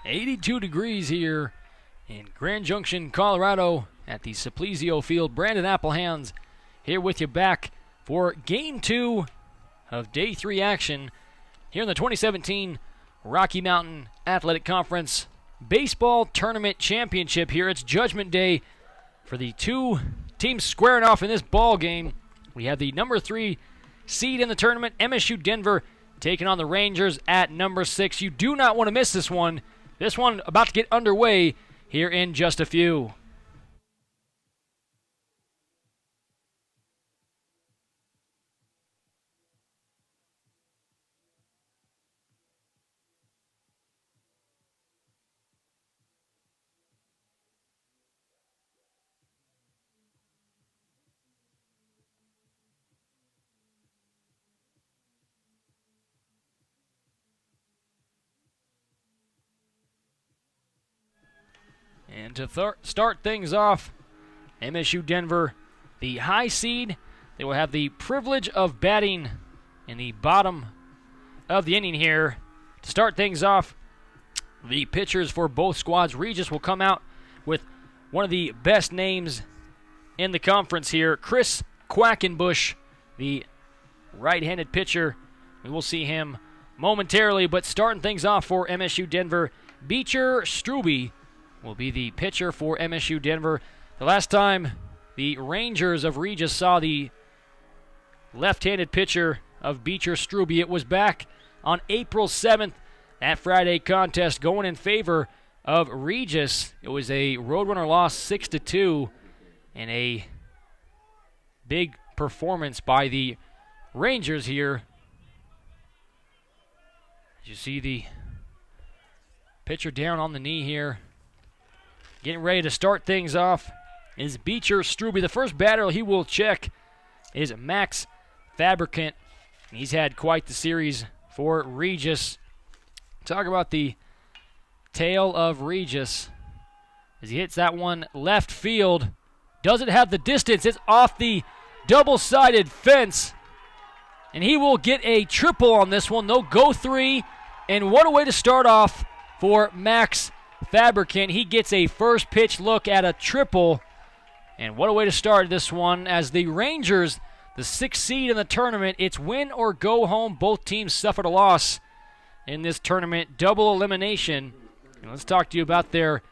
82 degrees here in Grand Junction, Colorado at the Simplesio Field. Brandon Applehans here with you back for Game 2 of Day 3 action here in the 2017 Rocky Mountain Athletic Conference Baseball Tournament Championship here. It's Judgment Day for the two teams squaring off in this ball game. We have the number 3 seed in the tournament, MSU Denver, taking on the Rangers at number 6. You do not want to miss this one. This one about to get underway here in just a few. And to start things off, MSU Denver, the high seed, they will have the privilege of batting in the bottom of the inning here. To start things off, the pitchers for both squads, Regis will come out with one of the best names in the conference here, Chris Quackenbush, the right-handed pitcher. We will see him momentarily, but starting things off for MSU Denver, Beecher Strube will be the pitcher for MSU Denver. The last time the Rangers of Regis saw the left-handed pitcher of Beecher Strube, it was back on April 7th. That Friday contest going in favor of Regis. It was a Roadrunner loss 6-2 and a big performance by the Rangers here. As you see the pitcher down on the knee here. Getting ready to start things off is Beecher Strube. The first batter he will check is Max Fabricant. He's had quite the series for Regis. Talk about the tail of Regis as he hits that one left field. Doesn't have the distance. It's off the double-sided fence. And he will get a triple on this one. They'll go 3. And what a way to start off for Max Fabricant. He gets a first pitch look at a triple. And what a way to start this one as the Rangers, the 6th seed in the tournament, it's win or go home. Both teams suffered a loss in this tournament. Double elimination. And let's talk to you about their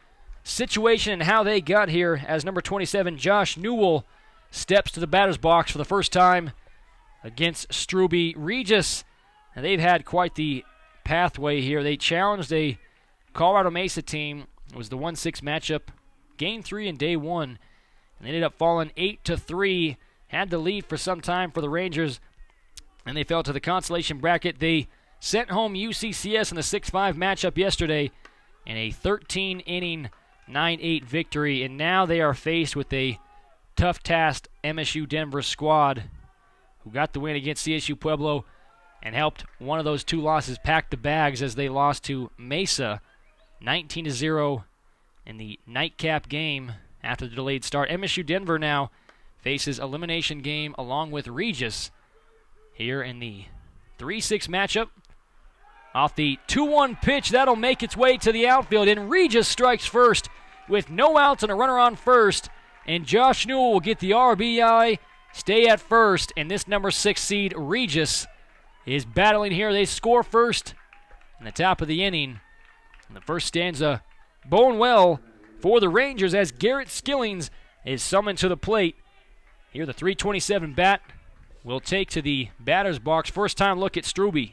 situation and how they got here as number 27, Josh Newell, steps to the batter's box for the first time against Strube. Regis, and they've had quite the pathway here. They challenged a Colorado Mesa team. It was the 1-6 matchup, Game 3 in Day 1, and they ended up falling 8-3. Had the lead for some time for the Rangers, and they fell to the consolation bracket. They sent home UCCS in the 6-5 matchup yesterday in a 13-inning 9-8 victory, and now they are faced with a tough-tasked MSU Denver squad who got the win against CSU Pueblo and helped one of those two losses pack the bags as they lost to Mesa 19-0 in the nightcap game after the delayed start. MSU Denver now faces elimination game along with Regis here in the 3-6 matchup. Off the 2-1 pitch, that'll make its way to the outfield, and Regis strikes first with no outs and a runner on first, and Josh Newell will get the RBI, stay at first, and this number 6 seed, Regis, is battling here. They score first in the top of the inning. And the first stanza bowing well for the Rangers as Garrett Skillings is summoned to the plate. Here the 327 bat will take to the batter's box. First time look at Strube.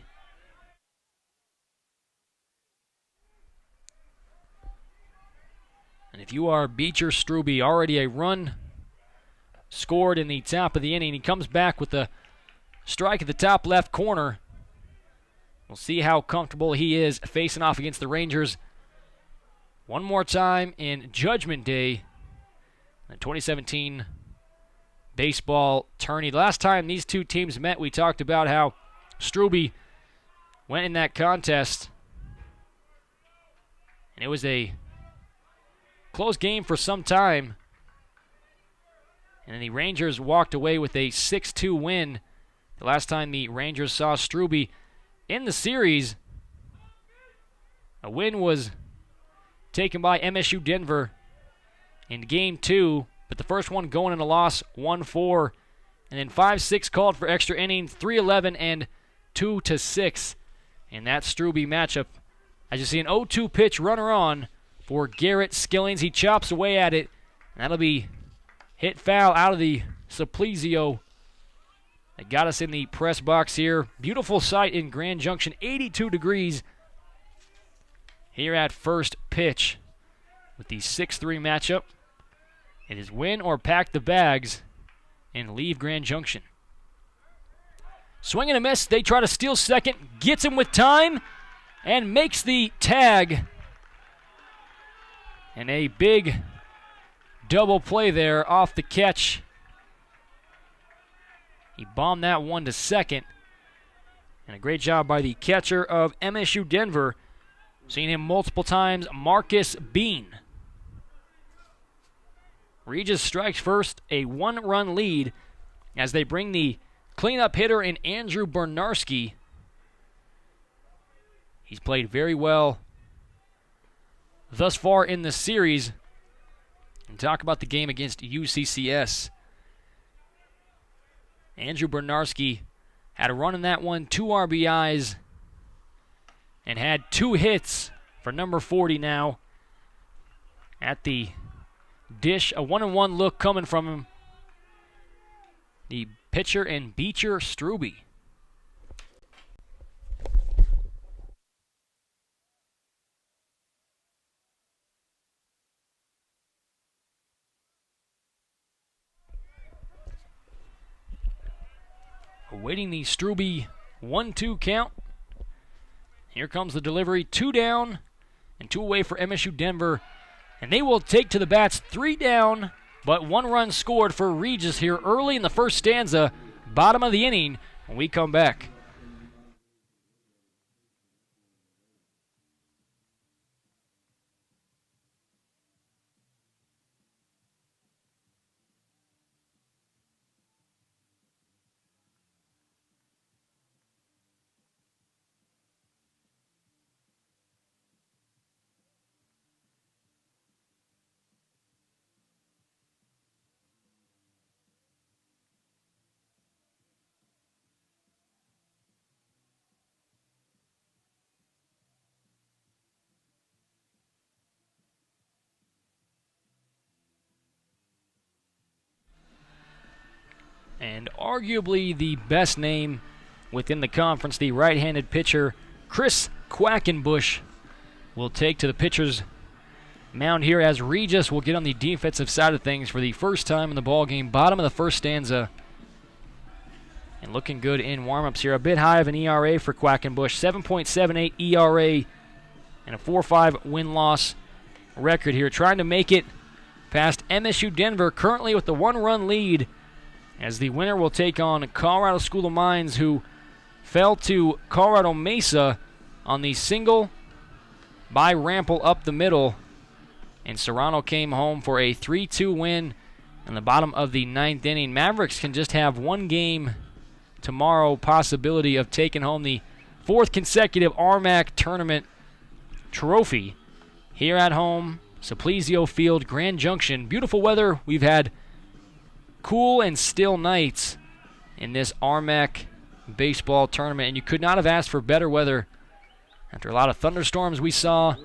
And if you are Beecher Strube, already a run scored in the top of the inning. He comes back with a strike at the top left corner. We'll see how comfortable he is facing off against the Rangers one more time in Judgment Day, the 2017 baseball tourney. The last time these two teams met, we talked about how Strube went in that contest, and it was a close game for some time. And then the Rangers walked away with a 6-2 win. The last time the Rangers saw Strube in the series, a win was taken by MSU Denver in Game 2, but the first one going in a loss, 1-4. And then 5-6 called for extra innings, 3-11 and 2-6 in that Strube matchup. As you see, an 0-2 pitch runner on for Garrett Skillings. He chops away at it, and that'll be hit foul out of the Simplizio. That got us in the press box here. Beautiful sight in Grand Junction, 82 degrees here at first pitch with the 6-3 matchup. It is win or pack the bags and leave Grand Junction. Swing and a miss. They try to steal second. Gets him with time and makes the tag. And a big double play there off the catch. He bombed that one to second. And a great job by the catcher of MSU Denver. Seen him multiple times, Marcus Bean. Regis strikes first, a 1-run lead as they bring the cleanup hitter in Andrew Bernarski. He's played very well thus far in the series. And talk about the game against UCCS. Andrew Bernarski had a run in that one, 2 RBIs, and had 2 hits for number 40 now at the dish. A 1-1 look coming from him. The pitcher and Beecher Strube. Awaiting the Strube 1-2 count. Here comes the delivery. 2 down and 2 away for MSU Denver. And they will take to the bats 3 down, but 1 run scored for Regis here early in the first stanza, bottom of the inning, when we come back. And arguably the best name within the conference, the right-handed pitcher, Chris Quackenbush, will take to the pitcher's mound here as Regis will get on the defensive side of things for the first time in the ballgame. Bottom of the first stanza. And looking good in warm-ups here. A bit high of an ERA for Quackenbush. 7.78 ERA and a 4.5 win-loss record here. Trying to make it past MSU Denver, currently with the 1-run lead, as the winner will take on Colorado School of Mines, who fell to Colorado Mesa on the single by Rampel up the middle. And Serrano came home for a 3-2 win in the bottom of the 9th inning. Mavericks can just have 1 game tomorrow, possibility of taking home the 4th consecutive RMAC tournament trophy here at home, Simplizio Field, Grand Junction. Beautiful weather. We've had cool and still nights in this RMAC baseball tournament, and you could not have asked for better weather after a lot of thunderstorms we saw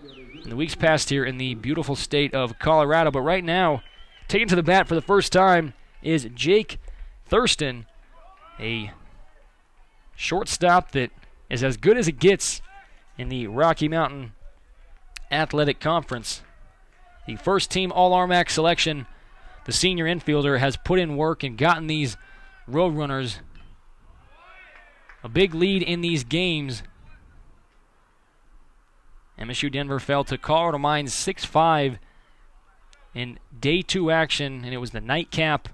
in the weeks past here in the beautiful state of Colorado. But right now, taking to the bat for the first time is Jake Thurston, a shortstop that is as good as it gets in the Rocky Mountain Athletic Conference. The first team All-RMAC selection. The senior infielder has put in work and gotten these Roadrunners a big lead in these games. MSU Denver fell to Colorado Mines 6-5 in day 2 action, and it was the nightcap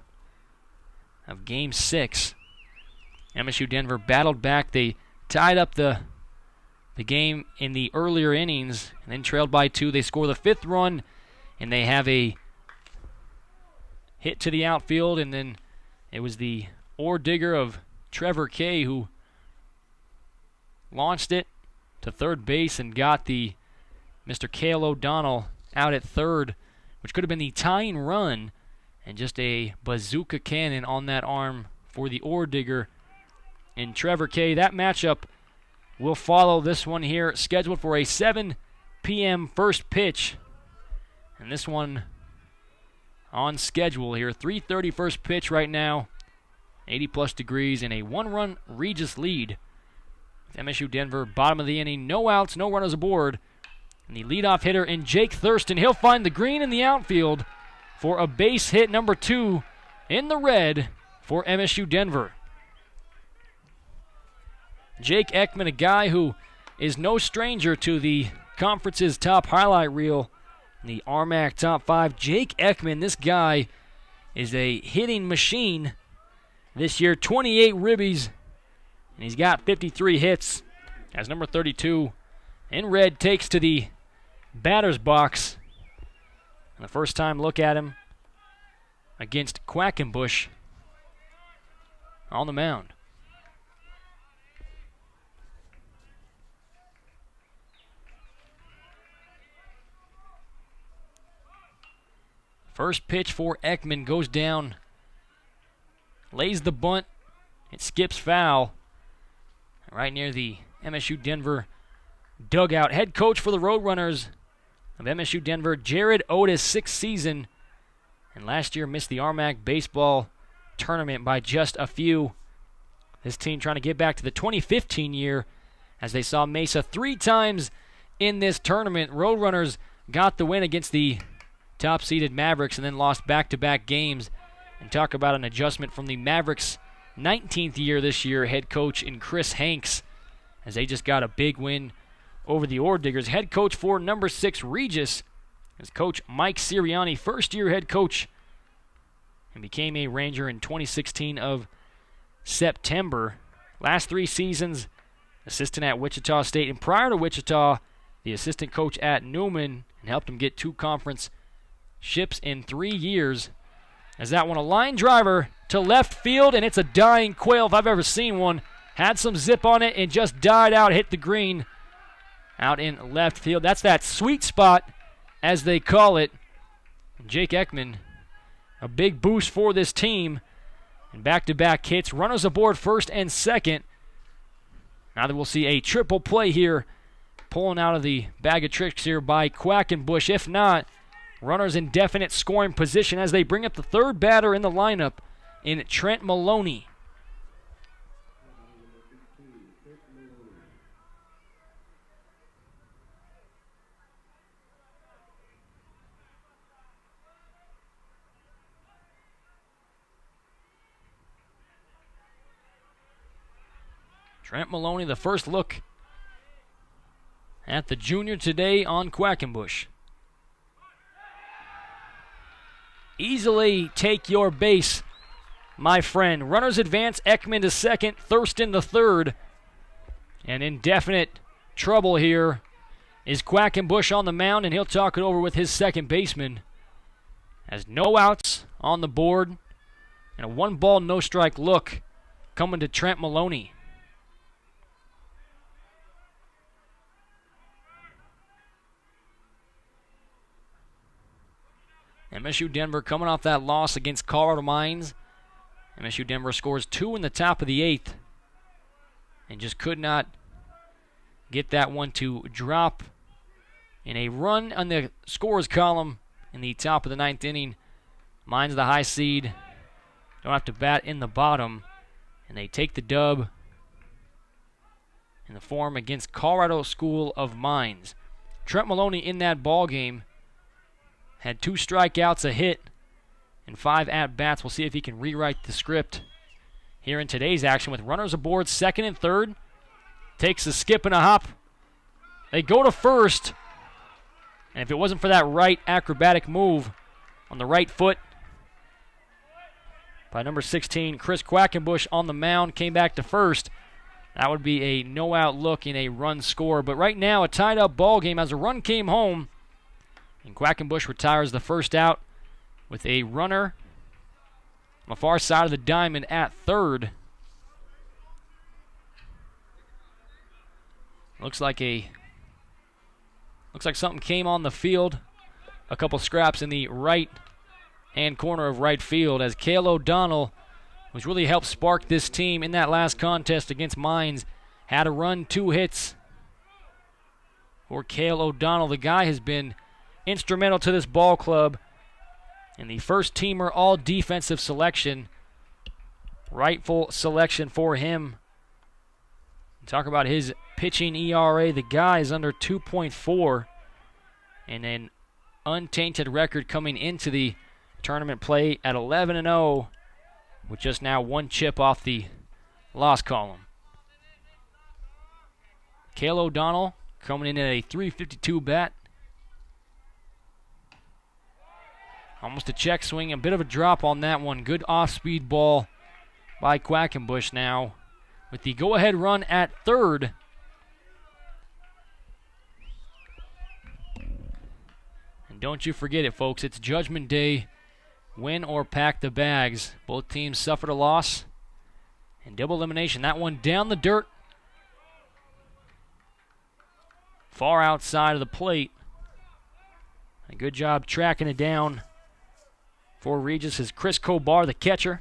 of Game 6. MSU Denver battled back. They tied up the game in the earlier innings and then trailed by 2. They score the 5th run, and they have a hit to the outfield, and then it was the ore digger of Trevor Kay who launched it to third base and got the Mr. Cale O'Donnell out at third, which could have been the tying run, and just a bazooka cannon on that arm for the ore digger in Trevor Kay. That matchup will follow this one here, scheduled for a 7 p.m. first pitch. And this one on schedule here. 3:30 first pitch right now. 80-plus degrees and a one-run Regis lead. With MSU Denver, bottom of the inning. No outs, no runners aboard. And the leadoff hitter in Jake Thurston. He'll find the green in the outfield for a base hit number 2 in the red for MSU Denver. Jake Ekman, a guy who is no stranger to the conference's top highlight reel, the RMAC top 5. Jake Ekman, this guy is a hitting machine this year. 28 ribbies, and he's got 53 hits as number 32 in red takes to the batter's box. And the first time look at him against Quackenbush on the mound. First pitch for Ekman goes down, lays the bunt, it skips foul right near the MSU Denver dugout. Head coach for the Roadrunners of MSU Denver, Jared Otis, 6th season, and last year missed the RMAC baseball tournament by just a few. This team trying to get back to the 2015 year as they saw Mesa 3 times in this tournament. Roadrunners got the win against the top-seeded Mavericks and then lost back-to-back games. And talk about an adjustment from the Mavericks' 19th year this year, head coach in Chris Hanks, as they just got a big win over the Ore Diggers. Head coach for number 6, Regis, is Coach Mike Sirianni, first-year head coach, and became a Ranger in 2016 of September. Last 3 seasons, assistant at Wichita State, and prior to Wichita, the assistant coach at Newman, and helped him get 2 conference ships in 3 years. As that one, a line driver to left field, and it's a dying quail if I've ever seen one. Had some zip on it and just died out, hit the green out in left field. That's that sweet spot, as they call it. Jake Ekman, a big boost for this team. And back-to-back hits, runners aboard first and second. Now that we'll see a triple play here, pulling out of the bag of tricks here by Quackenbush. If not, runners in definite scoring position as they bring up the third batter in the lineup in Trent Maloney. Trent Maloney, the first look at the junior today on Quackenbush. Easily take your base, my friend. Runners advance, Ekman to second, Thurston to third. And in definite trouble here is Quackenbush on the mound, and he'll talk it over with his second baseman. As no outs on the board, and a 1-ball, no-strike look coming to Trent Maloney. MSU Denver coming off that loss against Colorado Mines. MSU Denver scores 2 in the top of the 8th and just could not get that one to drop in a run on the scores column in the top of the 9th inning. Mines the high seed, don't have to bat in the bottom, and they take the dub in the form against Colorado School of Mines. Trent Maloney in that ball game had 2 strikeouts, a hit, and 5 at-bats. We'll see if he can rewrite the script here in today's action with runners aboard second and third. Takes a skip and a hop. They go to first. And if it wasn't for that right acrobatic move on the right foot by number 16, Chris Quackenbush on the mound, came back to first, that would be a no-out look in a run score. But right now, a tied-up ball game as a run came home. And Quackenbush retires the first out with a runner on the far side of the diamond at third. Looks like something came on the field a couple scraps in the right-hand corner of right field as Cale O'Donnell, who's really helped spark this team in that last contest against Mines, had a run, 2 hits for Cale O'Donnell. The guy has been instrumental to this ball club in the first-teamer all-defensive selection. Rightful selection for him. Talk about his pitching ERA. The guy is under 2.4 and an untainted record coming into the tournament play at 11-0 with just now 1 chip off the loss column. Cale O'Donnell coming in at a .352 bat. Almost a check swing, a bit of a drop on that one. Good off-speed ball by Quackenbush now with the go-ahead run at third. And don't you forget it, folks. It's Judgment Day. Win or pack the bags. Both teams suffered a loss. And double elimination. That one down the dirt. Far outside of the plate. A good job tracking it down for Regis is Chris Kobar, the catcher,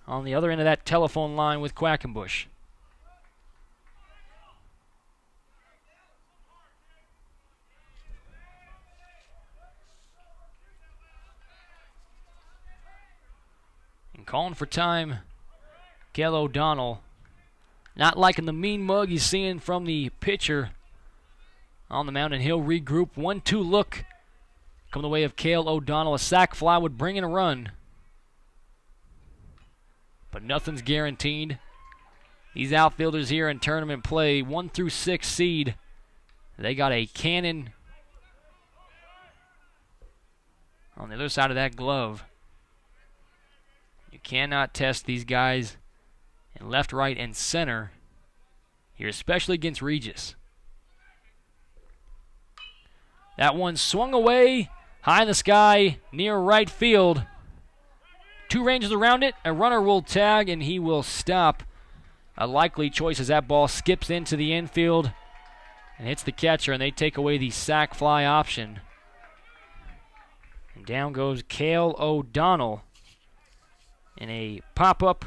on the other end of that telephone line with Quackenbush. And calling for time, Cale O'Donnell. Not liking the mean mug he's seeing from the pitcher on the mound, and he'll regroup. 1-2 look come the way of Cale O'Donnell. A sac fly would bring in a run. But nothing's guaranteed. These outfielders here in tournament play, 1 through 6 seed. They got a cannon on the other side of that glove. You cannot test these guys in left, right, and center here, especially against Regis. That one swung away, high in the sky, near right field. 2 ranges around it. A runner will tag, and he will stop. A likely choice as that ball skips into the infield and hits the catcher, and they take away the sac fly option. And down goes Cale O'Donnell in a pop-up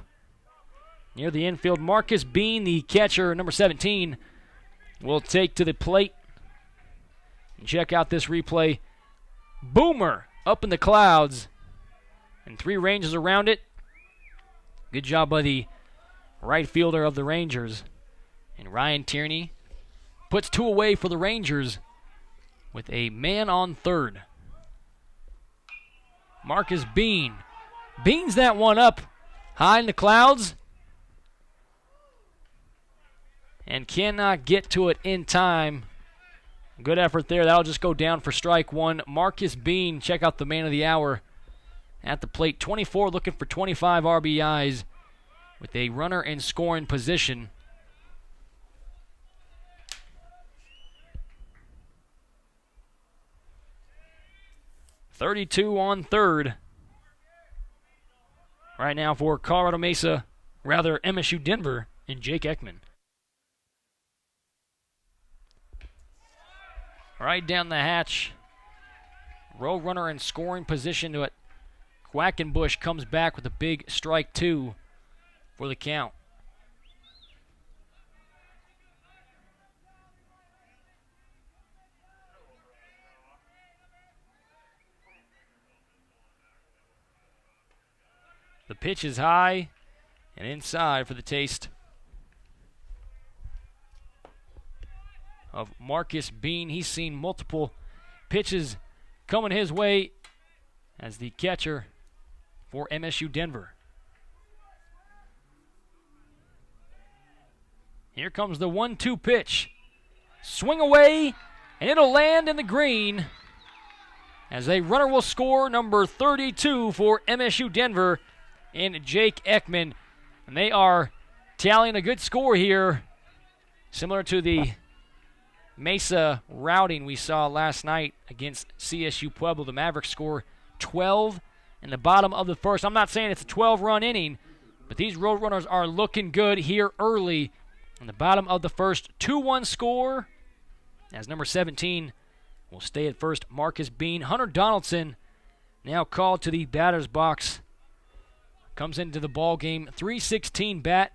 near the infield. Marcus Bean, the catcher, number 17, will take to the plate. And check out this replay. Boomer up in the clouds and 3 ranges around it. Good job by the right fielder of the Rangers. And Ryan Tierney puts 2 away for the Rangers with a man on third. Marcus Bean beans that one up high in the clouds and cannot get to it in time. Good effort there. That'll just go down for strike 1. Marcus Bean, check out the man of the hour at the plate. 24, looking for 25 RBIs with a runner in scoring position. .32 on third. Right now for Colorado Mesa, rather MSU Denver, and Jake Ekman. Right down the hatch. Road runner in scoring position to it. Quackenbush comes back with a big strike 2 for the count. The pitch is high and inside for the taste of Marcus Bean. He's seen multiple pitches coming his way as the catcher for MSU Denver. Here comes the 1-2 pitch. Swing away, and it'll land in the green as a runner will score, number 32 for MSU Denver in Jake Ekman. And they are tallying a good score here, similar to the Mesa routing we saw last night against CSU Pueblo. The Mavericks score 12 in the bottom of the first. I'm not saying it's a 12-run inning, but these Roadrunners are looking good here early in the bottom of the first. 2-1 score as number 17 will stay at first. Marcus Bean. Hunter Donaldson now called to the batter's box. Comes into the ball game. .316 bat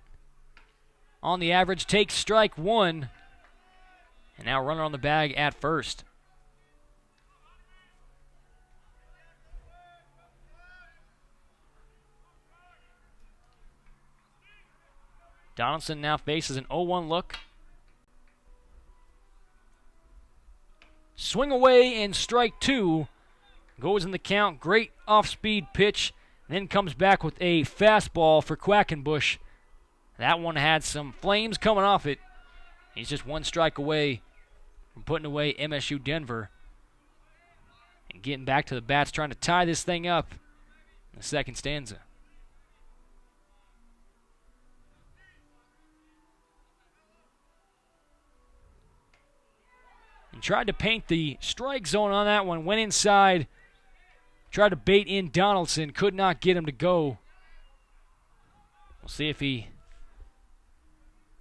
on the average. Takes strike one. And now runner on the bag at first. Donaldson now faces an 0-1 look. Swing away and strike two. Goes in the count. Great off-speed pitch. Then comes back with a fastball for Quackenbush. That one had some flames coming off it. He's just one strike away from putting away MSU Denver. And getting back to the bats, trying to tie this thing up in the second stanza. And tried to paint the strike zone on that one. Went inside. Tried to bait in Donaldson. Could not get him to go. We'll see if he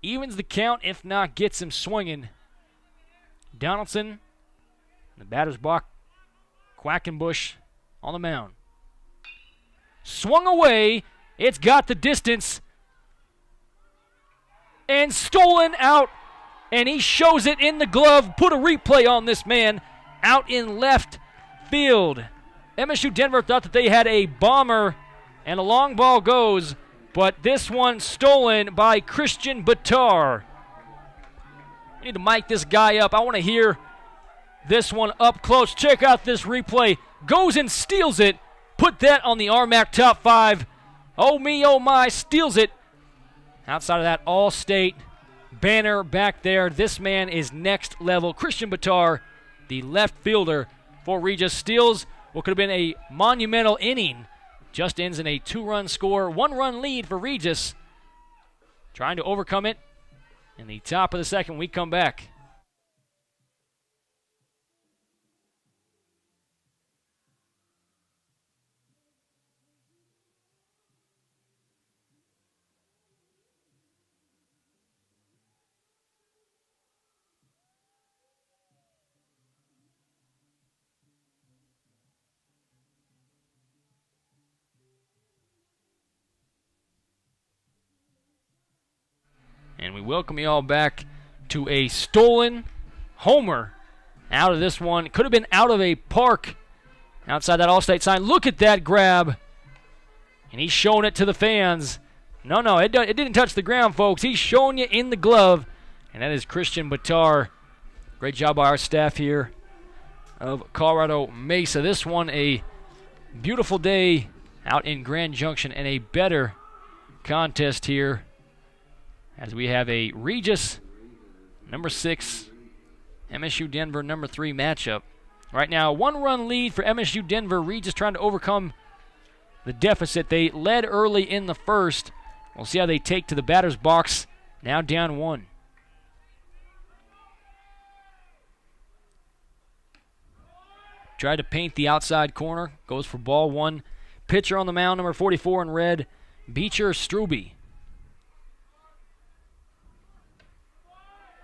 evens the count. If not, gets him swinging. Donaldson, the batter's box. Quackenbush on the mound. Swung away. It's got the distance. And stolen out. And he shows it in the glove. Put a replay on this man out in left field. MSU Denver thought that they had a bomber, and a long ball goes, but this one stolen by Christian Batar. We need to mic this guy up. I want to hear this one up close. Check out this replay. Goes and steals it. Put that on the RMAC top 5. Oh me, oh my, steals it. Outside of that, All-State banner back there. This man is next level. Christian Batar, the left fielder for Regis, steals what could have been a monumental inning. Just ends in a 2-run score, 1-run lead for Regis. Trying to overcome it in the top of the second. We come back. And we welcome you all back to a stolen homer out of this one. Could have been out of a park outside that All-State sign. Look at that grab. And he's showing it to the fans. No, it didn't touch the ground, folks. He's showing you in the glove. And that is Christian Batar. Great job by our staff here of Colorado Mesa. This one a beautiful day out in Grand Junction and a better contest here, as we have a Regis number 6, MSU Denver number 3 matchup. Right now, 1-run lead for MSU Denver. Regis trying to overcome the deficit. They led early in the first. We'll see how they take to the batter's box. Now down 1. Tried to paint the outside corner. Goes for ball 1. Pitcher on the mound, number 44 in red, Beecher Struby.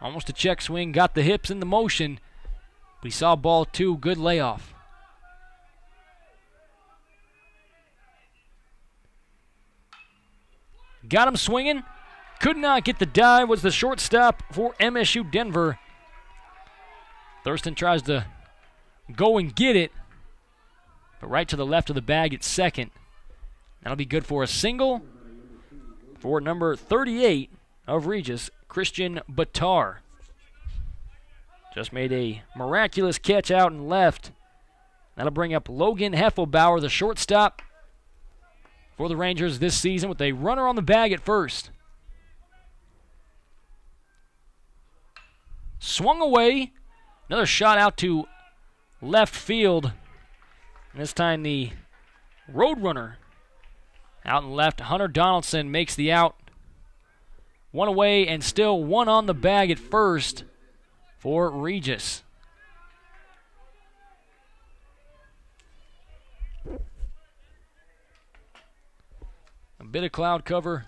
Almost a check swing, got the hips in the motion, but he saw ball 2, good layoff. Got him swinging, could not get the dive, was the shortstop for MSU Denver. Thurston tries to go and get it, but right to the left of the bag at second. That'll be good for a single for number 38 of Regis, Christian Batar. Just made a miraculous catch out and left. That'll bring up Logan Heffelbauer, the shortstop for the Rangers this season, with a runner on the bag at first. Swung away. Another shot out to left field. And this time the Roadrunner out and left. Hunter Donaldson makes the out. 1 away and still 1 on the bag at first for Regis. A bit of cloud cover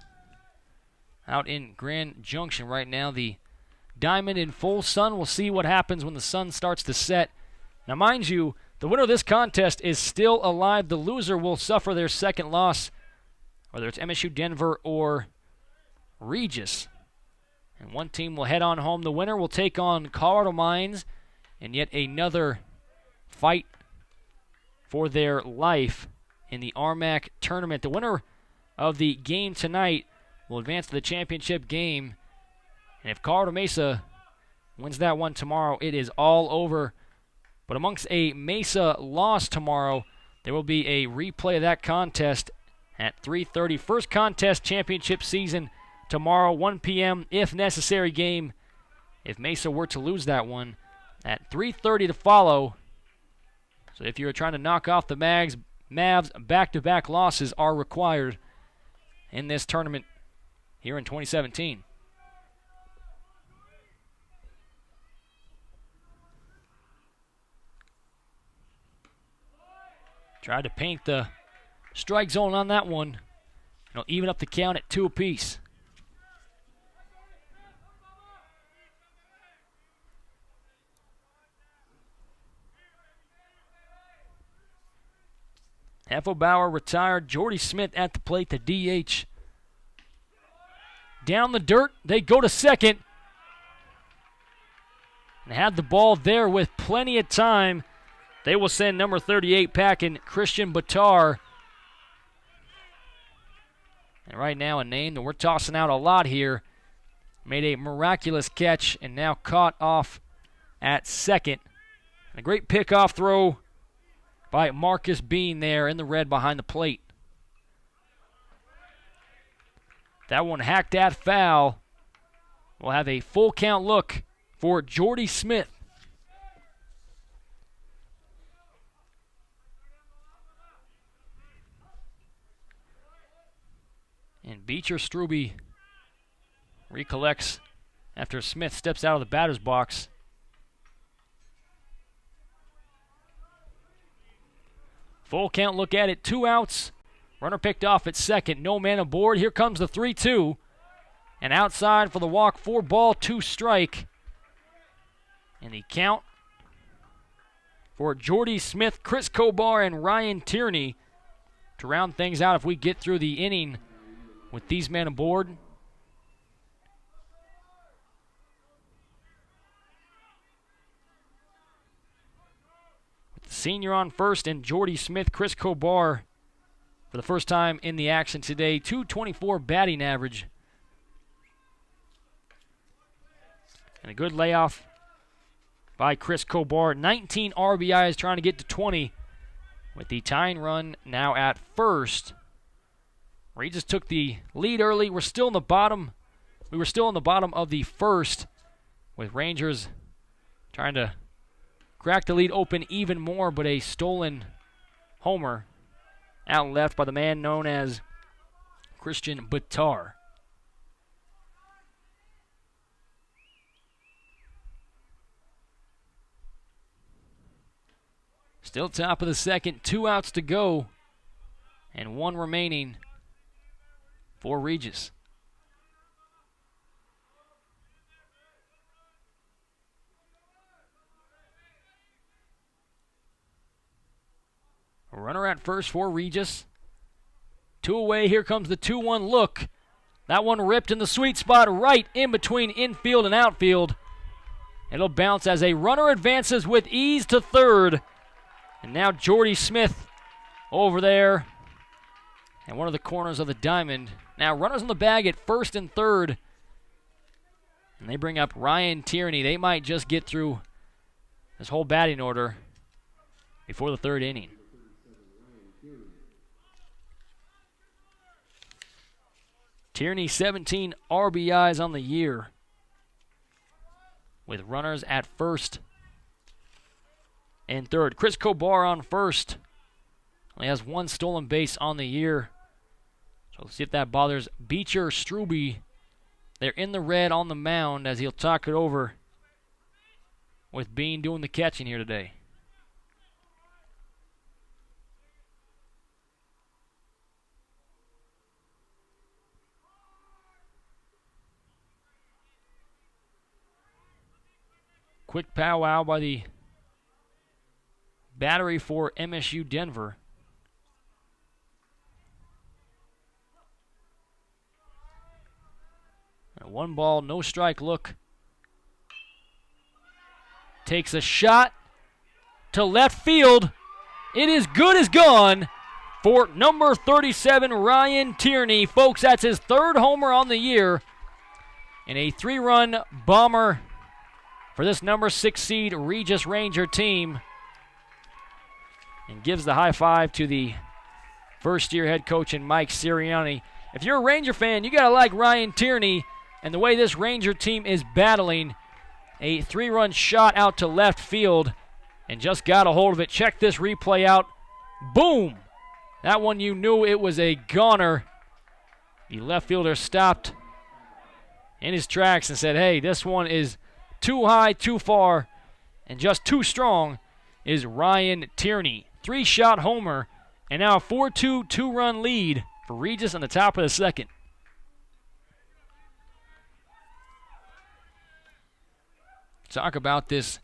out in Grand Junction right now. The diamond in full sun. We'll see what happens when the sun starts to set Now, mind you, the winner of this contest is still alive. The loser will suffer their second loss, whether it's MSU Denver or Regis. And one team will head on home. The winner will take on Colorado Mines in yet another fight for their life in the RMAC tournament. The winner of the game tonight will advance to the championship game. And if Colorado Mesa wins that one tomorrow, it is all over. But amongst a Mesa loss tomorrow, there will be a replay of that contest at 3:30. First contest championship season tomorrow, 1 p.m. if necessary game. If Mesa were to lose that one, at 3:30 to follow. So if you're trying to knock off the Mavs, back-to-back losses are required in this tournament here in 2017. Tried to paint the strike zone on that one. Even up the count at 2 apiece. Heffelbauer retired. Jordy Smith at the plate, the DH. Down the dirt, they go to second. And had the ball there with plenty of time. They will send number 38 packing, Christian Batar. And right now a name that we're tossing out a lot here. Made a miraculous catch and now caught off at second. And a great pickoff throw by Marcus Bean there in the red behind the plate. That one hacked at foul. We'll have a full count look for Jordy Smith. And Beecher Struby recollects after Smith steps out of the batter's box. Full count look at it, 2 outs. Runner picked off at second, no man aboard. Here comes the 3-2. And outside for the walk, 4 ball, 2 strike. And the count for Jordy Smith, Chris Kobar, and Ryan Tierney to round things out if we get through the inning with these men aboard. With the senior on first and Jordy Smith, Chris Kobar for the first time in the action today. .224 batting average. And a good layoff by Chris Kobar. 19 RBIs trying to get to 20 with the tying run now at first. Regis took the lead early. We're still in the bottom. We were still in the bottom of the first with Rangers trying to crack the lead open even more, but a stolen homer out left by the man known as Christian Batar. Still top of the second, 2 outs to go, and 1 remaining for Regis. A runner at first for Regis. 2 away, here comes the 2-1 look. That one ripped in the sweet spot right in between infield and outfield. It'll bounce as a runner advances with ease to third. And now Jordy Smith over there and one of the corners of the diamond. Now runners on the bag at first and third. And they bring up Ryan Tierney. They might just get through this whole batting order before the third inning. Tierney, 17 RBIs on the year with runners at first and third. Chris Kobar on first. Only has 1 stolen base on the year. So let's see if that bothers Beecher Struby. They're in the red on the mound as he'll talk it over with Bean doing the catching here today. Quick powwow by the battery for MSU Denver. A 1-ball, no strike look. Takes a shot to left field. It is good as gone for number 37, Ryan Tierney. Folks, that's his 3rd homer on the year. And a 3-run bomber for this number 6 seed Regis Ranger team. And gives the high five to the first-year head coach and Mike Sirianni. If you're a Ranger fan, you got to like Ryan Tierney and the way this Ranger team is battling. A 3-run shot out to left field and just got a hold of it. Check this replay out. Boom! That one, you knew it was a goner. The left fielder stopped in his tracks and said, hey, this one is too high, too far, and just too strong. Is Ryan Tierney. 3-shot homer, and now a 4-2 2-run lead for Regis on the top of the 2nd. Talk about this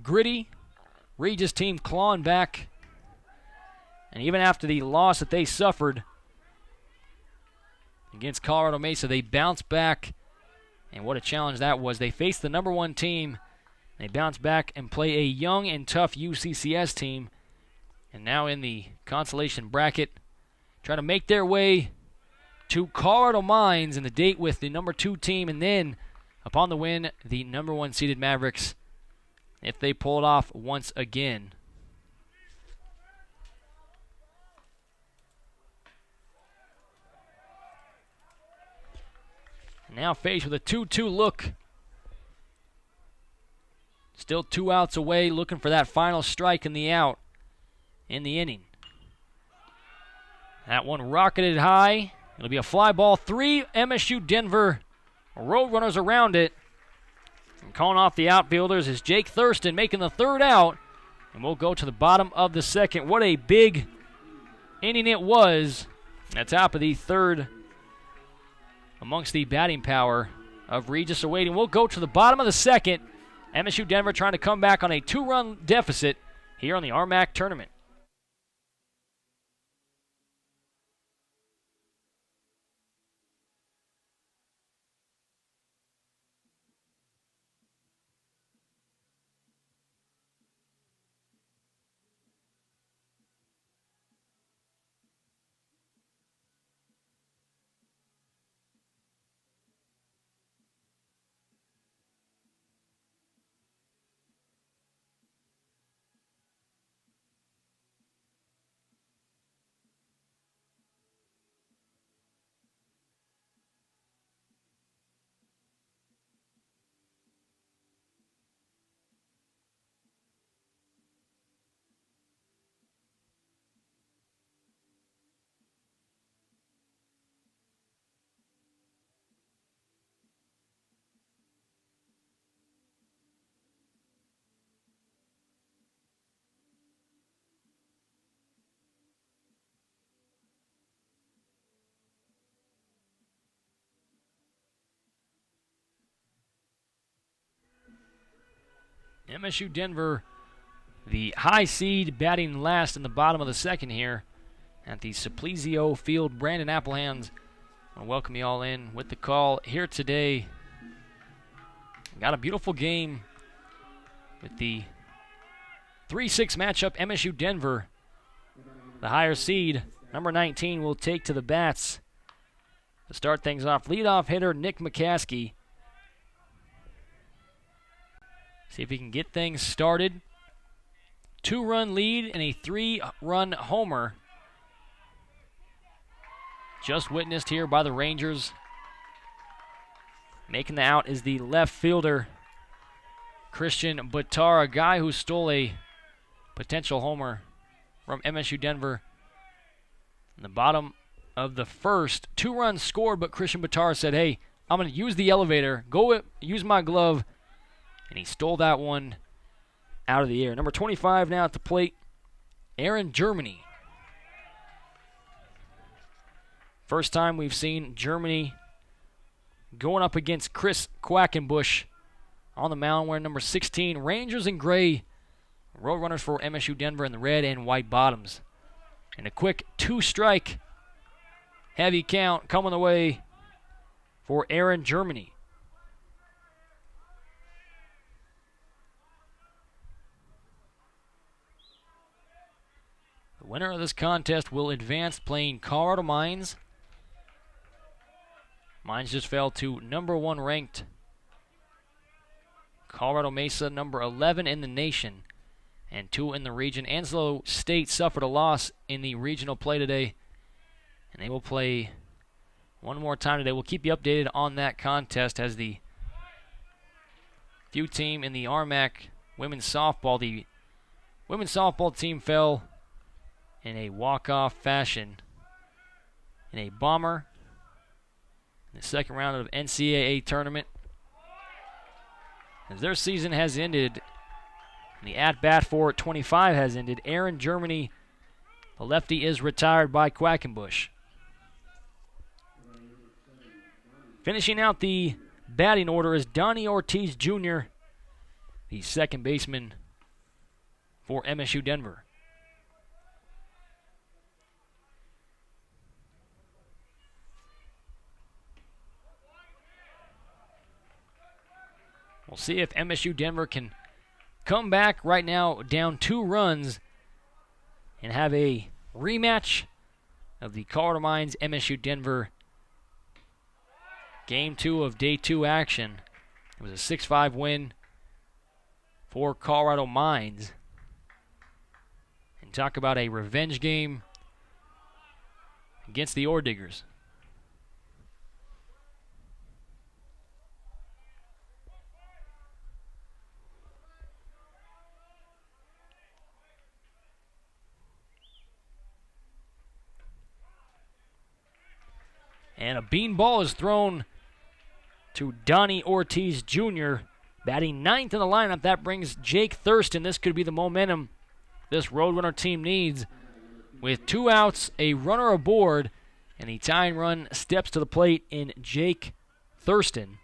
gritty Regis team clawing back. And even after the loss that they suffered against Colorado Mesa, they bounced back. And what a challenge that was. They faced the number 1 team. They bounced back and play a young and tough UCCS team. And now in the consolation bracket, trying to make their way to Colorado Mines in the date with the number 2 team. And then, upon the win, the number 1 seeded Mavericks, if they pull it off once again. Now faced with a 2-2 look. Still 2 outs away, looking for that final strike in the out in the inning. That one rocketed high. It'll be a fly ball. 3 MSU Denver Roadrunners around it. And calling off the outfielders is Jake Thurston making the 3rd out. And we'll go to the bottom of the 2nd. What a big inning it was. At top of the 3rd amongst the batting power of Regis awaiting. We'll go to the bottom of the 2nd. MSU Denver trying to come back on a 2-run deficit here on the RMAC tournament. MSU Denver, the high seed, batting last in the bottom of the 2nd here at the Simplizio Field. Brandon Applehans, I want to welcome you all in with the call here today. Got a beautiful game with the 3-6 matchup. MSU Denver, the higher seed, number 19, will take to the bats to start things off. Leadoff hitter Nick McCaskey. See if he can get things started. 2-run lead and a 3-run homer. Just witnessed here by the Rangers. Making the out is the left fielder, Christian Batara, a guy who stole a potential homer from MSU Denver. In the bottom of the 1st, 2 runs scored, but Christian Batara said, hey, I'm going to use the elevator, go use my glove. And he stole that one out of the air. Number 25 now at the plate, Aaron Germany. First time we've seen Germany going up against Chris Quackenbush on the mound wearing number 16. Rangers in gray Roadrunners for MSU Denver in the red and white bottoms. And a quick 2-strike heavy count coming the way for Aaron Germany. The winner of this contest will advance playing Colorado Mines. Mines just fell to number 1 ranked Colorado Mesa, number 11 in the nation, and 2 in the region. Onslow State suffered a loss in the regional play today, and they will play one more time today. We'll keep you updated on that contest as the few team in the RMAC women's softball. The women's softball team fell in a walk-off fashion in a bomber in the second round of NCAA tournament. As their season has ended, and the at-bat for 25 has ended, Aaron Germany, the lefty, is retired by Quackenbush. Finishing out the batting order is Donnie Ortiz Jr., the second baseman for MSU Denver. We'll see if MSU Denver can come back right now down 2 runs and have a rematch of the Colorado Mines MSU Denver Game 2 of Day 2 action. It was a 6-5 win for Colorado Mines. And talk about a revenge game against the Ore Diggers. And a beanball is thrown to Donnie Ortiz Jr., batting 9th in the lineup. That brings Jake Thurston. This could be the momentum this Roadrunner team needs. With 2 outs, a runner aboard, and the tying run steps to the plate in Jake Thurston.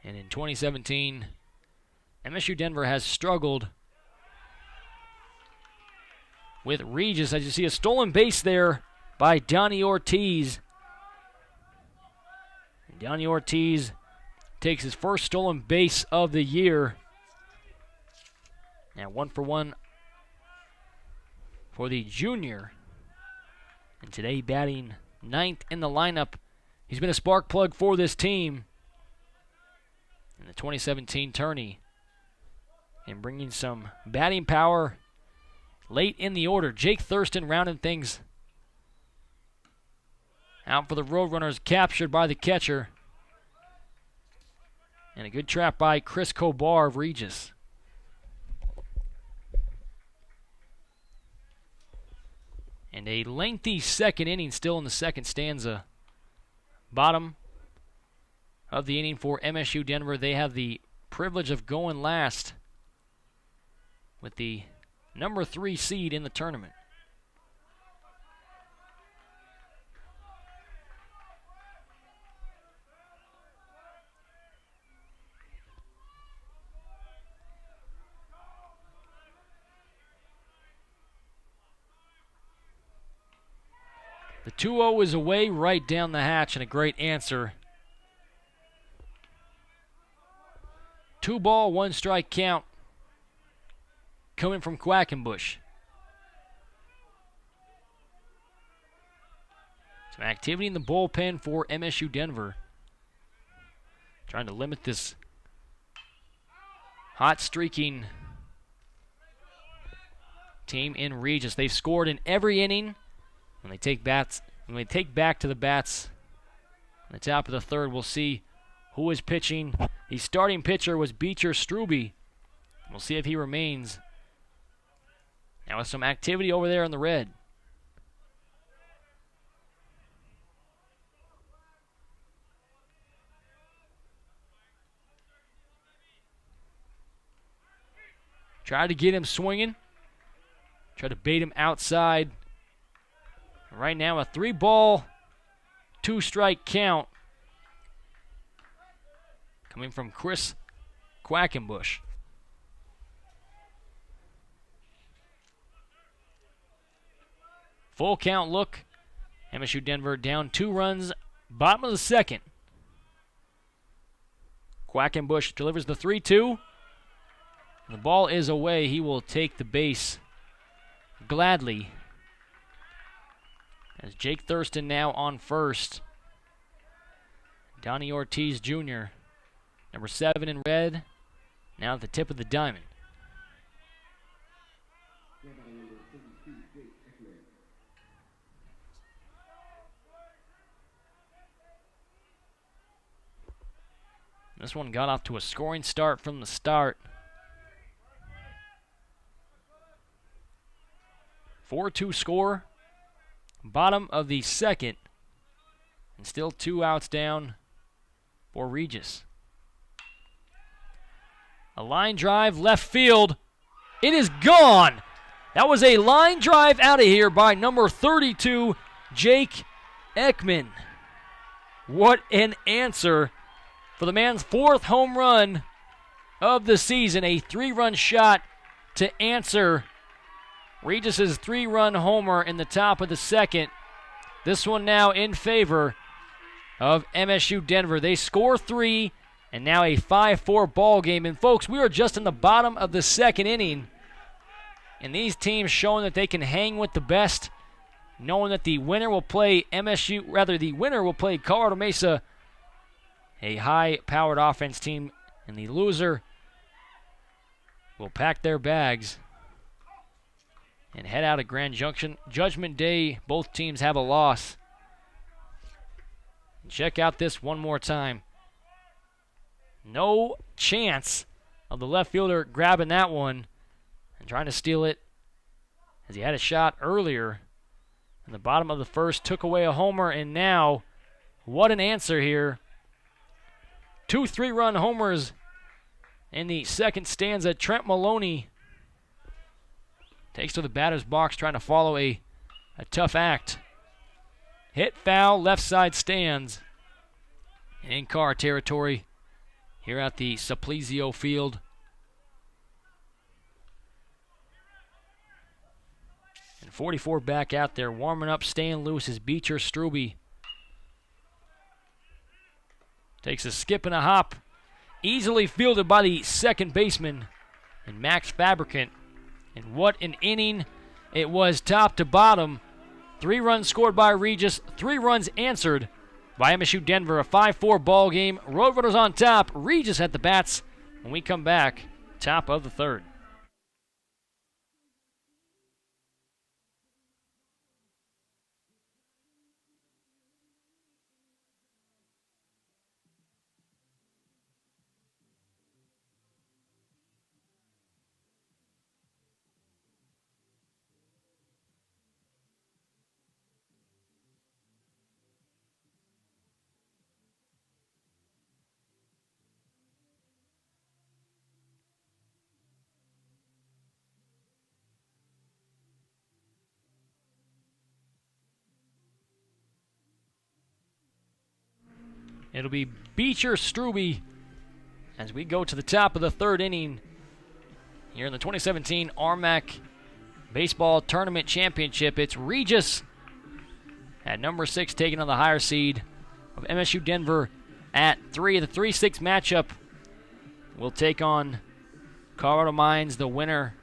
And in 2017, MSU Denver has struggled with Regis. As you see, a stolen base there by Donnie Ortiz. And Donnie Ortiz takes his first stolen base of the year. Now 1 for 1 for the junior. And today batting 9th in the lineup. He's been a spark plug for this team in the 2017 tourney, and bringing some batting power late in the order. Jake Thurston rounding things out for the Roadrunners, captured by the catcher. And a good trap by Chris Kobar of Regis. And a lengthy second inning still in the second stanza. Bottom of the inning for MSU Denver. They have the privilege of going last with the number 3 seed in the tournament. The 2-0 is away right down the hatch, and a great answer. 2 ball, 1 strike count coming from Quackenbush. Some activity in the bullpen for MSU Denver. Trying to limit this hot streaking team in Regis. They've scored in every inning. When they take back to the bats on the top of the third, we'll see who is pitching. The starting pitcher was Beecher Struby. We'll see if he remains. Now with some activity over there in the red. Try to get him swinging. Try to bait him outside. Right now a 3 ball, 2-strike count coming from Chris Quackenbush. Full count look. MSU Denver down 2 runs, bottom of the second. Quackenbush delivers the 3-2. The ball is away. He will take the base gladly. As Jake Thurston now on first. Donnie Ortiz Jr., number 7 in red, now at the tip of the diamond. This one got off to a scoring start from the start. 4-2 score. Bottom of the second. And still 2 outs down for Regis. A line drive left field. It is gone. That was a line drive out of here by number 32, Jake Ekman. What an answer for the man's 4th home run of the season. A 3-run shot to answer Regis's 3-run homer in the top of the second. This one now in favor of MSU Denver. They score 3, and now a 5-4 ball game. And folks, we are just in the bottom of the second inning, and these teams showing that they can hang with the best, knowing that the winner will play the winner will play Colorado Mesa, a high-powered offense team, and the loser will pack their bags and head out of Grand Junction. Judgment Day, both teams have a loss. Check out this one more time. No chance of the left fielder grabbing that one and trying to steal it, as he had a shot earlier in the bottom of the first, took away a homer, and now, what an answer here. 2 3-run homers in the second stanza. Trent Maloney takes to the batter's box, trying to follow a tough act. Hit foul, left side stands. In-car territory here at the Supplizio Field. And 44 back out there, warming up, staying loose is Beecher Strube. Takes a skip and a hop. Easily fielded by the second baseman and Max Fabricant. And what an inning it was, top to bottom. 3 runs scored by Regis, 3 runs answered by MSU Denver. A 5-4 ball game. Roadrunners on top. Regis at the bats. When we come back, top of the third. It'll be Beecher Strube as we go to the top of the third inning here in the 2017 RMAC Baseball Tournament Championship. It's Regis at number 6 taking on the higher seed of MSU Denver at 3. The 3-6 matchup will take on Colorado Mines, the winner.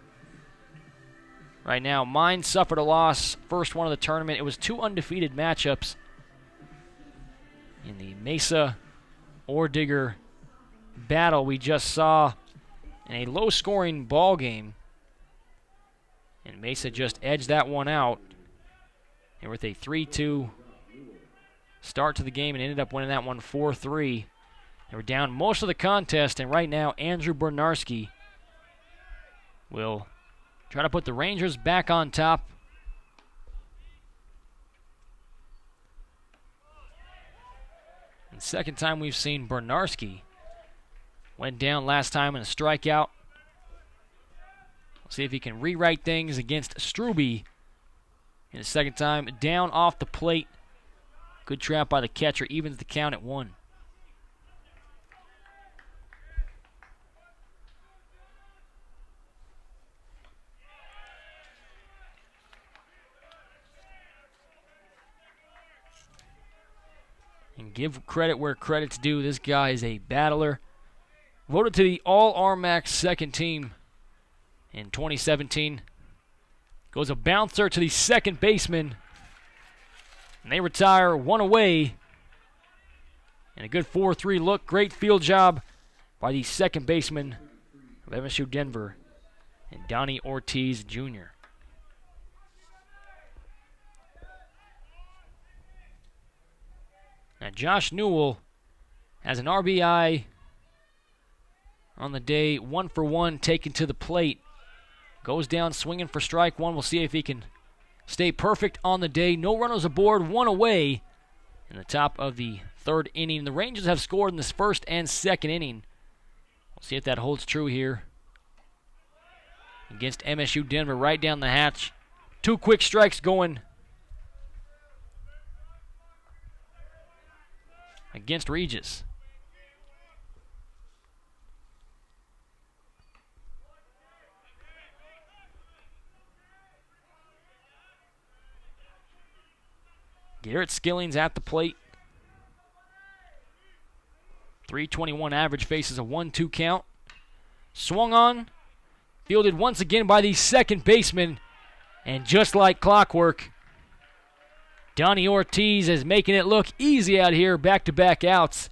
Right now, Mines suffered a loss, first one of the tournament. It was 2 undefeated matchups in the Mesa Ordigger battle we just saw in a low-scoring ball game. And Mesa just edged that one out. And with a 3-2 start to the game and ended up winning that one 4-3. They were down most of the contest, and right now Andrew Bernarski will try to put the Rangers back on top. And second time we've seen Bernarski. Went down last time in a strikeout. We'll see if he can rewrite things against Strube in his second time. Down off the plate Good trap by the catcher, evens the count at 1. And give credit where credit's due. This guy is a battler. Voted to the All-RMAC second team in 2017. Goes a bouncer to the second baseman. And they retire 1 away. And a good 4-3 look. Great field job by the second baseman of MSU Denver, and Donnie Ortiz Jr. Now Josh Newell has an RBI on the day, 1 for 1 taken to the plate. Goes down swinging for strike 1. We'll see if he can stay perfect on the day. No runners aboard, 1 away in the top of the 3rd inning. The Rangers have scored in this 1st and 2nd inning. We'll see if that holds true here against MSU Denver. Right down the hatch. 2 quick strikes going against Regis. Garrett Skilling's at the plate. 321 average, faces a 1-2 count. Swung on. Fielded once again by the second baseman. And just like clockwork, Donnie Ortiz is making it look easy out here. Back-to-back outs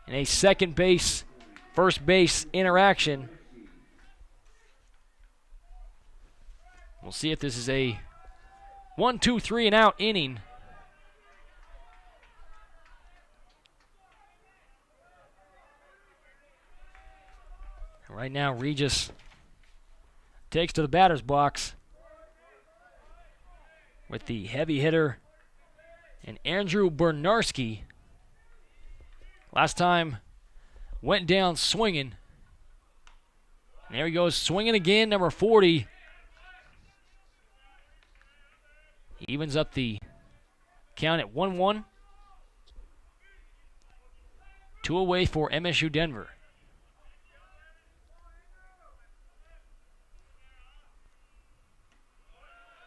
in a second base, first base interaction. We'll see if this is a 1-2-3 and out inning. Right now, Regis takes to the batter's box with the heavy hitter and Andrew Bernarski. Last time went down swinging. And there he goes, swinging again, number 40. He evens up the count at 1-1. 2 away for MSU Denver.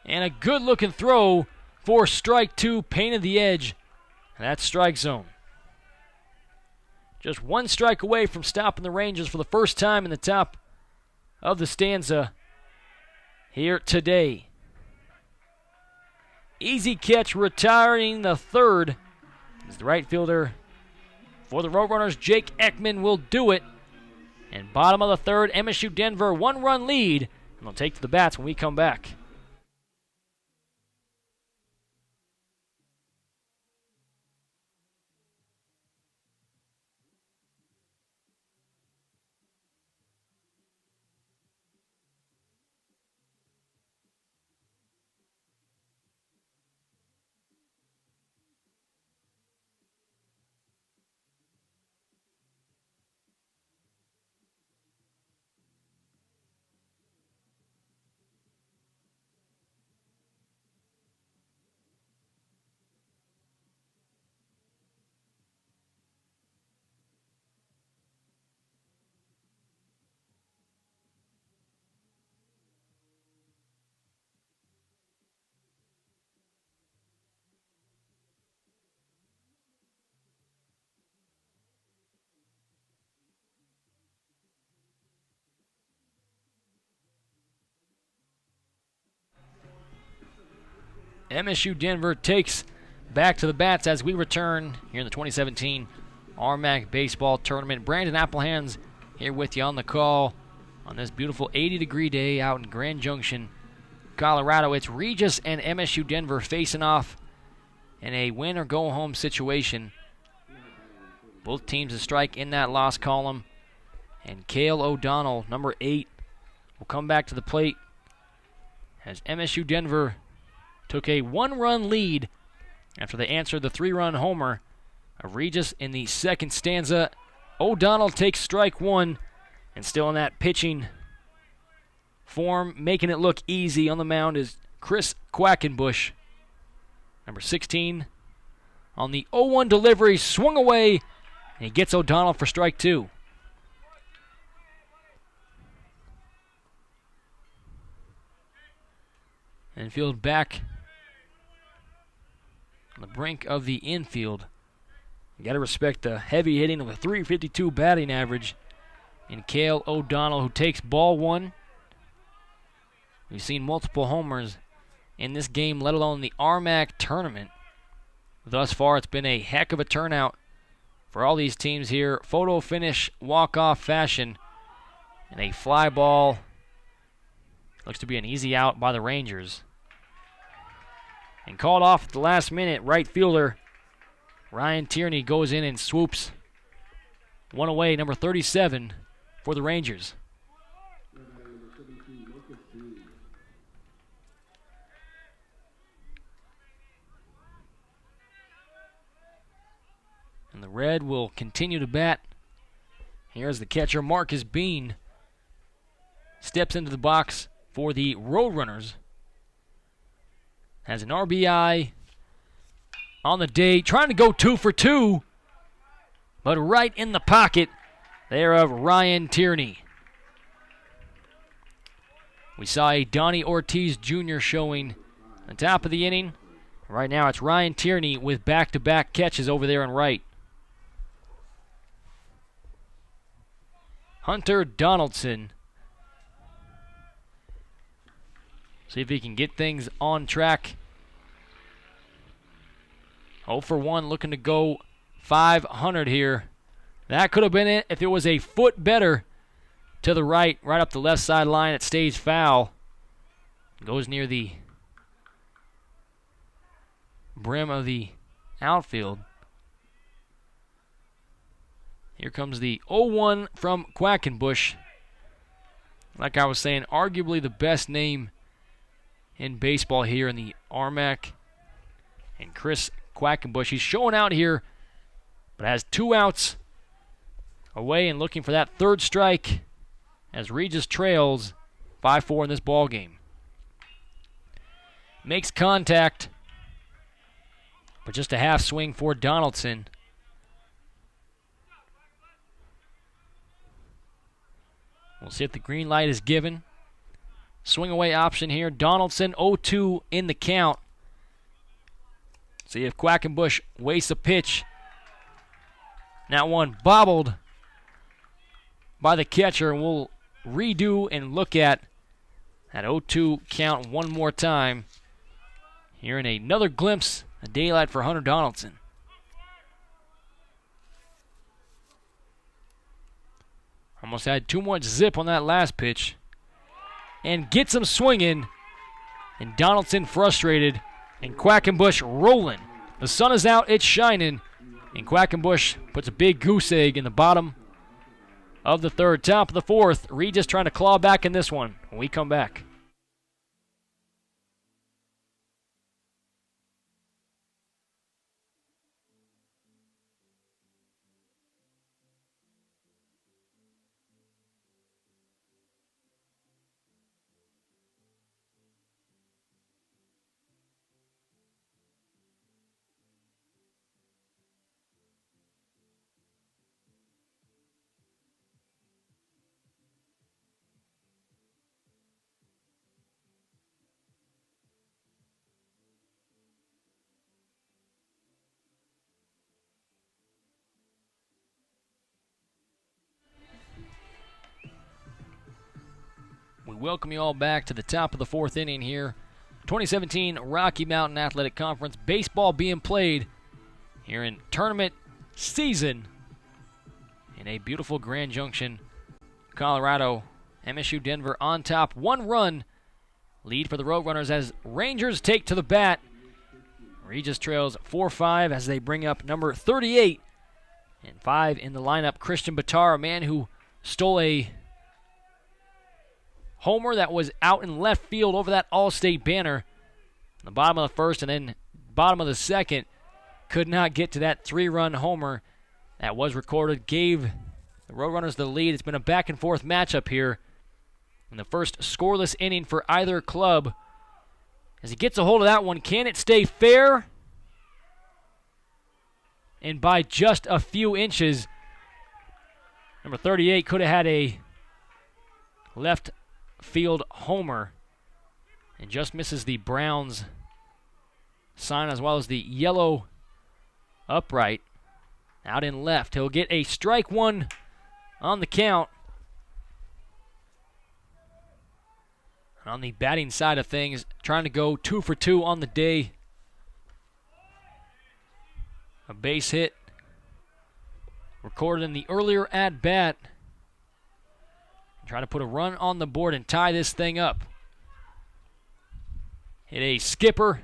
And a good-looking throw for strike 2, painted the edge. And that's strike zone. Just 1 strike away from stopping the Rangers for the first time in the top of the stanza here today. Easy catch, retiring the third. As the right fielder for the Roadrunners, Jake Ekman, will do it. And bottom of the third, MSU Denver, 1-run lead. And they'll take to the bats when we come back. MSU Denver takes back to the bats as we return here in the 2017 RMAC Baseball Tournament. Brandon Applehans here with you on the call on this beautiful 80-degree day out in Grand Junction, Colorado. It's Regis and MSU Denver facing off in a win-or-go-home situation. Both teams a strike in that loss column. And Cale O'Donnell, number 8, will come back to the plate as MSU Denver took a 1-run lead after they answered the 3-run homer of Regis in the second stanza. O'Donnell takes strike 1, and still in that pitching form, making it look easy on the mound is Chris Quackenbush, number 16, on the 0-1 delivery, swung away, and he gets O'Donnell for strike 2. Infield back on the brink of the infield. You got to respect the heavy hitting of a .352 batting average in Cale O'Donnell, who takes ball 1. We've seen multiple homers in this game, let alone the RMAC tournament. Thus far, it's been a heck of a turnout for all these teams here. Photo finish, walk-off fashion, and a fly ball. Looks to be an easy out by the Rangers. And called off at the last minute, right fielder Ryan Tierney goes in and swoops one away, number 37 for the Rangers. And the Red will continue to bat. Here's the catcher, Marcus Bean. Steps into the box for the Roadrunners. Has an RBI on the day, trying to go 2 for 2, but right in the pocket there of Ryan Tierney. We saw a Donnie Ortiz Jr. showing on top of the inning. Right now it's Ryan Tierney with back-to-back catches over there on right. Hunter Donaldson. See if he can get things on track. 0 for 1, looking to go 500 here. That could have been it if it was a foot better to the right up the left side line. It stays foul. Goes near the brim of the outfield. Here comes the 0-1 from Quackenbush. Like I was saying, arguably the best name in baseball here in the RMAC. And Chris Quackenbush, he's showing out here, but has 2 outs away and looking for that third strike as Regis trails 5-4 in this ball game. Makes contact, but just a half swing for Donaldson. We'll see if the green light is given. Swing away option here. Donaldson 0-2 in the count. See if Quackenbush wastes a pitch. That one bobbled by the catcher, and we'll redo and look at that 0-2 count one more time. Here in another glimpse of daylight for Hunter Donaldson. Almost had too much zip on that last pitch. And gets him swinging. And Donaldson frustrated. And Quackenbush rolling. The sun is out, it's shining. And Quackenbush puts a big goose egg in the bottom of the third. Top of the fourth. Regis trying to claw back in this one when we come back. We welcome you all back to the top of the fourth inning here. 2017 Rocky Mountain Athletic Conference. Baseball being played here in tournament season in a beautiful Grand Junction, Colorado. MSU Denver on top. 1 run lead for the Roadrunners as Rangers take to the bat. Regis trails 4-5 as they bring up number 38. And 5 in the lineup, Christian Batar, a man who stole a homer that was out in left field over that All-State banner. The bottom of the first and then bottom of the second. Could not get to that 3-run homer that was recorded. Gave the Roadrunners the lead. It's been a back-and-forth matchup here in the first scoreless inning for either club. As he gets a hold of that one, can it stay fair? and by just a few inches. Number 38 could have had a left field homer and just misses the Browns sign as well as the yellow upright out in left. He'll get a strike one on the count. And on the batting side of things, trying to go 2 for 2 on the day. A base hit recorded in the earlier at-bat. Trying to put a run on the board and tie this thing up. Hit a skipper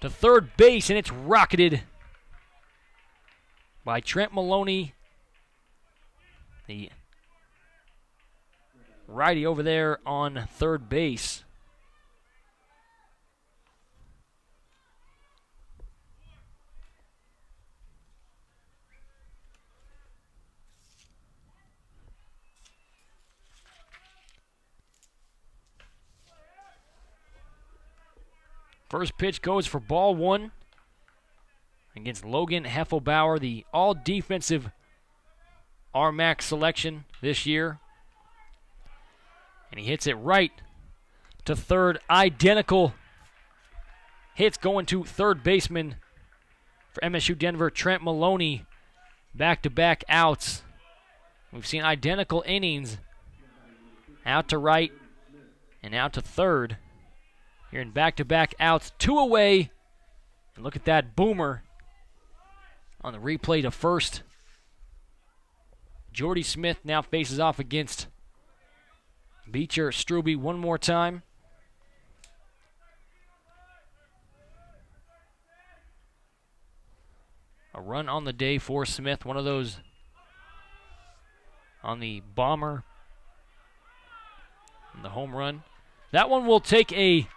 to third base, and it's rocketed by Trent Maloney, the righty over there on third base. First pitch goes for ball one against Logan Heffelbauer, the all-defensive RMAC selection this year. And he hits it right to third. Identical hits going to third baseman for MSU Denver, Trent Maloney. Back-to-back outs. We've seen identical innings. Out to right and out to third. Here in back-to-back outs, 2 away. And look at that boomer on the replay to first. Jordy Smith now faces off against Beecher Strube one more time. A run on the day for Smith, one of those on the bomber, and the home run. That one will take a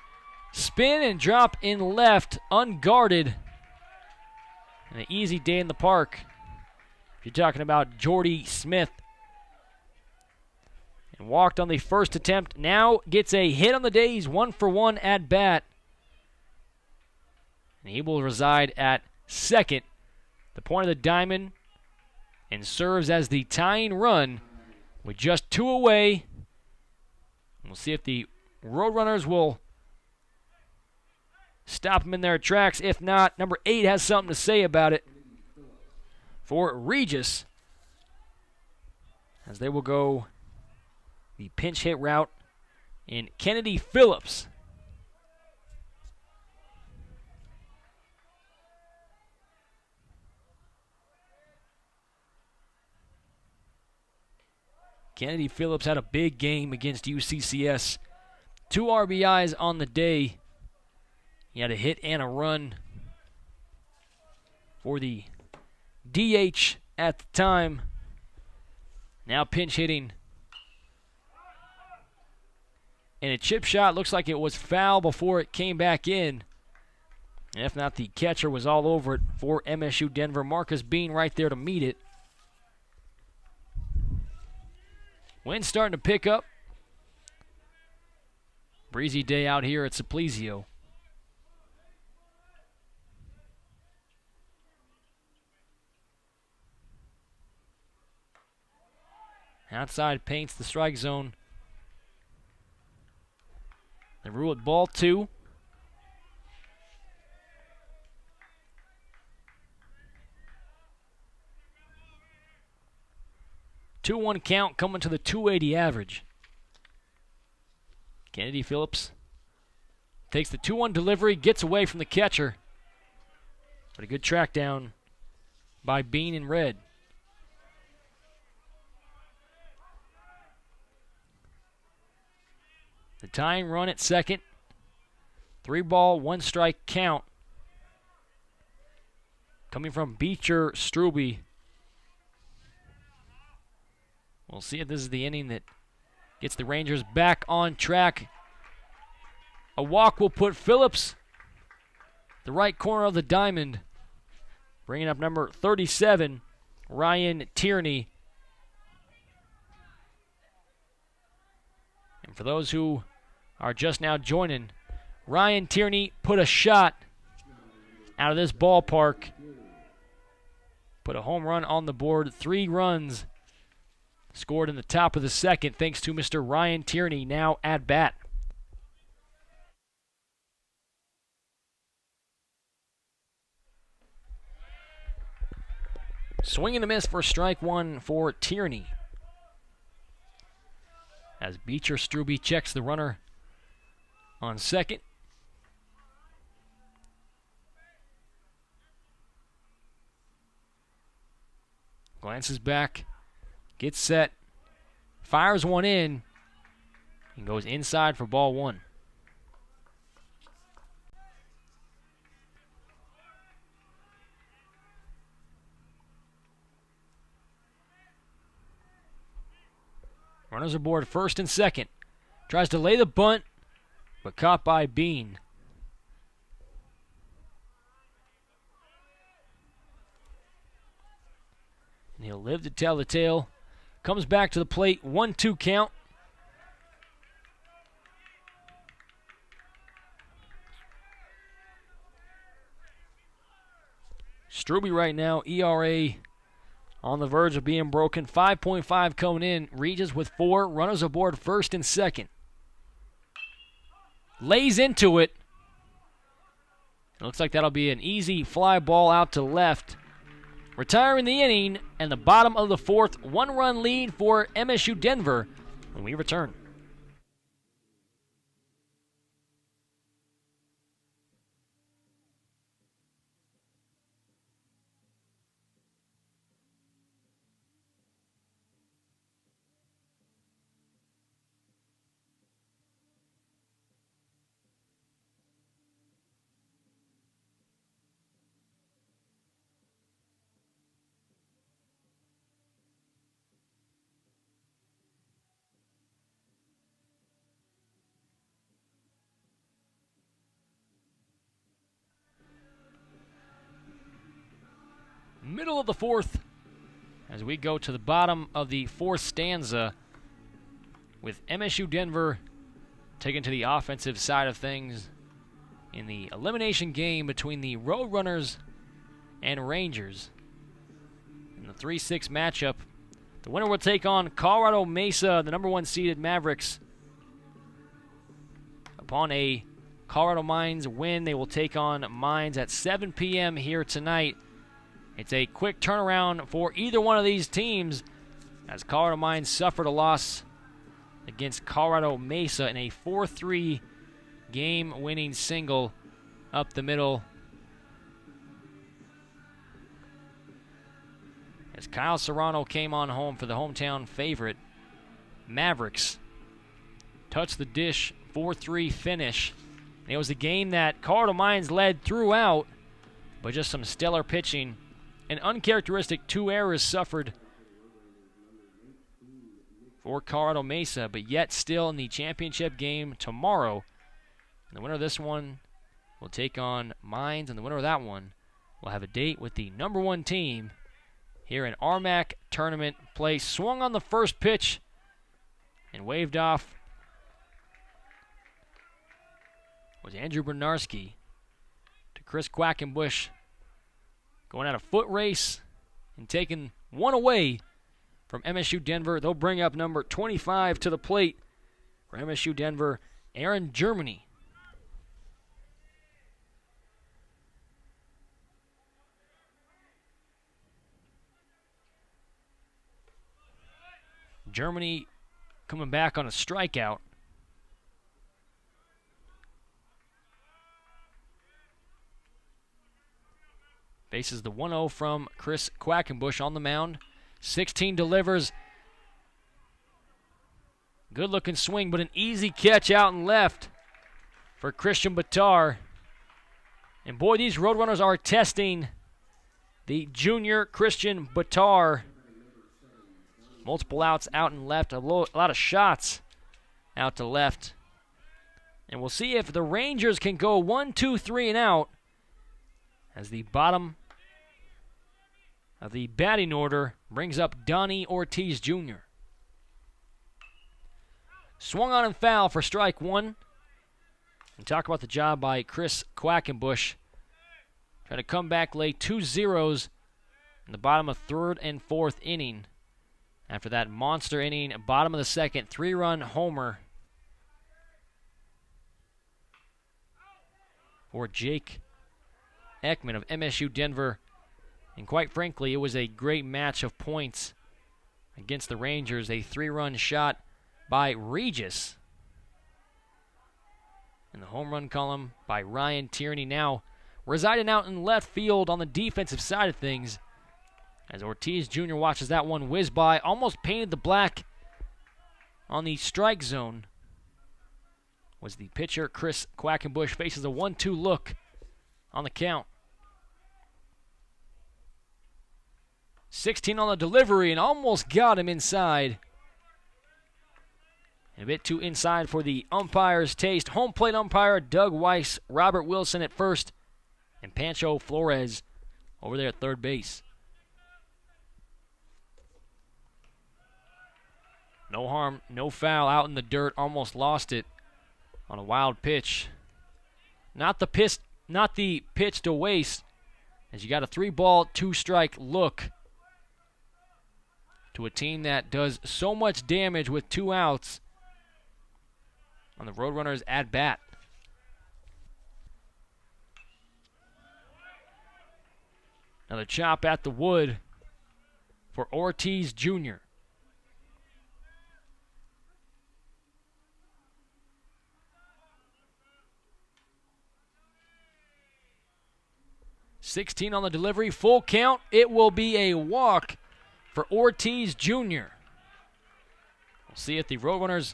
spin and drop in left, unguarded. And an easy day in the park. If you're talking about Jordy Smith. And walked on the first attempt. Now gets a hit on the day. He's 1 for 1 at bat. And he will reside at second, the point of the diamond, and serves as the tying run with just 2 away. We'll see if the Roadrunners will stop him in their tracks. If not, number 8 has something to say about it for Regis, as they will go the pinch hit route in Kennedy Phillips. Kennedy Phillips had a big game against UCCS. 2 RBIs on the day. He had a hit and a run for the DH at the time. Now pinch hitting. And a chip shot looks like it was foul before it came back in. And if not, the catcher was all over it for MSU Denver. Marcus Bean right there to meet it. Wind's starting to pick up. Breezy day out here at Simplesio. Outside paints the strike zone. They rule it ball 2. Two-one count coming to the 280 average. Kennedy Phillips takes the 2-1 delivery, gets away from the catcher. But a good track down by Bean in red. The tying run at second. 3-ball, 1-strike count. Coming from Beecher Strube. We'll see if this is the inning that gets the Rangers back on track. A walk will put Phillips the right corner of the diamond. Bringing up number 37, Ryan Tierney. And for those who are just now joining, Ryan Tierney put a shot out of this ballpark put a home run on the board. 3 runs scored in the top of the second thanks to Mr. Ryan Tierney, now at bat. Swing and a miss for strike 1 for Tierney. As Beecher Strube checks the runner on second. Glances back, gets set, fires one in, and goes inside for ball 1. Runners aboard first and second. Tries to lay the bunt, but caught by Bean. And he'll live to tell the tale. Comes back to the plate, 1-2 count. Strube right now, ERA on the verge of being broken. 5.5 coming in. Regis with 4. Runners aboard first and second. Lays into it. It looks like that'll be an easy fly ball out to left. Retiring the inning, and the bottom of the 4th. 1-run lead for MSU Denver when we return. Middle of the 4th as we go to the bottom of the 4th stanza with MSU Denver taken to the offensive side of things in the elimination game between the Roadrunners and Rangers. In the 3-6 matchup, the winner will take on Colorado Mesa, the number 1 seeded Mavericks. Upon a Colorado Mines win, they will take on Mines at 7 p.m. here tonight. It's a quick turnaround for either one of these teams as Colorado Mines suffered a loss against Colorado Mesa in a 4-3 game-winning single up the middle. As Kyle Serrano came on home for the hometown favorite, Mavericks touched the dish, 4-3 finish. And it was a game that Colorado Mines led throughout, but just some stellar pitching. An uncharacteristic 2 errors suffered for Colorado Mesa, but yet still in the championship game tomorrow. And the winner of this one will take on Mines, and the winner of that one will have a date with the number 1 team here in RMAC tournament play. Swung on the first pitch and waved off was Andrew Bernarski to Chris Quackenbush. Going at a foot race and taking one away from MSU Denver. They'll bring up number 25 to the plate for MSU Denver, Aaron Germany. Germany coming back on a strikeout. Faces the 1-0 from Chris Quackenbush on the mound. 16 delivers. Good-looking swing, but an easy catch out and left for Christian Batar. And boy, these Roadrunners are testing the junior Christian Batar. Multiple outs out and left. A lot of shots out to left. And we'll see if the Rangers can go 1, 2, 3 and out as the bottom of the batting order brings up Donnie Ortiz Jr. Swung on and foul for strike 1. And talk about the job by Chris Quackenbush. Trying to come back, lay 2 zeros. in the bottom of third and fourth inning. After that monster inning, bottom of the second, 3-run homer for Jake Ekman of MSU Denver. And quite frankly, it was a great match of points against the Rangers. A 3-run shot by Regis in the home run column by Ryan Tierney, now residing out in left field on the defensive side of things, as Ortiz Jr. watches that one whiz by, almost painted the black on the strike zone. Was the pitcher. Chris Quackenbush faces a 1-2 look on the count. 16 on the delivery and almost got him inside. And a bit too inside for the umpire's taste. Home plate umpire Doug Weiss, Robert Wilson at first, and Pancho Flores over there at third base. No harm, no foul, out in the dirt, almost lost it on a wild pitch. Not the pitch to waste, as you got a 3-ball, 2-strike look to a team that does so much damage with 2 outs on the Roadrunners at bat. Another chop at the wood for Ortiz Jr. $16 on the delivery, full count. It will be a walk for Ortiz Jr. We'll see if the Roadrunners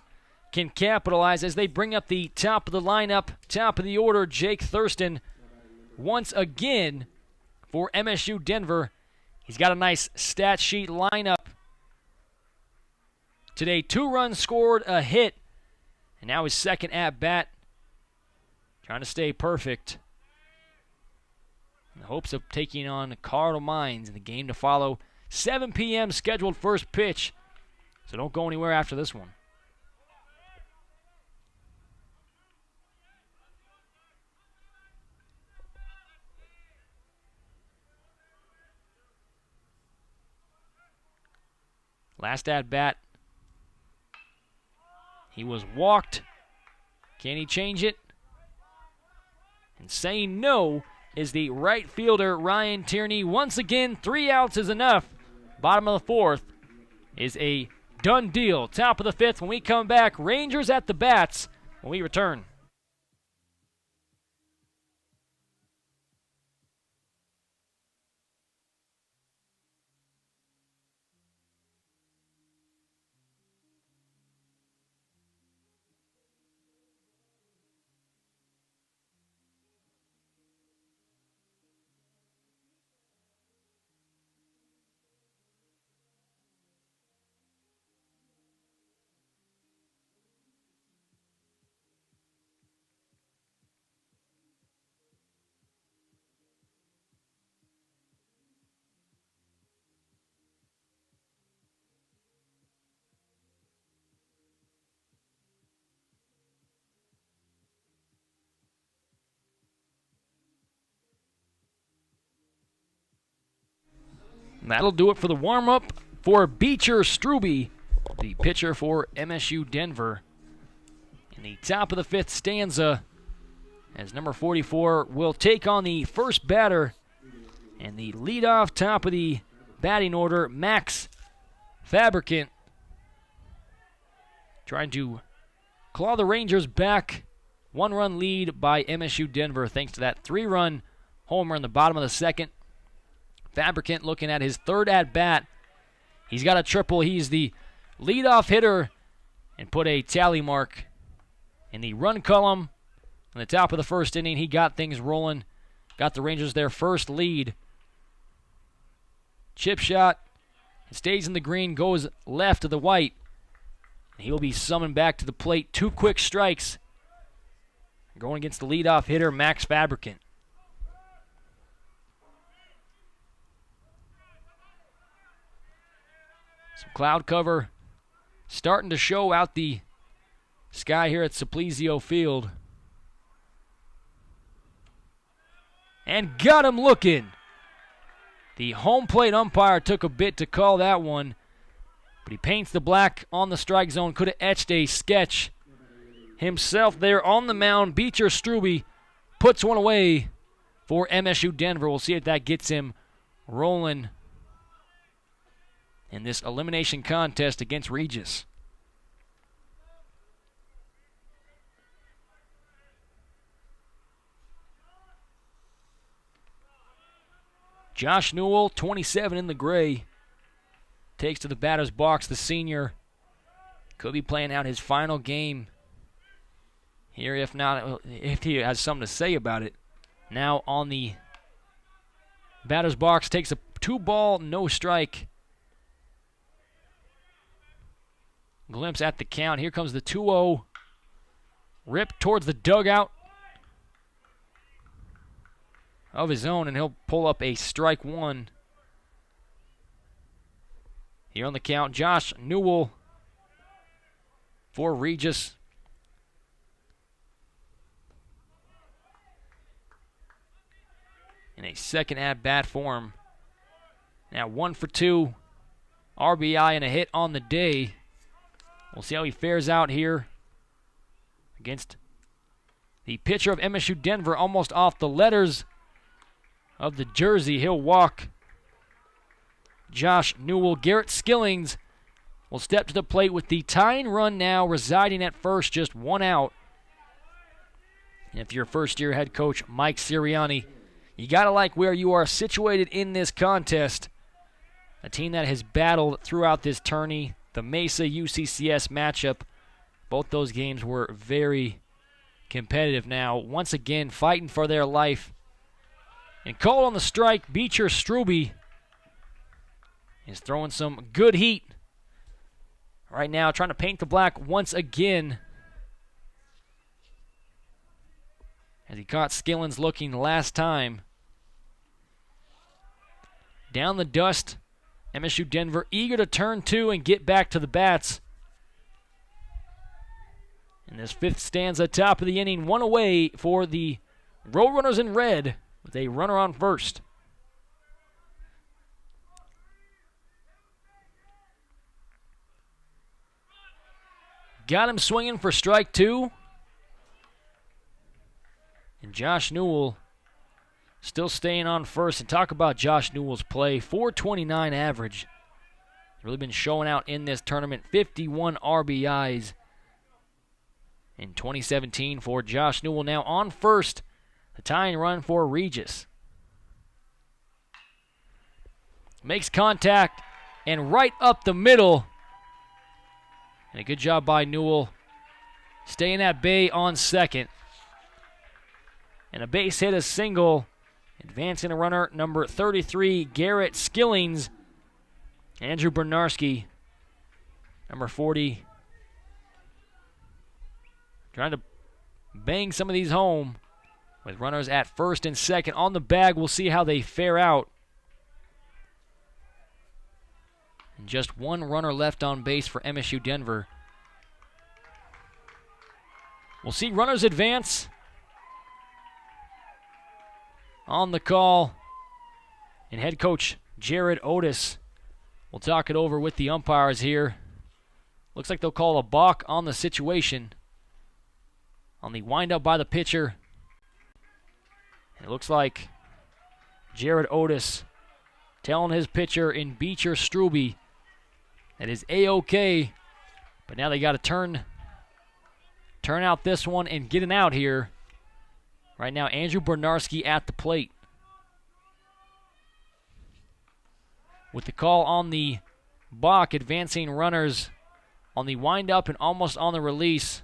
can capitalize as they bring up the top of the lineup, top of the order. Jake Thurston once again for MSU Denver. He's got a nice stat sheet lineup today. 2 runs scored, a hit, and now his second at bat. Trying to stay perfect in the hopes of taking on Cardinal Mines in the game to follow. 7 p.m. scheduled first pitch, so don't go anywhere after this one. Last at bat, he was walked. Can he change it? And saying no is the right fielder Ryan Tierney. Once again, 3 outs is enough. Bottom of the fourth is a done deal. Top of the fifth. When we come back, Rangers at the bats when we return. That'll do it for the warm-up for Beecher Strube, the pitcher for MSU Denver. In the top of the fifth stanza, as number 44 will take on the first batter, and the leadoff top of the batting order, Max Fabricant, trying to claw the Rangers back. 1-run lead by MSU Denver thanks to that 3-run homer in the bottom of the second. Fabricant looking at his third at-bat. He's got a triple. He's the leadoff hitter and put a tally mark in the run column. On the top of the first inning, he got things rolling. Got the Rangers their first lead. Chip shot. It stays in the green, goes left of the white. He'll be summoned back to the plate. 2 quick strikes. Going against the leadoff hitter, Max Fabricant. Some cloud cover starting to show out the sky here at Simplesio Field. And got him looking. The home plate umpire took a bit to call that one, but he paints the black on the strike zone. Could have etched a sketch himself there on the mound. Beecher Strube puts one away for MSU Denver. We'll see if that gets him rolling in this elimination contest against Regis. Josh Newell, 27 in the gray, takes to the batter's box. The senior could be playing out his final game here, if not, if he has something to say about it. Now on the batter's box, takes a 2-ball, no strike. Glimpse at the count. Here comes the 2-0. Rip towards the dugout of his own, and he'll pull up a strike one. Here on the count, Josh Newell for Regis. In a second at-bat for him. Now 1 for 2. RBI and a hit on the day. We'll see how he fares out here against the pitcher of MSU Denver, almost off the letters of the jersey. He'll walk Josh Newell. Garrett Skillings will step to the plate with the tying run now residing at first, just 1 out. And if you're first-year head coach Mike Sirianni, you got to like where you are situated in this contest. A team that has battled throughout this tourney. The Mesa UCCS matchup, both those games were very competitive. Now, once again, fighting for their life. And called on the strike, Beecher Strube is throwing some good heat right now, trying to paint the black once again. As he caught Skillings looking last time. Down the dust, MSU Denver eager to turn 2 and get back to the bats. And this 5th stanza, top of the inning, 1 away for the Roadrunners in red with a runner on first. Got him swinging for strike 2. And Josh Newell still staying on first. And talk about Josh Newell's play. .429 average. Really been showing out in this tournament. 51 RBIs in 2017 for Josh Newell. Now on first, the tying run for Regis. Makes contact and right up the middle. And a good job by Newell staying at bay on second. And a base hit, a single. Advancing a runner, number 33, Garrett Skillings. Andrew Bernarski, number 40. Trying to bang some of these home with runners at first and second on the bag. We'll see how they fare out. And just 1 runner left on base for MSU Denver. We'll see runners advance. On the call, and head coach Jared Otis will talk it over with the umpires here. Looks like they'll call a balk on the situation on the windup by the pitcher. And it looks like Jared Otis telling his pitcher in Beecher Strube that is A-OK, but now they got to turn out this one and get an out here. Right now, Andrew Bernarski at the plate. With the call on the balk, advancing runners on the windup and almost on the release.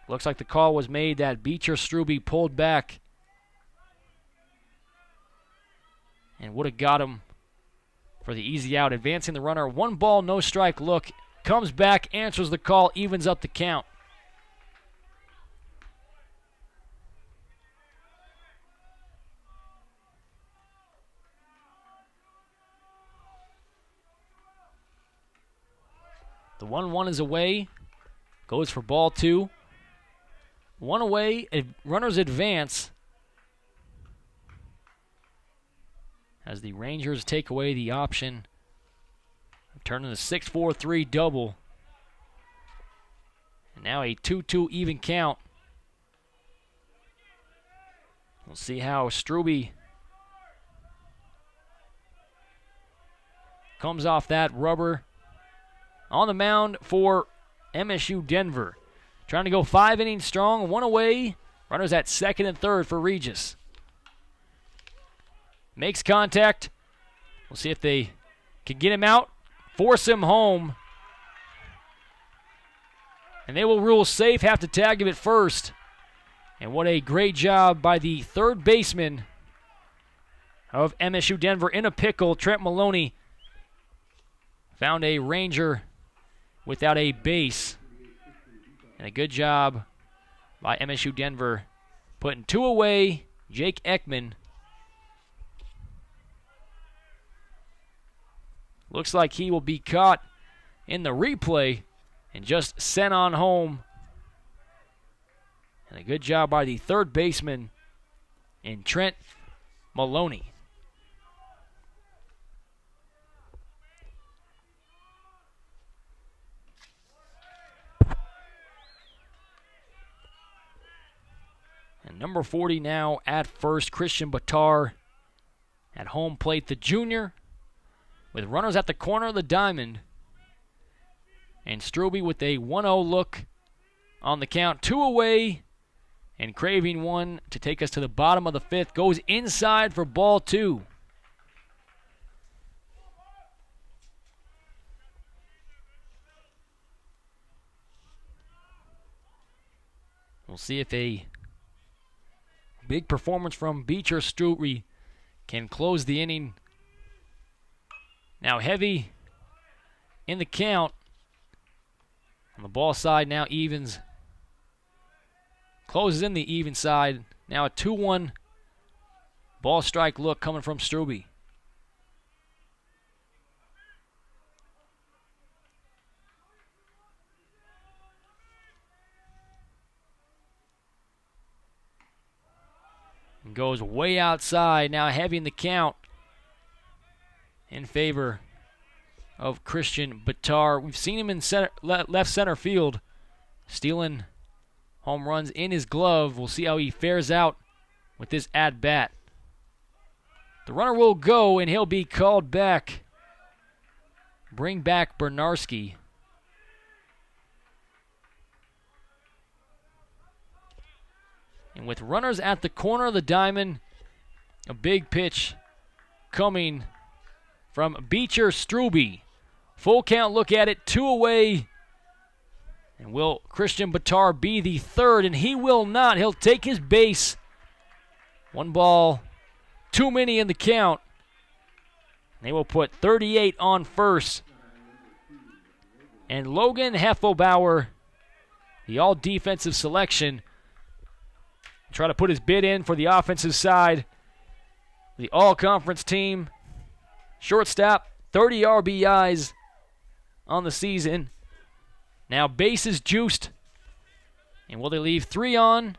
Looks like the call was made that Beecher Strube pulled back and would have got him for the easy out. Advancing the runner, 1 ball, no strike look. Comes back, answers the call, evens up the count. The 1-1 is away. Goes for ball 2. 1 away. Runners advance. as the Rangers take away the option of turning the 6-4-3 double. And now a 2-2 even count. We'll see how Strube comes off that rubber. On the mound for MSU Denver. Trying to go 5 innings strong, 1 away. Runners at second and third for Regis. Makes contact. We'll see if they can get him out, force him home. And they will rule safe, have to tag him at first. And what a great job by the third baseman of MSU Denver in a pickle. Trent Maloney found a Ranger without a base. And a good job by MSU Denver putting 2 away. Jake Ekman. Looks like he will be caught in the replay and just sent on home. And a good job by the third baseman in Trent Maloney. And number 40 now at first, Christian Batar. At home plate, the junior, with runners at the corner of the diamond. And Strube with a 1-0 look on the count. 2 away, and craving one to take us to the bottom of the 5th. Goes inside for ball 2. We'll see if a big performance from Beecher Strube can close the inning. Now heavy in the count. On the ball side now evens. Closes in the even side. Now a 2-1 ball strike look coming from Strube. And goes way outside. Now heavy in the count in favor of Christian Batar. We've seen him in left center field, stealing home runs in his glove. We'll see how he fares out with this at-bat. The runner will go, and he'll be called back. Bring back Bernarski. And with runners at the corner of the diamond, a big pitch coming from Beecher Strube. Full count look at it, 2 away. And will Christian Batar be the third? And he will not. He'll take his base. 1 ball, too many in the count. They will put 38 on first. And Logan Heffelbauer, the all-defensive selection, try to put his bid in for the offensive side. The all-conference team. Shortstop, 30 RBIs on the season. Now bases juiced. And will they leave 3 on?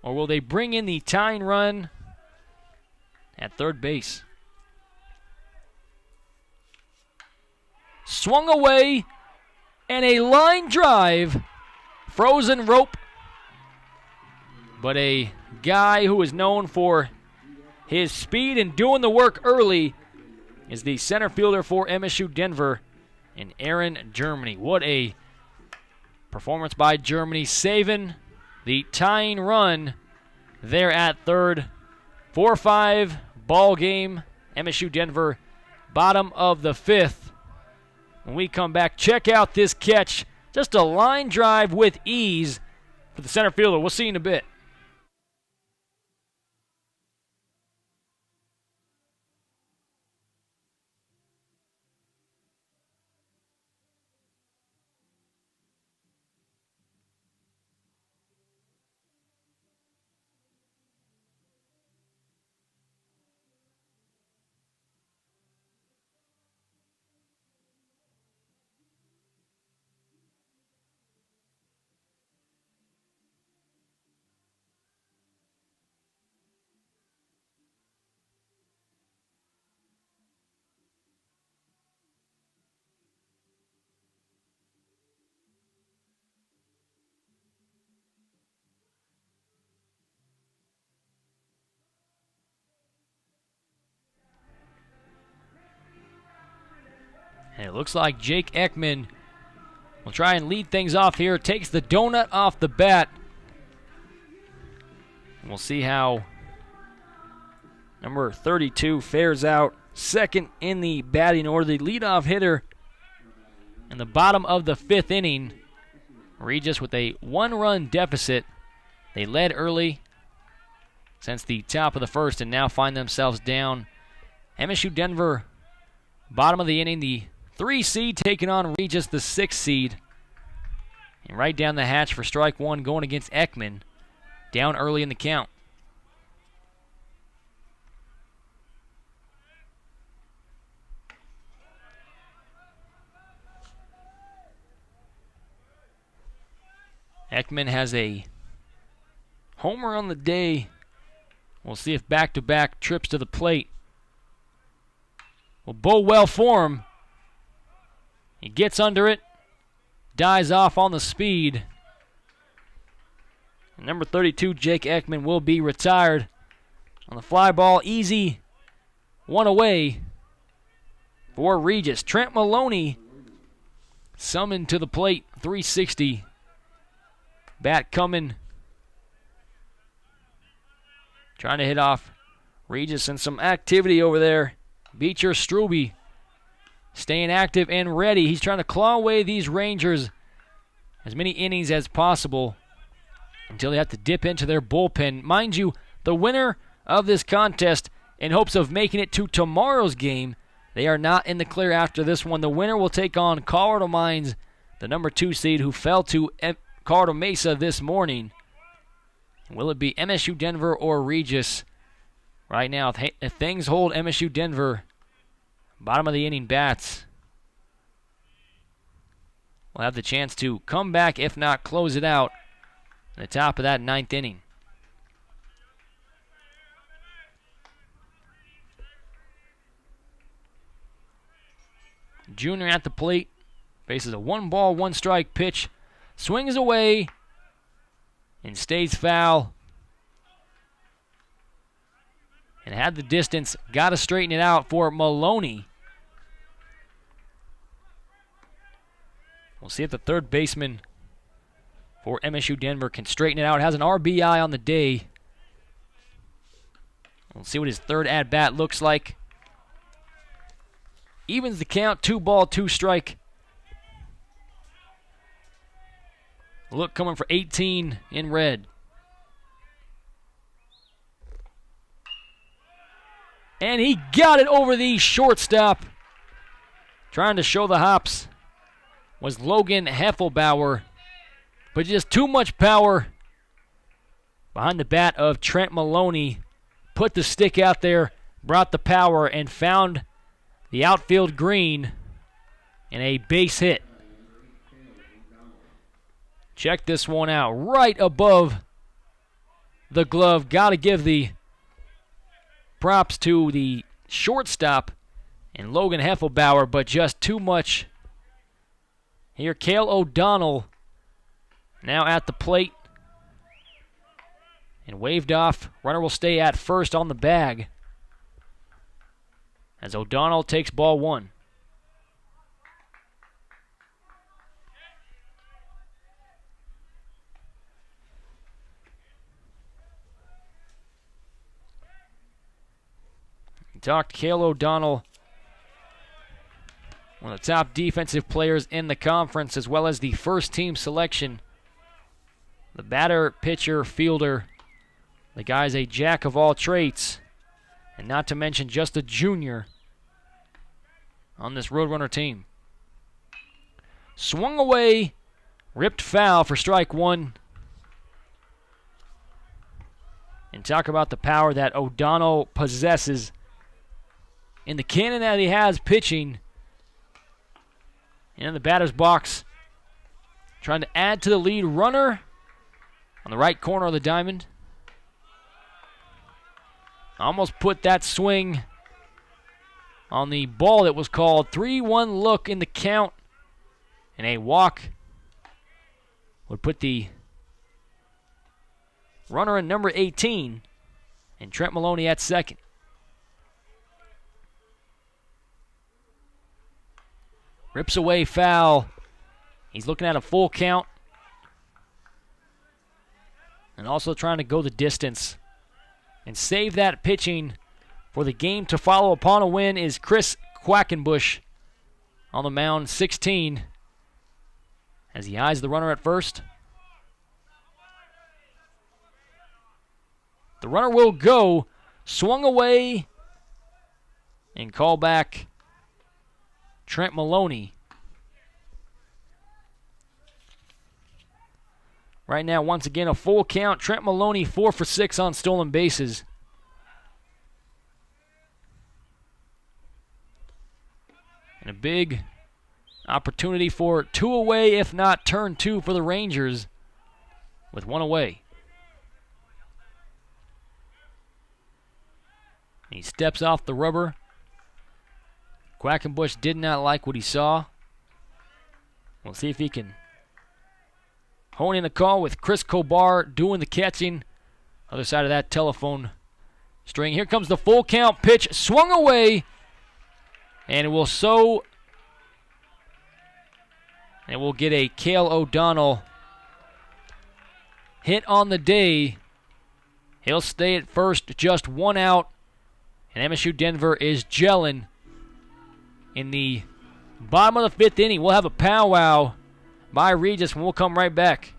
Or will they bring in the tying run at third base? Swung away. And a line drive. Frozen rope. But a guy who is known for his speed and doing the work early is the center fielder for MSU Denver in Aaron Germany. What a performance by Germany, saving the tying run there at third. 4-5 ball game. MSU Denver, bottom of the 5th. When we come back, check out this catch. Just a line drive with ease for the center fielder. We'll see you in a bit. it looks like Jake Ekman will try and lead things off here. Takes the donut off the bat. We'll see how number 32 fares out. Second in the batting order, the leadoff hitter in the bottom of the 5th inning. Regis with a 1-run deficit. They led early since the top of the 1st and now find themselves down. MSU Denver, bottom of the inning, the 3 seed taking on Regis, the 6 seed. And right down the hatch for strike 1 going against Ekman. Down early in the count. Ekman has a homer on the day. We'll see if back-to-back trips to the plate will bow well for him. He gets under it, dies off on the speed. And number 32, Jake Ekman, will be retired. On the fly ball, easy, 1 away for Regis. Trent Maloney summoned to the plate, 360. Bat coming. Trying to hit off Regis, and some activity over there. Beecher Struby staying active and ready. He's trying to claw away these Rangers as many innings as possible until they have to dip into their bullpen. Mind you, the winner of this contest, in hopes of making it to tomorrow's game, they are not in the clear after this one. The winner will take on Colorado Mines, the number 2 seed, who fell to Colorado Mesa this morning. Will it be MSU Denver or Regis? Right now, if things hold, MSU Denver, bottom of the inning bats, will have the chance to come back, if not close it out, at the top of that 9th inning. Junior at the plate, faces a 1-ball, 1-strike pitch, swings away, and stays foul. And had the distance, got to straighten it out for Maloney. We'll see if the third baseman for MSU Denver can straighten it out. Has an RBI on the day. We'll see what his third at-bat looks like. Evens the count, 2-ball, 2-strike. Look coming for 18 in red. And he got it over the shortstop. Trying to show the hops was Logan Heffelbauer, but just too much power behind the bat of Trent Maloney. Put the stick out there, brought the power, and found the outfield green in a base hit. Check this one out, right above the glove. Got to give the props to the shortstop and Logan Heffelbauer, but just too much. Here, Cale O'Donnell now at the plate and waved off. Runner will stay at first on the bag as O'Donnell takes ball 1. Talked Cale O'Donnell, one of the top defensive players in the conference, as well as the first-team selection. The batter, pitcher, fielder. The guy's a jack of all trades, and not to mention just a junior on this Roadrunner team. Swung away, ripped foul for strike 1. And talk about the power that O'Donnell possesses in the cannon that he has pitching. In the batter's box, trying to add to the lead. Runner on the right corner of the diamond. Almost put that swing on the ball that was called. 3-1 look in the count. And a walk would put the runner in number 18 and Trent Maloney at second. Rips away foul. He's looking at a full count. And also trying to go the distance. And save that pitching for the game to follow. Upon a win is Chris Quackenbush on the mound, 16. As he eyes the runner at first. The runner will go. Swung away. And call back Trent Maloney. Right now, once again, a full count. Trent Maloney, 4 for 6 on stolen bases. And a big opportunity for 2 away, if not turn 2 for the Rangers with 1 away. He steps off the rubber. Quackenbush did not like what he saw. We'll see if he can hone in a call with Chris Kobar doing the catching. Other side of that telephone string. Here comes the full count pitch. Swung away. And it will and we'll get a Cale O'Donnell hit on the day. He'll stay at first, just 1 out. And MSU Denver is gelling in the bottom of the 5th inning. We'll have a powwow by Regis and we'll come right back.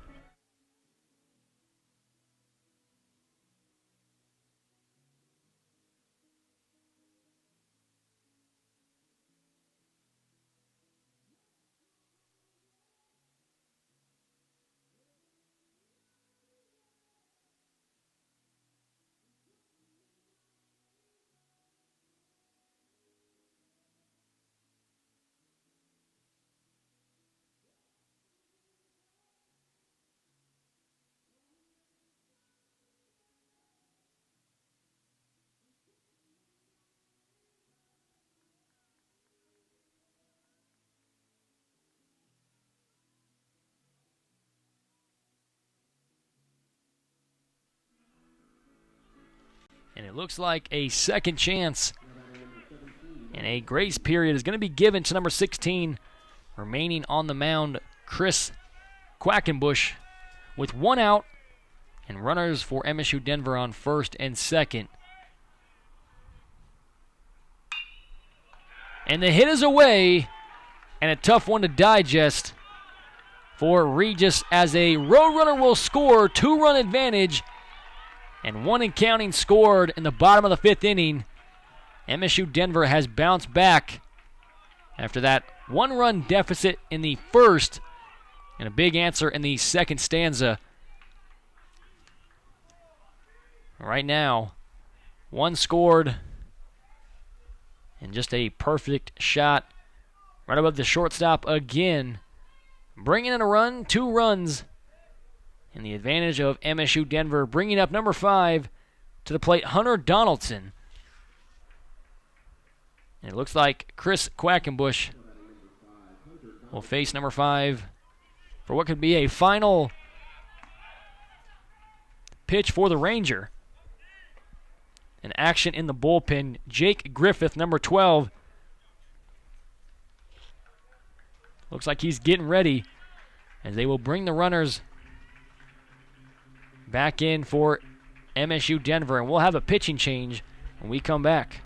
And it looks like a second chance and a grace period is going to be given to number 16, remaining on the mound, Chris Quackenbush, with 1 out and runners for MSU Denver on first and second. And the hit is away, and a tough one to digest for Regis as a Roadrunner will score, 2-run advantage. And 1 and counting scored in the bottom of the 5th inning. MSU Denver has bounced back after that 1-run deficit in the first and a big answer in the second stanza. Right now, 1 scored and just a perfect shot right above the shortstop again. Bringing in a run, 2 runs. And the advantage of MSU Denver, bringing up number 5 to the plate, Hunter Donaldson. And it looks like Chris Quackenbush will face number 5 for what could be a final pitch for the Ranger. An action in the bullpen, Jake Griffith, number 12. Looks like he's getting ready as they will bring the runners back in for MSU Denver, and we'll have a pitching change when we come back.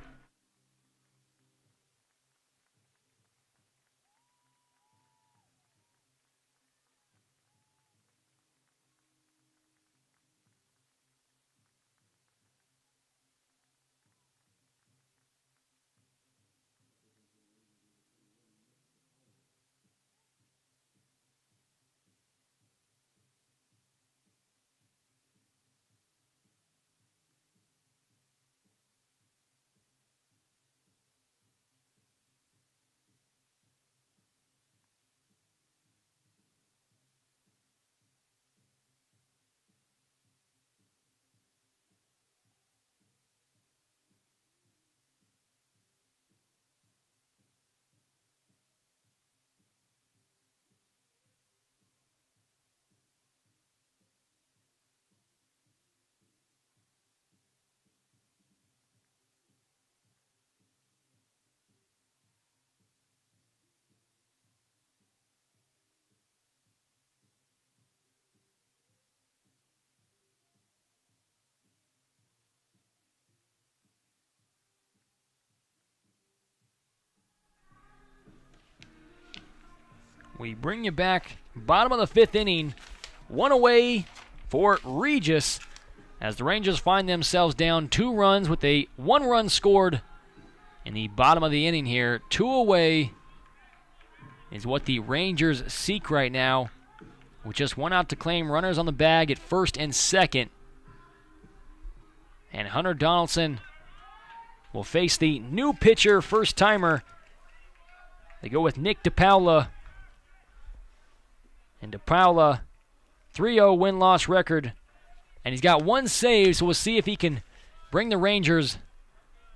We bring you back, bottom of the 5th inning, one away for Regis, as the Rangers find themselves down 2 runs with a 1 run scored in the bottom of the inning here. 2 away is what the Rangers seek right now, with just 1 out to claim. Runners on the bag at first and second. And Hunter Donaldson will face the new pitcher, first-timer. They go with Nick DePaula. And DePaula, 3-0 win-loss record. And he's got 1 save, so we'll see if he can bring the Rangers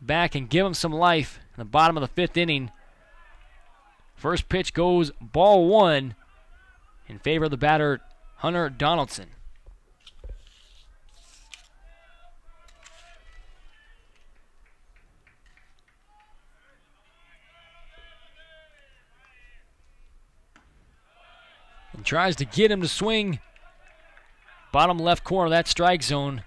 back and give them some life in the bottom of the 5th inning. First pitch goes ball 1 in favor of the batter, Hunter Donaldson. And tries to get him to swing. Bottom left corner of that strike zone.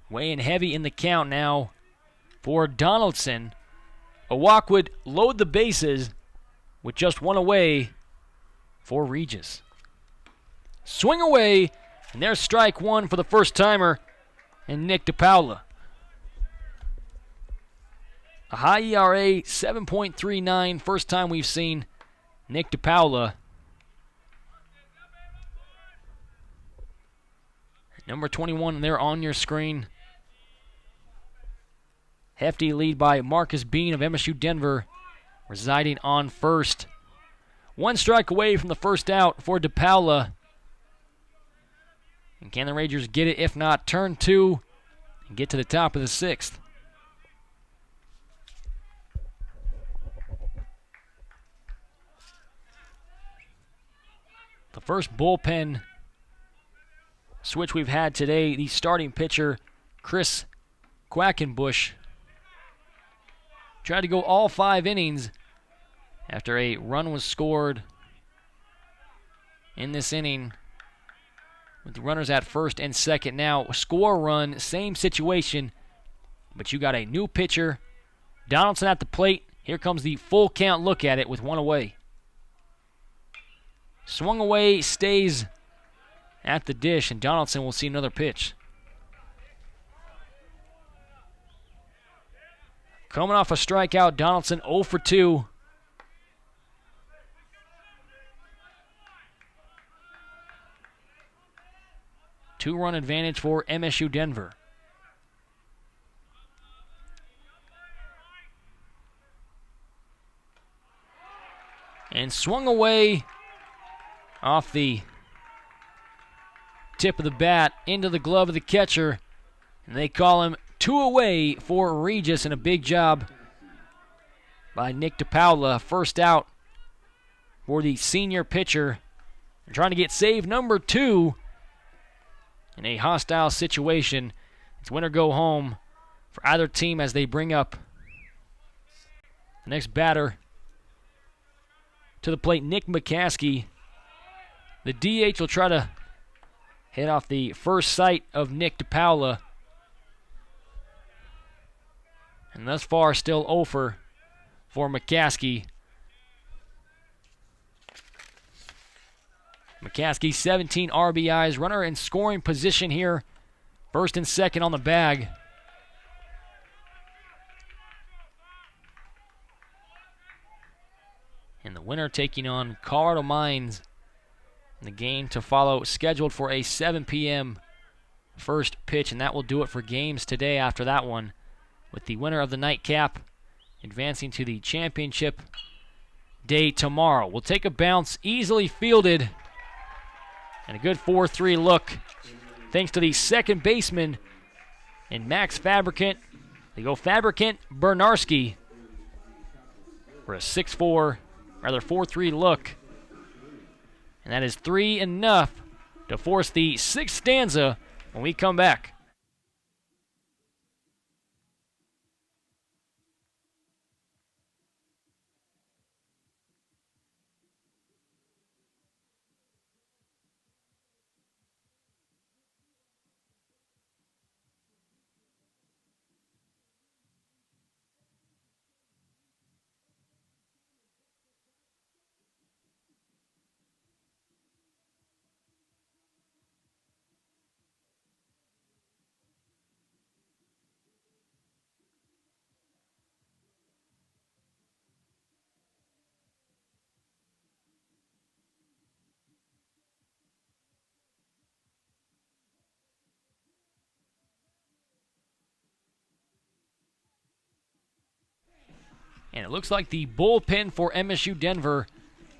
Weighing heavy in the count now for Donaldson. A walk would load the bases with just 1 away for Regis. Swing away, and there's strike 1 for the first-timer and Nick DePaula. A high ERA, 7.39, first time we've seen Nick DePaula. Number 21 there on your screen. Hefty lead by Marcus Bean of MSU Denver, residing on first. 1 strike away from the first out for DePaula. And can the Rangers get it? If not, turn 2 and get to the top of the 6th. The first bullpen switch we've had today, the starting pitcher, Chris Quackenbush, tried to go all 5 innings after a run was scored in this inning with the runners at first and second. Now, score run, same situation, but you got a new pitcher. Donaldson at the plate. Here comes the full count look at it with 1 away. Swung away, stays at the dish, and Donaldson will see another pitch. Coming off a strikeout, Donaldson 0 for 2. Two-run advantage for MSU Denver. And swung away off the tip of the bat into the glove of the catcher. And they call him 2 away for Regis, and a big job by Nick DePaula. First out for the senior pitcher. They're trying to get save number 2 in a hostile situation. It's win or go home for either team as they bring up the next batter to the plate, Nick McCaskey. The DH will try to hit off the first sight of Nick DePaula. And thus far, still 0 for McCaskey. McCaskey, 17 RBIs. Runner in scoring position here. First and second on the bag. And the winner taking on Colorado Mines. The game to follow, scheduled for a 7 p.m. first pitch, and that will do it for games today after that one, with the winner of the nightcap advancing to the championship day tomorrow. We'll take a bounce, easily fielded, and a good 4-3 look thanks to the second baseman and Max Fabricant. They go Fabricant Bernarski for a 4-3 look. And that is 3 enough to force the 6th stanza when we come back. And it looks like the bullpen for MSU Denver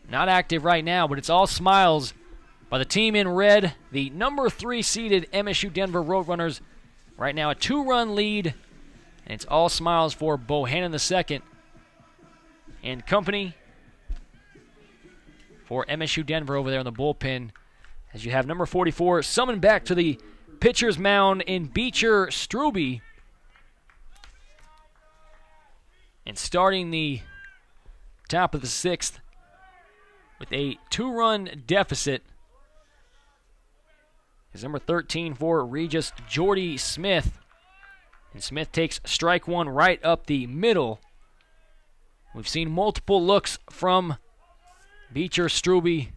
not active right now, but it's all smiles by the team in red. The number 3 seeded MSU Denver Roadrunners right now a 2-run lead. And it's all smiles for Bohannon II and company for MSU Denver over there in the bullpen. As you have number 44 summoned back to the pitcher's mound in Beecher Strube. And starting the top of the 6th with a 2-run deficit is number 13 for Regis, Jordy Smith. And Smith takes strike 1 right up the middle. We've seen multiple looks from Beecher Strube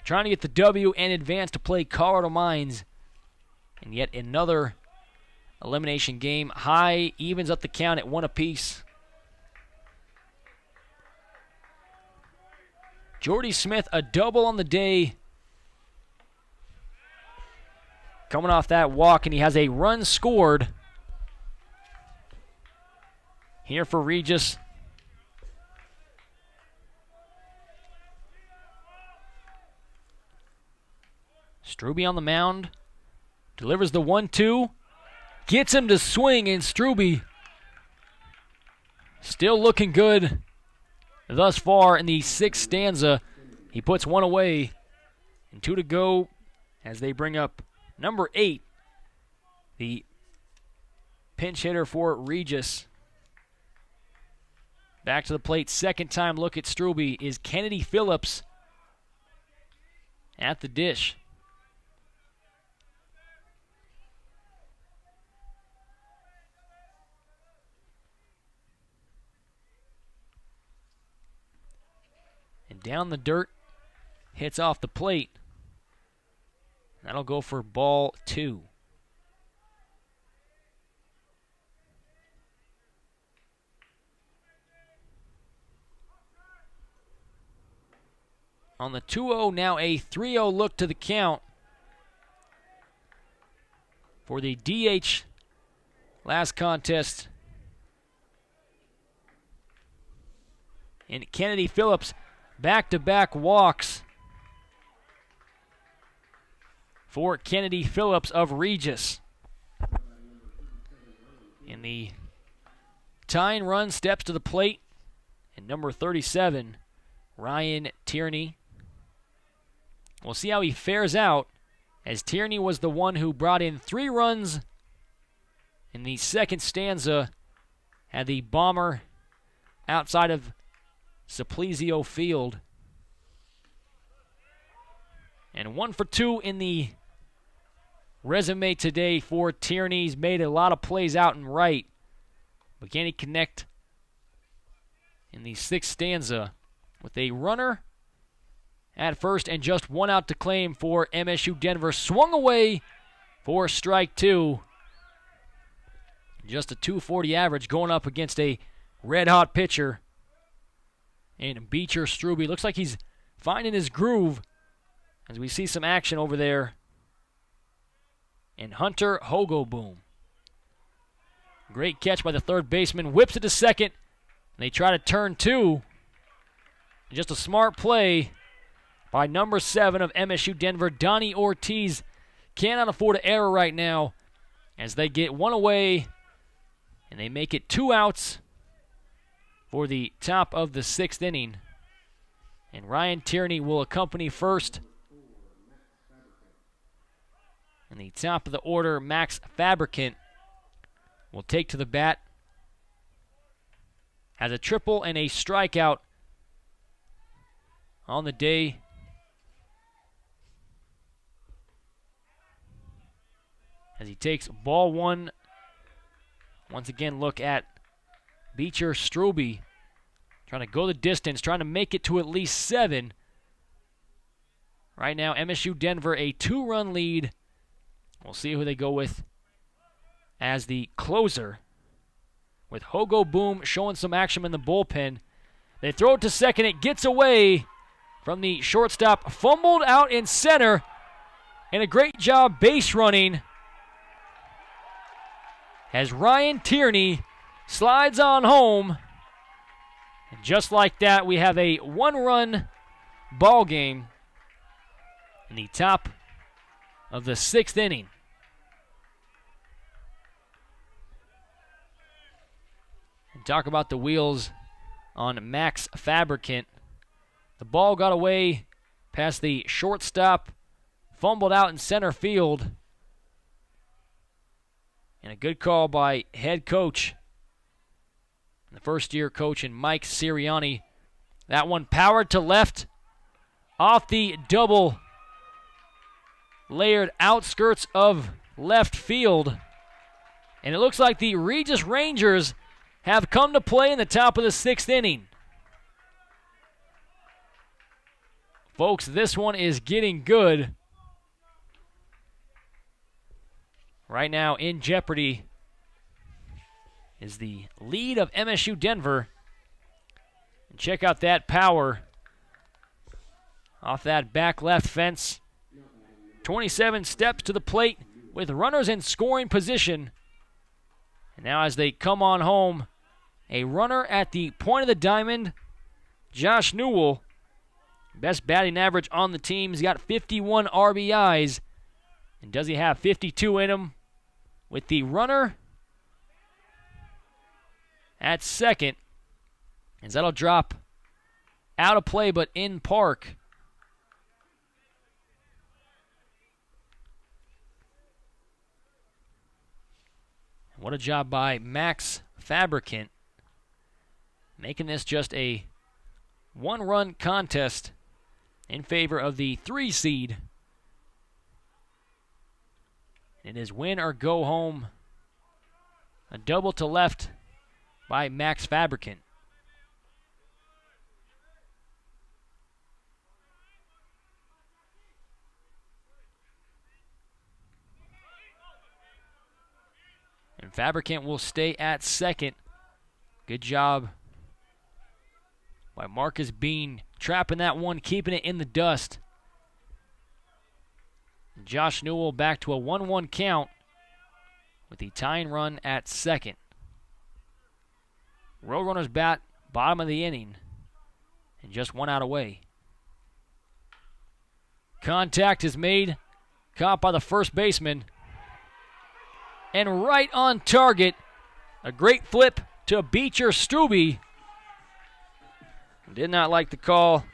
trying to get the W and advance to play Colorado Mines. And yet another elimination game. High evens up the count at 1 apiece. Jordy Smith, a double on the day. Coming off that walk, and he has a run scored. Here for Regis. Strube on the mound. Delivers the 1-2. Gets him to swing, and Strube still looking good thus far in the 6th stanza. He puts 1 away and 2 to go as they bring up number 8, the pinch hitter for Regis. Back to the plate, second time look at Strube is Kennedy Phillips at the dish. And down the dirt, hits off the plate. That'll go for ball 2. On the 2-0, now a 3-0 look to the count for the DH last contest. And Kennedy Phillips, back-to-back walks for Kennedy Phillips of Regis. And the tying run steps to the plate, and number 37, Ryan Tierney. We'll see how he fares out, as Tierney was the one who brought in 3 runs in the 2nd stanza, had the bomber outside of Simplesio Field. And 1 for 2 in the resume today for Tierney. He's made a lot of plays out and right, but can he connect in the 6th stanza with a runner at first and just 1 out to claim for MSU Denver. Swung away for strike 2. Just a 240 average going up against a red-hot pitcher. And Beecher Strube looks like he's finding his groove as we see some action over there. And Hunter Hogoboom. Great catch by the third baseman. Whips it to second. And they try to turn 2. Just a smart play by number 7 of MSU Denver, Donnie Ortiz. Cannot afford an error right now as they get 1 away. And they make it 2 outs for the top of the 6th inning. And Ryan Tierney will accompany first. And the top of the order, Max Fabricant, will take to the bat. Has a triple and a strikeout on the day. As he takes ball 1. Once again, look at Beecher Strube trying to go the distance, trying to make it to at least 7. Right now, MSU Denver, a 2-run lead. We'll see who they go with as the closer, with Hogoboom showing some action in the bullpen. They throw it to second. It gets away from the shortstop. Fumbled out in center. And a great job base running as Ryan Tierney slides on home And just like that, we have a one-run ball game in the top of the 6th inning. And talk about the wheels on Max Fabricant. The ball got away past the shortstop, fumbled out in center field. And a good call by head coach, the first-year coach in Mike Sirianni. That one powered to left off the double layered outskirts of left field. And it looks like the Regis Rangers have come to play in the top of the 6th inning. Folks, this one is getting good. Right now in jeopardy is the lead of MSU Denver. And check out that power off that back left fence. 27 steps to the plate with runners in scoring position. And now as they come on home, a runner at the point of the diamond, Josh Newell. Best batting average on the team. He's got 51 RBIs. And does he have 52 in him? With the runner at second, as that'll drop out of play but in park. What a job by Max Fabricant, making this just a one-run contest in favor of the 3 seed. It is win or go home. A double to left by Max Fabricant. And Fabricant will stay at second. Good job by Marcus Bean, trapping that one, keeping it in the dust. Josh Newell back to a 1-1 count with the tying run at second. Roadrunners bat bottom of the inning and just 1 out away. Contact is made, caught by the first baseman. And right on target, a great flip to Beecher Strube. Did not like the call.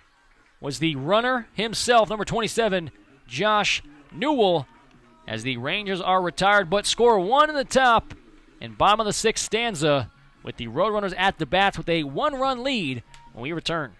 Was the runner himself, number 27, Josh Newell, as the Rangers are retired but score 1 in the top and bottom of the 6th stanza with the Roadrunners at the bats with a 1-run lead when we return.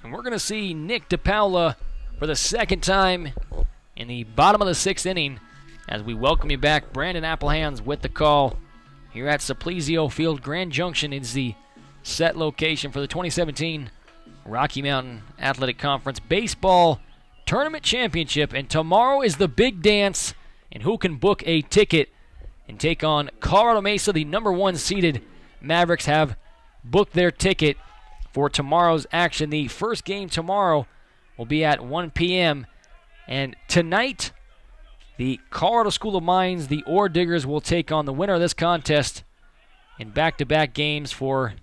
And we're going to see Nick DePaula for the second time in the bottom of the 6th inning as we welcome you back. Brandon Applehans with the call here at Simplesio Field. Grand Junction is the set location for the 2017 Rocky Mountain Athletic Conference Baseball Tournament Championship. And tomorrow is the big dance, and who can book a ticket and take on Colorado Mesa. The number 1 seeded Mavericks have booked their ticket for tomorrow's action. The first game tomorrow will be at 1 p.m. And tonight, the Colorado School of Mines, the Ore Diggers, will take on the winner of this contest in back-to-back games for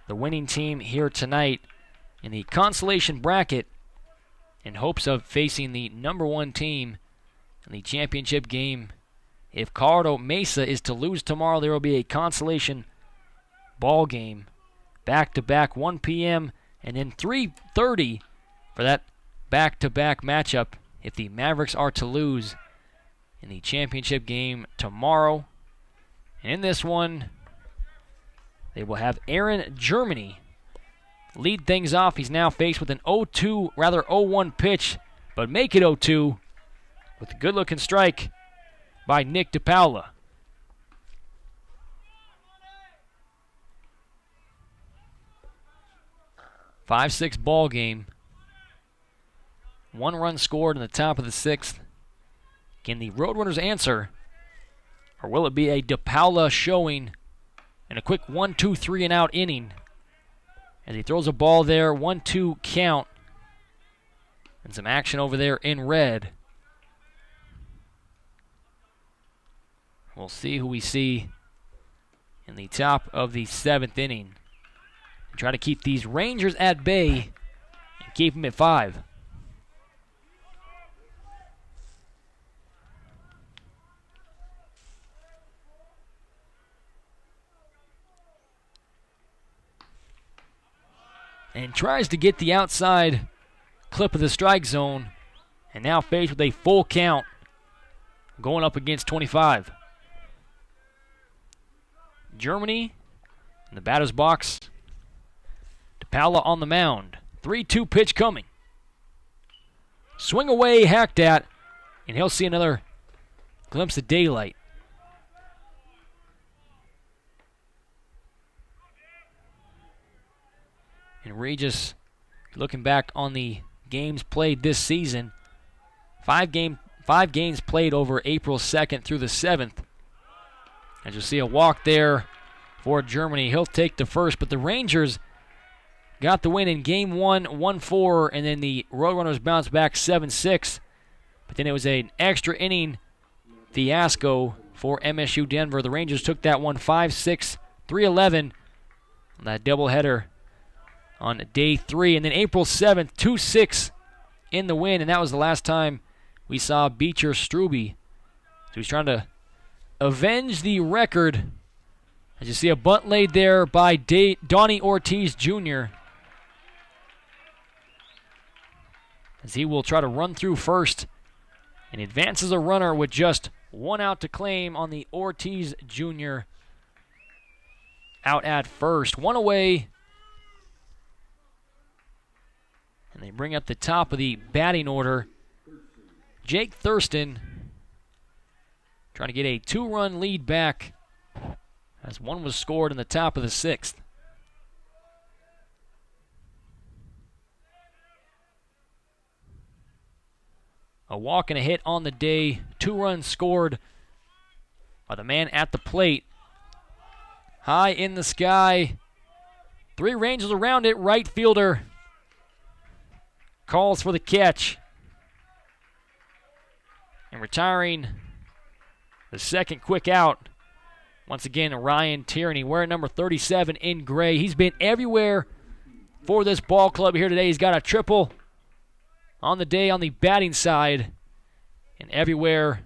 the winning team here tonight in the consolation bracket in hopes of facing the number 1 team in the championship game. If Colorado Mesa is to lose tomorrow, there will be a consolation ball game. Back-to-back 1 p.m. and then 3:30 for that back-to-back matchup if the Mavericks are to lose in the championship game tomorrow. And in this one, they will have Aaron Germany lead things off. He's now faced with an 0-1 pitch, but make it 0-2 with a good-looking strike by Nick DePaula. Five-six ball game. 1 run scored in the top of the 6th. Can the Roadrunners answer, or will it be a DePaula showing in a quick 1-2-3 and out inning as he throws a ball there, 1-2 count, and some action over there in red. We'll see who we see in the top of the 7th inning and try to keep these Rangers at bay and keep them at 5. And tries to get the outside clip of the strike zone, and now faced with a full count going up against 25. Germany in the batter's box. DePaula on the mound. 3-2 pitch coming. Swing away, hacked at, and he'll see another glimpse of daylight. And Regis, looking back on the games played this season, 5 games played over April 2nd through the 7th. As you see a walk there for Germany. He'll take the first, but the Rangers got the win in Game 1, 1-4, and then the Roadrunners bounced back 7-6. But then it was an extra inning fiasco for MSU Denver. The Rangers took that one 5-6, 3-11 on that doubleheader on day 3. And then April 7th, 2-6 in the win, and that was the last time we saw Beecher Strube. So he's trying to avenge the record. As you see a bunt laid there by Donnie Ortiz Jr. as he will try to run through first and advances a runner with just 1 out to claim on the Ortiz Jr. out at first. 1 away. And they bring up the top of the batting order. Jake Thurston trying to get a 2-run lead back as 1 was scored in the top of the 6th. A walk and a hit on the day. 2 runs scored by the man at the plate. High in the sky. 3 Rangers around it. Right fielder calls for the catch. And retiring the second quick out. Once again, Ryan Tierney wearing number 37 in gray. He's been everywhere for this ball club here today. He's got a triple on the day on the batting side, and everywhere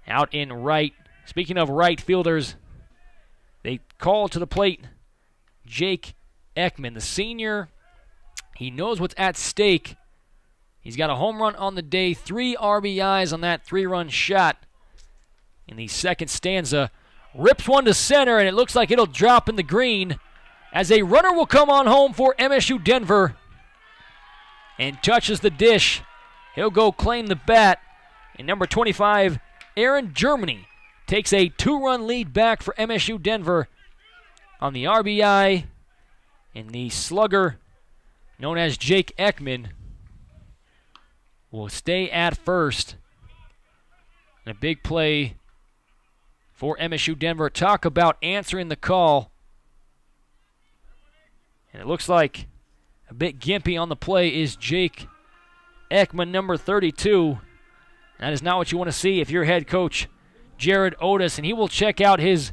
out in right. Speaking of right fielders, they call to the plate Jake Ekman, the senior. He knows what's at stake. He's got a home run on the day, 3 RBIs on that 3-run shot in the second stanza. Rips one to center, and it looks like it'll drop in the green as a runner will come on home for MSU Denver and touches the dish. He'll go claim the bat. And number 25, Aaron Germany, takes a 2-run lead back for MSU Denver on the RBI. And the slugger, known as Jake Ekman, will stay at first. And a big play for MSU Denver. Talk about answering the call. And it looks like a bit gimpy on the play is Jake Ekman, number 32. That is not what you want to see if you're head coach Jared Otis. And he will check out his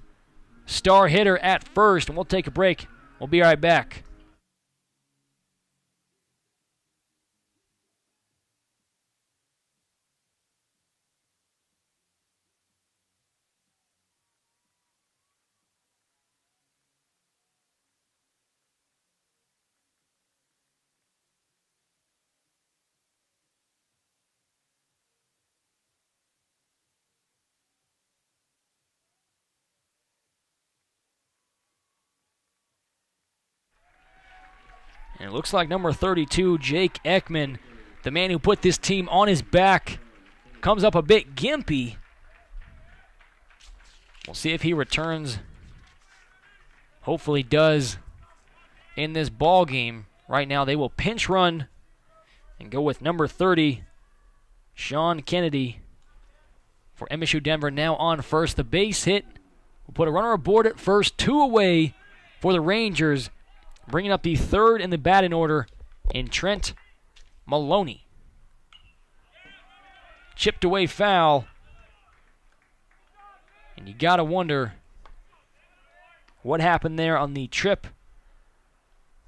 star hitter at first. And we'll take a break. We'll be right back. And it looks like number 32, Jake Ekman, the man who put this team on his back, comes up a bit gimpy. We'll see if he returns. Hopefully does in this ball game. Right now they will pinch run and go with number 30, Sean Kennedy, for MSU Denver now on first. The base hit will put a runner aboard at first, 2 away for the Rangers, bringing up the third in the batting order in Trent Maloney. Chipped away foul. And you got to wonder what happened there on the trip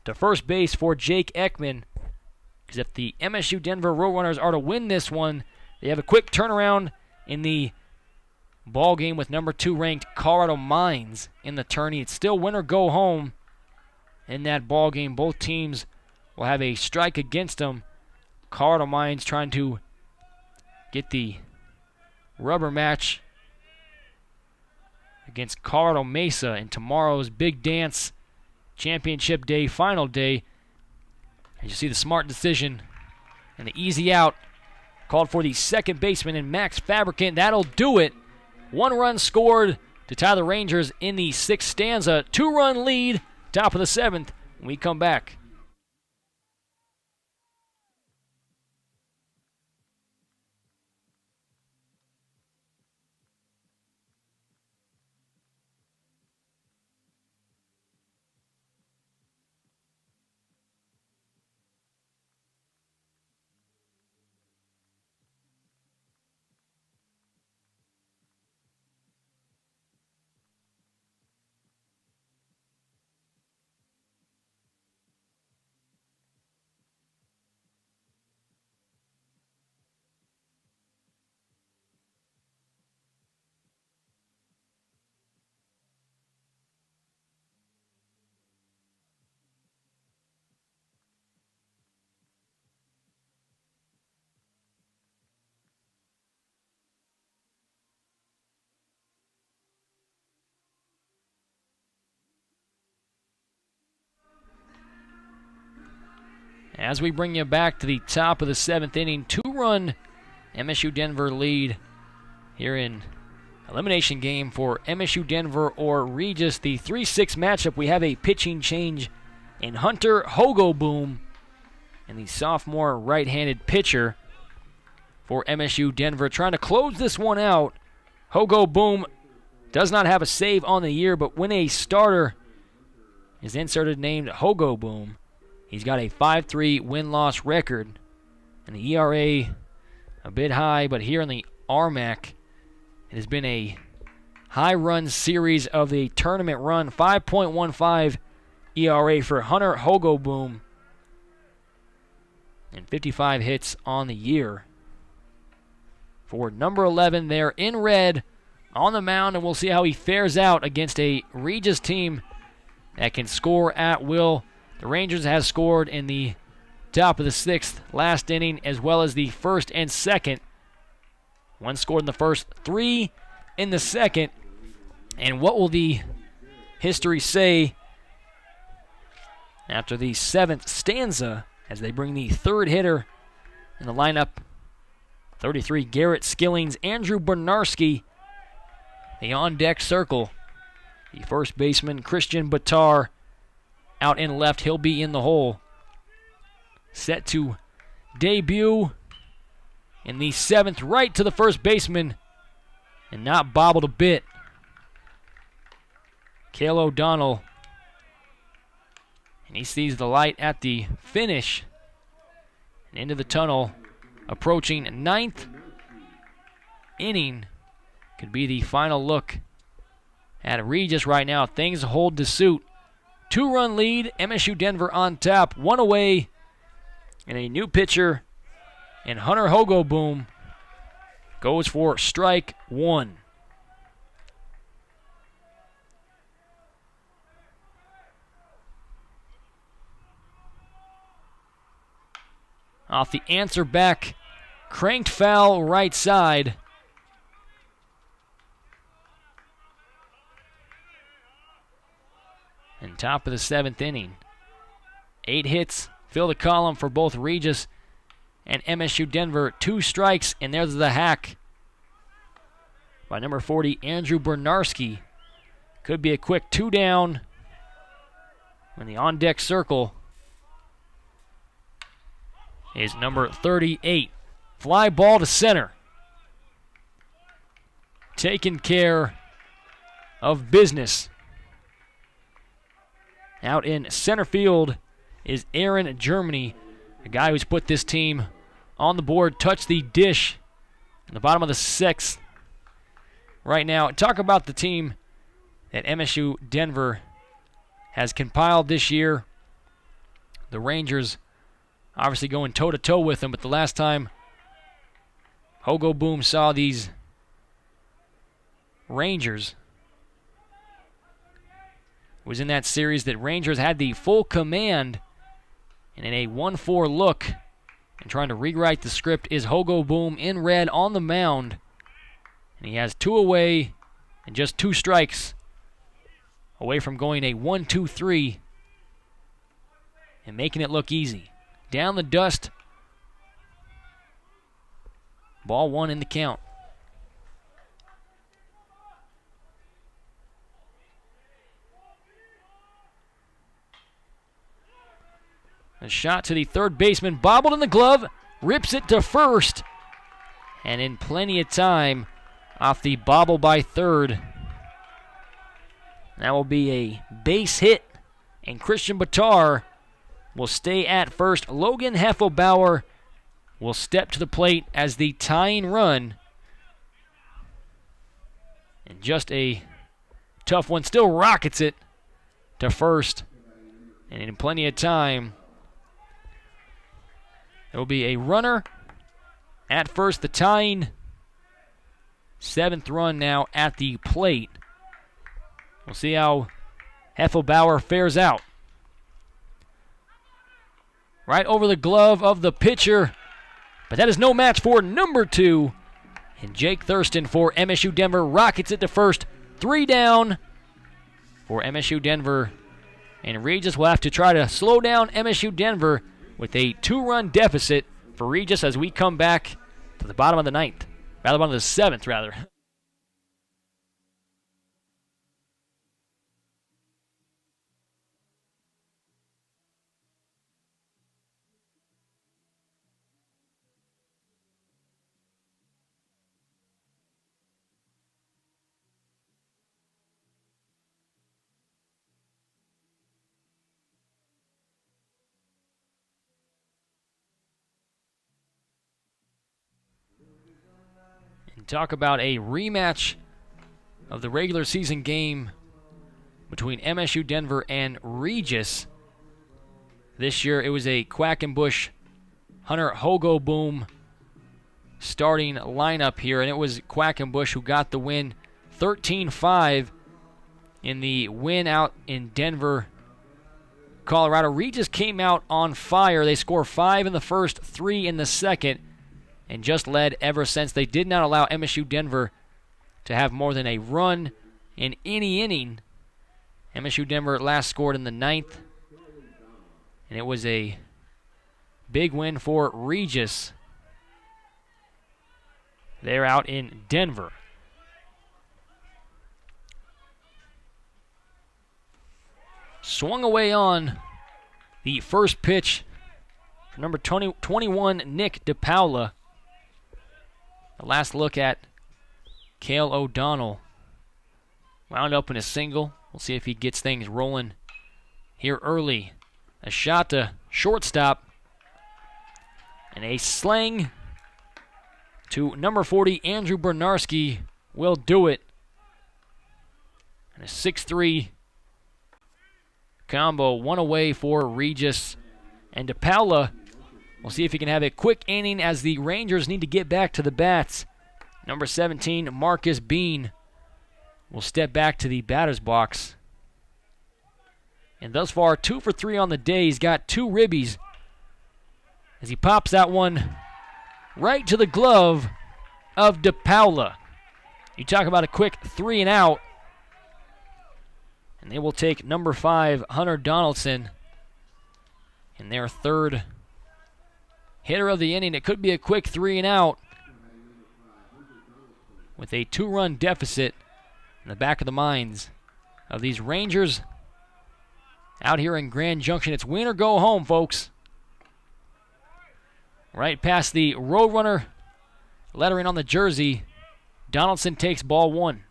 to first base for Jake Ekman. Because if the MSU Denver Roadrunners are to win this one, they have a quick turnaround in the ball game with number 2 ranked Colorado Mines in the tourney. It's still win or go home in that ball game. Both teams will have a strike against them. Colorado Mines trying to get the rubber match against Colorado Mesa in tomorrow's Big Dance Championship Day, final day. As you see, the smart decision and the easy out called for the second baseman and Max Fabricant. That'll do it. 1 run scored to tie the Rangers in the 6th stanza. 2-run lead, top of the 7th, when we come back. As we bring you back to the top of the 7th inning, 2-run MSU Denver lead here in elimination game for MSU Denver or Regis. The 3-6 matchup, we have a pitching change in Hunter Hogoboom, and the sophomore right-handed pitcher for MSU Denver trying to close this one out. Hogoboom does not have a save on the year, but when a starter is inserted named Hogoboom, he's got a 5.3 win-loss record, and the ERA a bit high, but here in the RMAC, it has been a high-run series of the tournament run. 5.15 ERA for Hunter Hogoboom, and 55 hits on the year. For number 11 there in red on the mound, and we'll see how he fares out against a Regis team that can score at will. The Rangers has scored in the top of the 6th last inning, as well as the 1st and 2nd. 1 scored in the 1st, 3 in the 2nd. And what will the history say after the 7th stanza as they bring the 3rd hitter in the lineup? 33, Garrett Skillings, Andrew Bernarski, the on-deck circle. The first baseman, Christian Batar, out in left. He'll be in the hole. Set to debut in the 7th, right to the first baseman, and not bobbled a bit. Cale O'Donnell, and he sees the light at the finish and into the tunnel. Approaching 9th inning, could be the final look at Regis right now. Things hold to suit. 2-run lead, MSU Denver on top, 1 away, and a new pitcher, and Hunter Hogoboom goes for strike 1. Off the answer back, cranked foul right side. And top of the 7th inning. 8 hits fill the column for both Regis and MSU Denver. 2 strikes, and there's the hack by number 40, Andrew Bernarski. Could be a quick 2 down when the on-deck circle is number 38. Fly ball to center. Taking care of business. Out in center field is Aaron Germany, a guy who's put this team on the board. Touched the dish in the bottom of the 6th. Right now, talk about the team that MSU Denver has compiled this year. The Rangers obviously going toe-to-toe with them, but the last time Hogo Boom saw these Rangers was in that series that Rangers had the full command, and in a 1-4 look and trying to rewrite the script is Hogo Boom in red on the mound, and he has 2 away and just 2 strikes away from going a 1-2-3 and making it look easy. Down the dust, ball 1 in the count. A shot to the third baseman, bobbled in the glove, rips it to first, and in plenty of time off the bobble by third. That will be a base hit, and Christian Batar will stay at first. Logan Heffelbauer will step to the plate as the tying run. And just a tough one, still rockets it to first, and in plenty of time. There will be a runner at first, the tying 7th run now at the plate. We'll see how Heffelbauer fares out. Right over the glove of the pitcher, but that is no match for number 2. And Jake Thurston for MSU Denver rockets it to first. 3 down for MSU Denver. And Regis will have to try to slow down MSU Denver with a 2-run deficit for Regis as we come back to the bottom of the 9th. Bottom of the 7th, rather. Talk about a rematch of the regular season game between MSU Denver and Regis. This year it was a Quackenbush Hunter Hogo Boom starting lineup here, and it was Quackenbush who got the win 13-5 in the win out in Denver, Colorado. Regis came out on fire. They score 5 in the first, 3 in the second, and just led ever since. They did not allow MSU Denver to have more than a run in any inning. MSU Denver last scored in the 9th, and it was a big win for Regis. They're out in Denver. Swung away on the first pitch for number 21, Nick DePaula. The last look at Cale O'Donnell. Wound up in a single. We'll see if he gets things rolling here early. A shot to shortstop. And a sling to number 40, Andrew Bernarski, will do it. And a 6-3 combo, one away for Regis. And DePaula, we'll see if he can have a quick inning as the Rangers need to get back to the bats. Number 17, Marcus Bean, will step back to the batter's box. And thus far, 2 for 3 on the day. He's got 2 ribbies as he pops that one right to the glove of DePaula. You talk about a quick 3 and out. And they will take number 5, Hunter Donaldson, in their third hitter of the inning. It could be a quick 3 and out with a 2-run deficit in the back of the minds of these Rangers out here in Grand Junction. It's win or go home, folks. Right past the Roadrunner lettering on the jersey, Donaldson takes ball 1.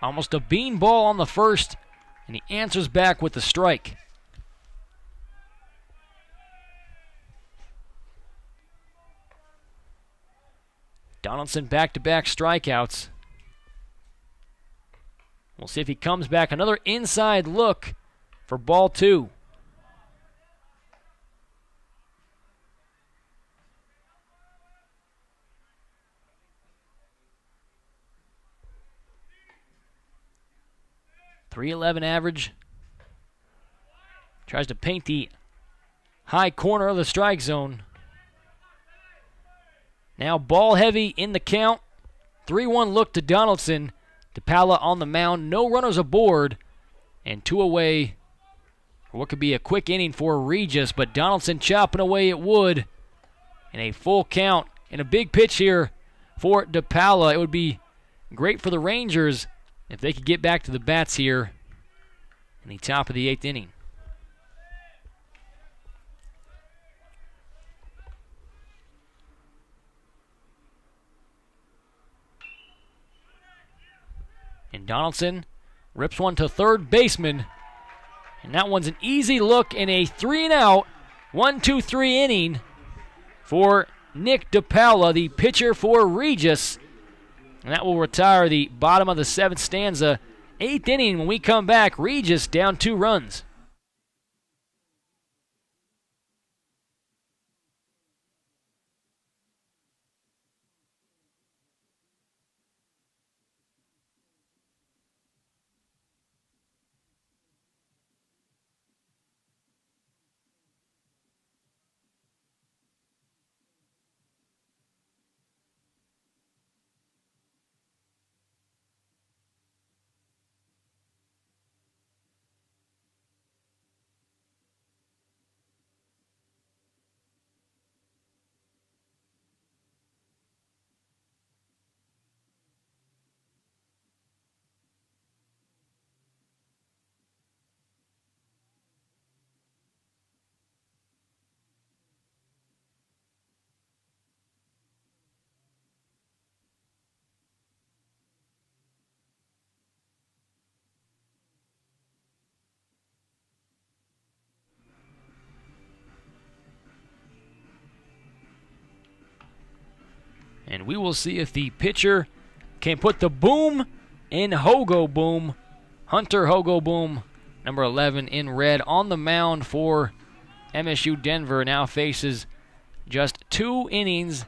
Almost a bean ball on the first, and he answers back with the strike. Donaldson back-to-back strikeouts. We'll see if he comes back. Another inside look for ball 2. .311 average. Tries to paint the high corner of the strike zone. Now ball heavy in the count. 3-1 look to Donaldson. DePaula on the mound. No runners aboard. And 2 away for what could be a quick inning for Regis. But Donaldson chopping away at Wood in a full count. And a big pitch here for DePaula. It would be great for the Rangers if they could get back to the bats here in the top of the 8th inning. And Donaldson rips one to third baseman. And that one's an easy look in a 3 and out, 1-2-3 inning for Nick DePaula, the pitcher for Regis. And that will retire the bottom of the 7th stanza. 8th inning, when we come back, Regis down 2 runs. And we will see if the pitcher can put the boom in Hogo Boom. Hunter Hogo Boom, number 11 in red, on the mound for MSU Denver. Now faces just 2 innings,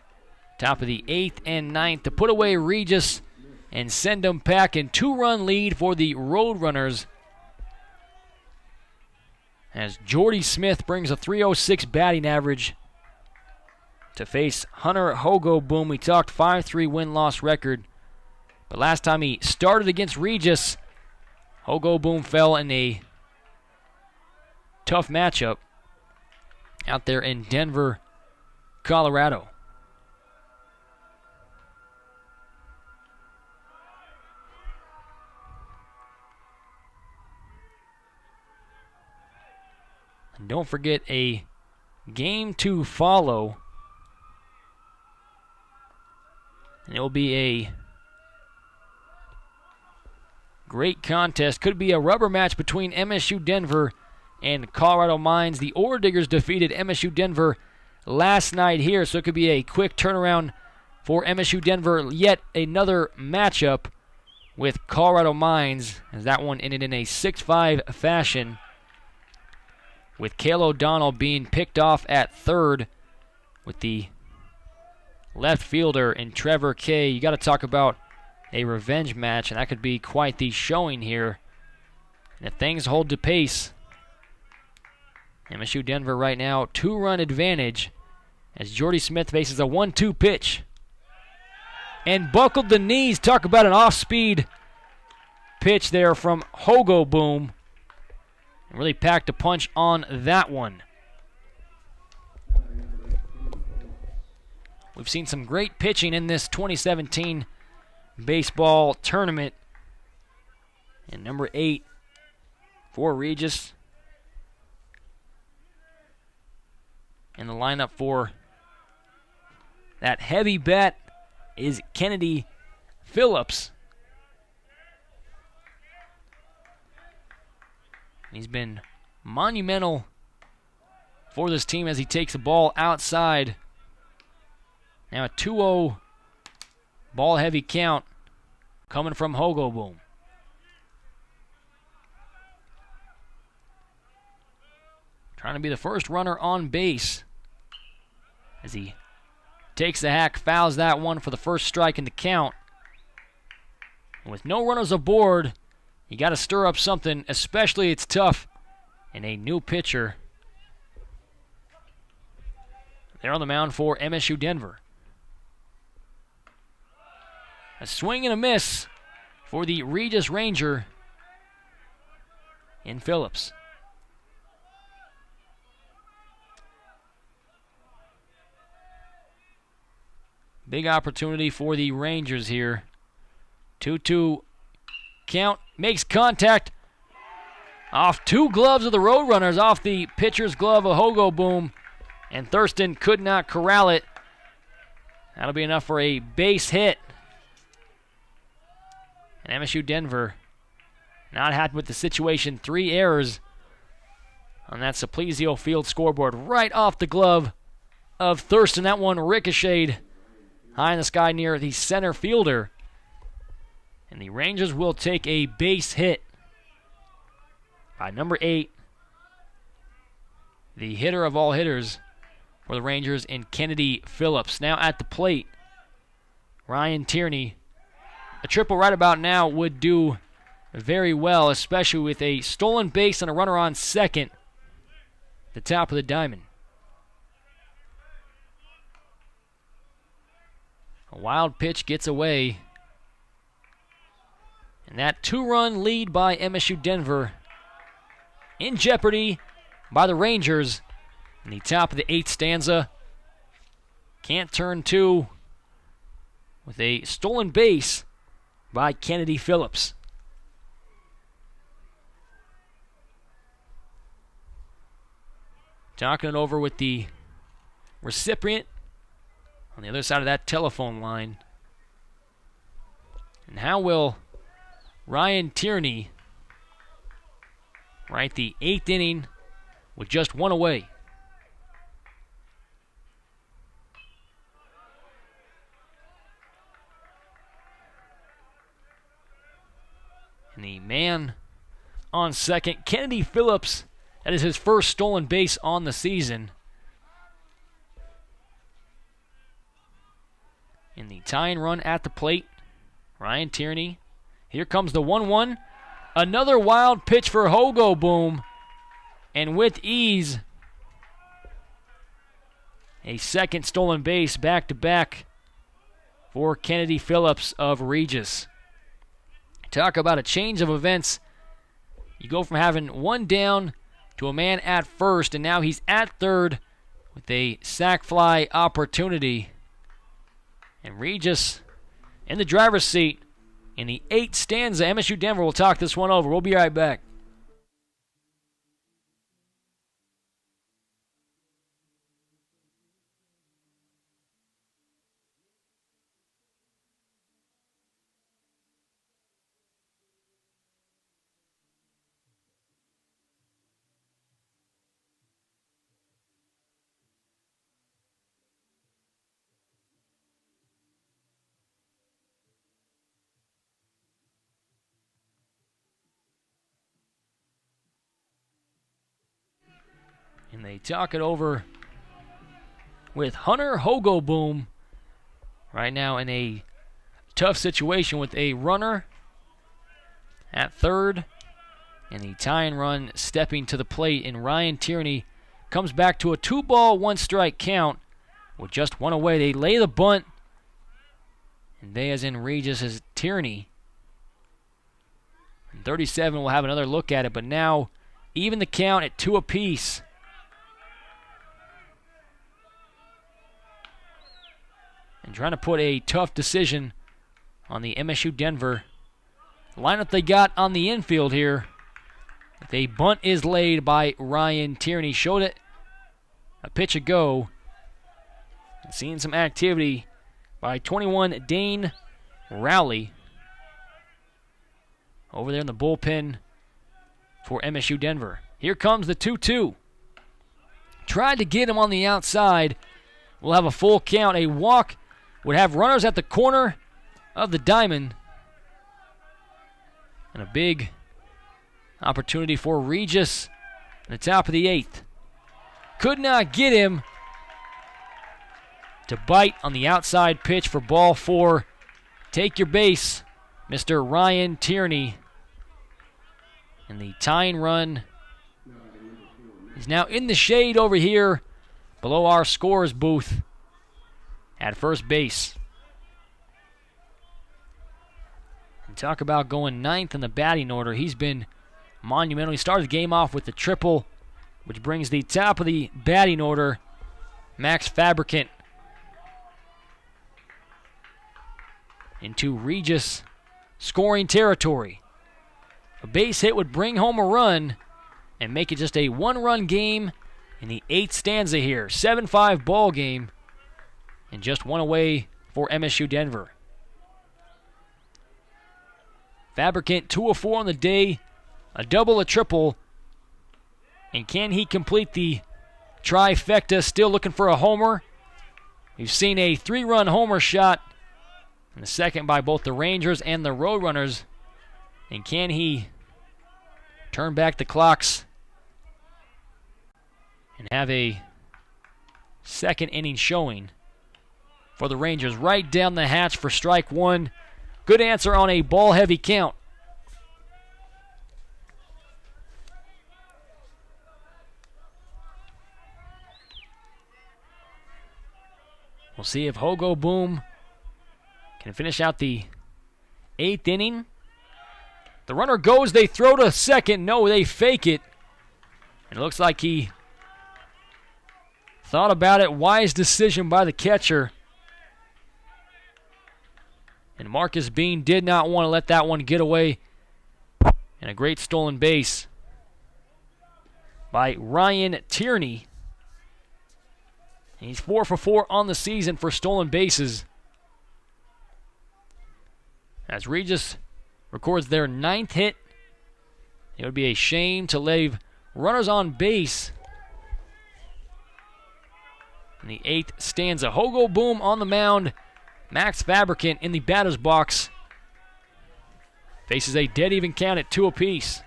top of the 8th and 9th, to put away Regis and send them packing. 2-run lead for the Roadrunners, as Jordy Smith brings a .306 batting average to face Hunter Hogo Boom. We talked 5-3 win-loss record, but last time he started against Regis, Hogo Boom fell in a tough matchup out there in Denver, Colorado. And don't forget, a game to follow. And it will be a great contest. Could be a rubber match between MSU Denver and Colorado Mines. The Ore Diggers defeated MSU Denver last night here, so it could be a quick turnaround for MSU Denver. Yet another matchup with Colorado Mines, as that one ended in a 6-5 fashion, with Cale O'Donnell being picked off at third with the left fielder in Trevor Kay. You got to talk about a revenge match, and that could be quite the showing here. And if things hold to pace, MSU Denver right now, 2-run advantage as Jordy Smith faces a 1-2 pitch. and buckled the knees. Talk about an off-speed pitch there from Hogo Boom. Really packed a punch on that one. We've seen some great pitching in this 2017 baseball tournament. And number 8 for Regis. And the lineup for that heavy bat is Kennedy Phillips. He's been monumental for this team as he takes the ball outside. Now a 2-0 ball heavy count coming from Hogo Boom. Trying to be the first runner on base as he takes the hack, fouls that one for the first strike in the count. And with no runners aboard, you got to stir up something, especially it's tough in a new pitcher. They're on the mound for MSU Denver. A swing and a miss for the Regis Ranger in Phillips. Big opportunity for the Rangers here. 2-2 count, makes contact off 2 gloves of the Roadrunners, off the pitcher's glove of Hogo Boom, and Thurston could not corral it. That'll be enough for a base hit. And MSU Denver not happy with the situation. 3 errors on that Simplesio Field scoreboard right off the glove of Thurston. That one ricocheted high in the sky near the center fielder. And the Rangers will take a base hit by number 8, the hitter of all hitters for the Rangers in Kennedy Phillips. Now at the plate, Ryan Tierney. A triple right about now would do very well, especially with a stolen base and a runner on second at the top of the diamond. A wild pitch gets away. And that 2-run lead by MSU Denver in jeopardy by the Rangers in the top of the 8th stanza. Can't turn 2 with a stolen base by Kennedy Phillips. Talking it over with the recipient on the other side of that telephone line. And how will Ryan Tierney write the 8th inning with just 1 away? And the man on second, Kennedy Phillips, that is his first stolen base on the season. In the tying run at the plate, Ryan Tierney. Here comes the 1-1. Another wild pitch for Hogo Boom. And with ease, a second stolen base back-to-back for Kennedy Phillips of Regis. Talk about a change of events. You go from having 1 down to a man at first, and now he's at third with a sac fly opportunity. And Regis in the driver's seat in the 8th stanza. MSU Denver will talk this one over. We'll be right back. And they talk it over with Hunter Hogo Boom right now in a tough situation with a runner at third and the tying run stepping to the plate. And Ryan Tierney comes back to a 2-ball, 1-strike count with just 1 away. They lay the bunt, And they, as in Regis, is Tierney. And 37 will have another look at it, but now even the count at 2 apiece. And trying to put a tough decision on the MSU Denver lineup they got on the infield here. A bunt is laid by Ryan Tierney. Showed it a pitch ago. And seeing some activity by 21 Dane Rowley over there in the bullpen for MSU Denver. Here comes the 2-2. Tried to get him on the outside. We'll have a full count. A walk would have runners at the corner of the diamond. And a big opportunity for Regis at the top of the 8th. Could not get him to bite on the outside pitch for ball 4. Take your base, Mr. Ryan Tierney. And the tying run is now in the shade over here below our scorer's booth at first base. And talk about going 9th in the batting order. He's been monumental. He started the game off with the triple, which brings the top of the batting order, Max Fabricant, into Regis scoring territory. A base hit would bring home a run and make it just a 1-run game in the 8th stanza here. 7-5 ball game, and just 1 away for MSU Denver. Fabricant 2 of 4 on the day, a double, a triple, and can he complete the trifecta? Still looking for a homer. We've seen a 3-run homer shot in the second by both the Rangers and the Roadrunners. And can he turn back the clocks and have a second inning showing for the Rangers? Right down the hatch for strike 1. Good answer on a ball-heavy count. We'll see if Hogo Boom can finish out the 8th inning. The runner goes, they throw to second. No, they fake it. And it looks like he thought about it. Wise decision by the catcher. And Marcus Bean did not want to let that one get away. And a great stolen base by Ryan Tierney. He's 4 for 4 on the season for stolen bases. As Regis records their 9th hit, it would be a shame to leave runners on base in the 8th stanza. Hogo Boom on the mound. Max Fabricant in the batter's box. Faces a dead even count at 2 apiece.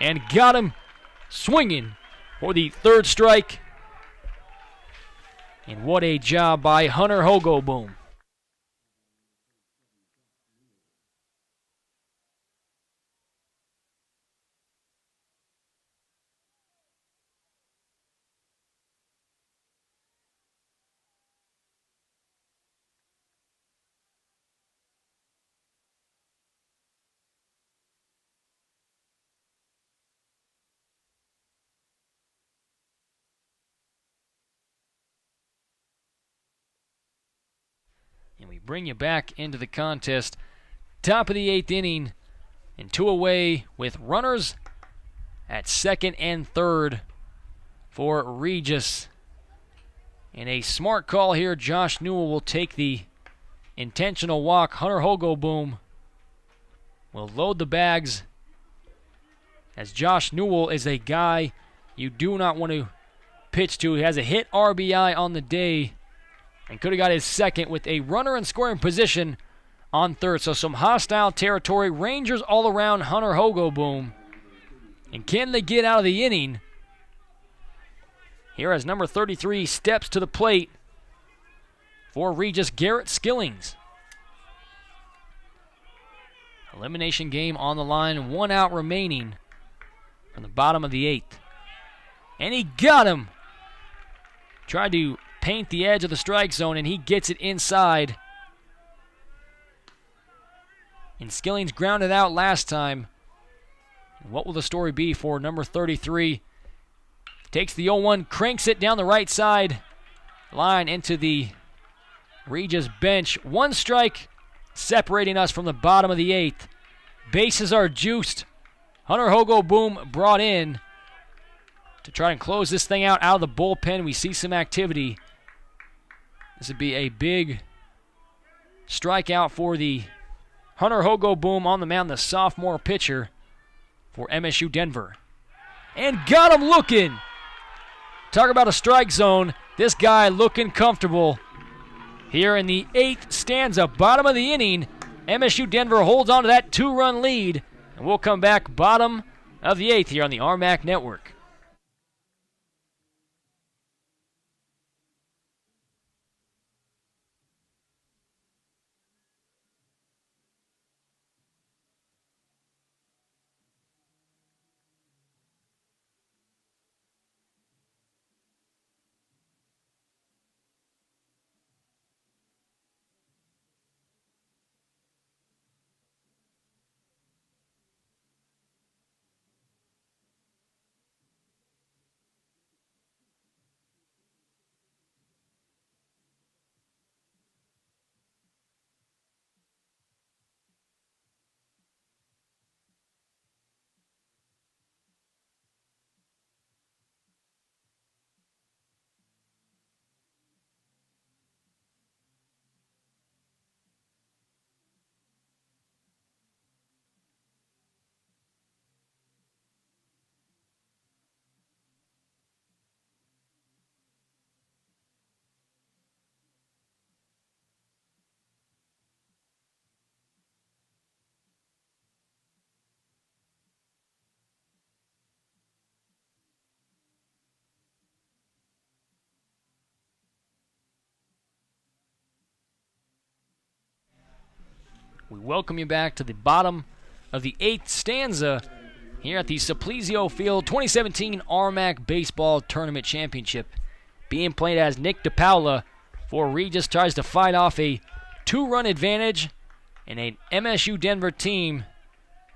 And got him swinging for the 3rd strike. And what a job by Hunter Hogo Boom. And we bring you back into the contest. Top of the 8th inning, and 2 away with runners at 2nd and 3rd for Regis. And a smart call here. Josh Newell will take the intentional walk. Hunter Hogo Boom will load the bags, as Josh Newell is a guy you do not want to pitch to. He has a hit RBI on the day and could have got his 2nd with a runner in scoring position on 3rd. So some hostile territory. Rangers all around Hunter Hogo Boom. And can they get out of the inning? Here as number 33 steps to the plate for Regis, Garrett Skillings. Elimination game on the line. 1 out remaining from the bottom of the 8th. And he got him tried to paint the edge of the strike zone, and he gets it inside. And Skillings grounded out last time. What will the story be for number 33? Takes the 0-1, cranks it down the right side line into the Regis bench. One strike separating us from the bottom of the 8th. Bases are juiced. Hunter Hogo-Boom brought in to try and close this thing out of the bullpen. We see some activity. This would be a big strikeout for the Hunter Hogo-Boom on the mound, the sophomore pitcher for MSU Denver. And got him looking. Talk about a strike zone. This guy looking comfortable. Here in the 8th stanza, bottom of the inning, MSU Denver holds on to that 2-run lead. And we'll come back bottom of the 8th here on the RMAC Network. We welcome you back to the bottom of the 8th stanza here at the Simplesio Field 2017 RMAC Baseball Tournament Championship. Being played as Nick DePaula for Regis tries to fight off a 2-run advantage in an MSU Denver team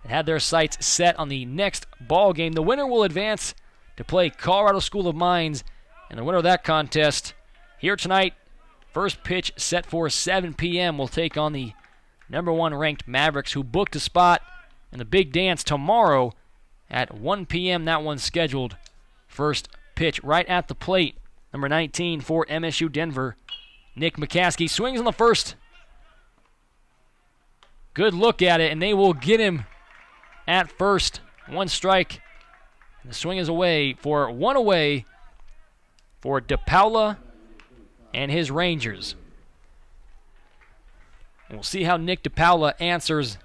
that had their sights set on the next ball game. The winner will advance to play Colorado School of Mines, and the winner of that contest here tonight, first pitch set for 7 p.m. will take on the number 1 ranked Mavericks, who booked a spot in the big dance tomorrow at 1 p.m. That one's scheduled. First pitch right at the plate. Number 19 for MSU Denver, Nick McCaskey swings on the first. Good look at it, and they will get him at first. 1 strike. And the swing is away for 1 away for DePaula and his Rangers. And we'll see how Nick DePaula answers.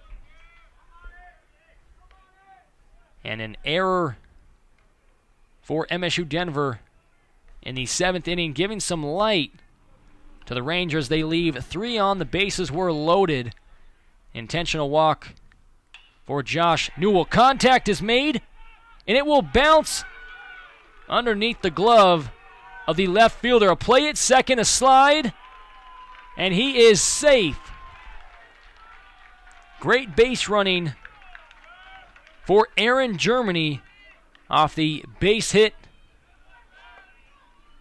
And an error for MSU Denver in the 7th inning, giving some light to the Rangers. They leave 3 on. The bases were loaded. Intentional walk for Josh Newell. Contact is made, and it will bounce underneath the glove of the left fielder. A play at second, a slide, and he is safe. Great base running for Aaron Germany off the base hit.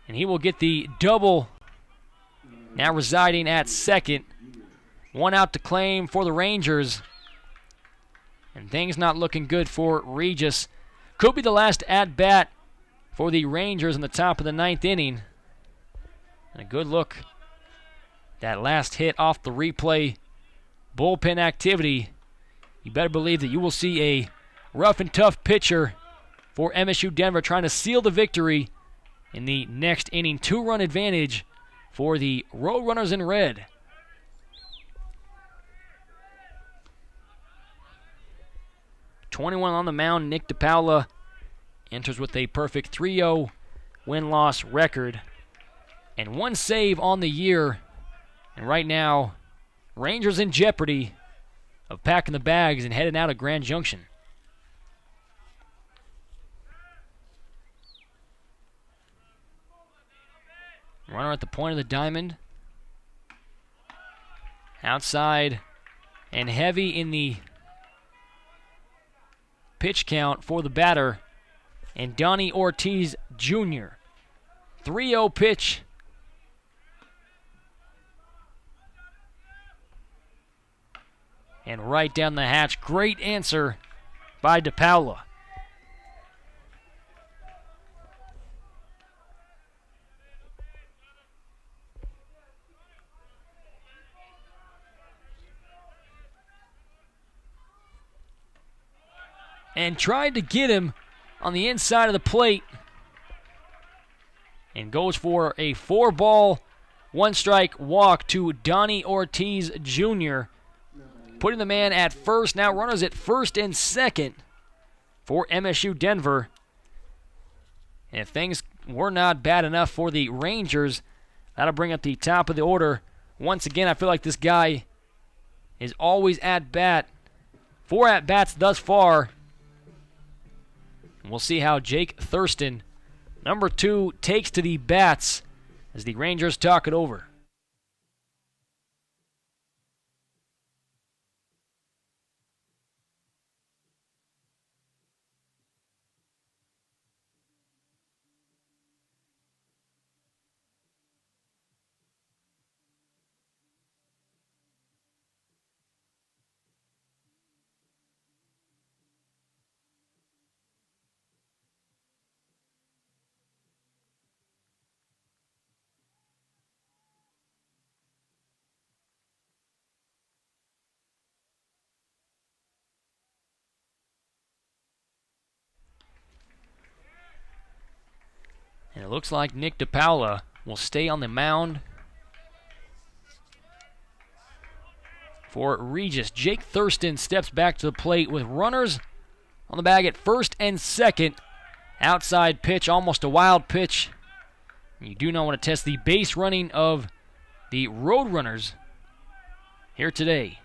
And he will get the double, now residing at second. 1 out to claim for the Rangers. And things not looking good for Regis. Could be the last at-bat for the Rangers in the top of the 9th inning. And a good look. That last hit off the replay. Bullpen activity. You better believe that you will see a rough and tough pitcher for MSU Denver trying to seal the victory in the next inning. 2-run advantage for the Roadrunners in red. .21 on the mound. Nick DePaula enters with a perfect 3-0 win-loss record and 1 save on the year. And right now, Rangers in jeopardy of packing the bags and heading out of Grand Junction. Runner at the point of the diamond. Outside and heavy in the pitch count for the batter. And Donnie Ortiz Jr. 3-0 pitch. And right down the hatch. Great answer by DePaula. And tried to get him on the inside of the plate. And goes for a 4-ball, 1-strike walk to Donnie Ortiz Jr., putting the man at first. Now runners at first and second for MSU Denver. And if things were not bad enough for the Rangers, that'll bring up the top of the order. Once again, I feel like this guy is always at bat. 4 at-bats thus far. And we'll see how Jake Thurston, number 2, takes to the bats as the Rangers talk it over. And it looks like Nick DePaula will stay on the mound for Regis. Jake Thurston steps back to the plate with runners on the bag at first and second. Outside pitch, almost a wild pitch. You do not want to test the base running of the Roadrunners here today.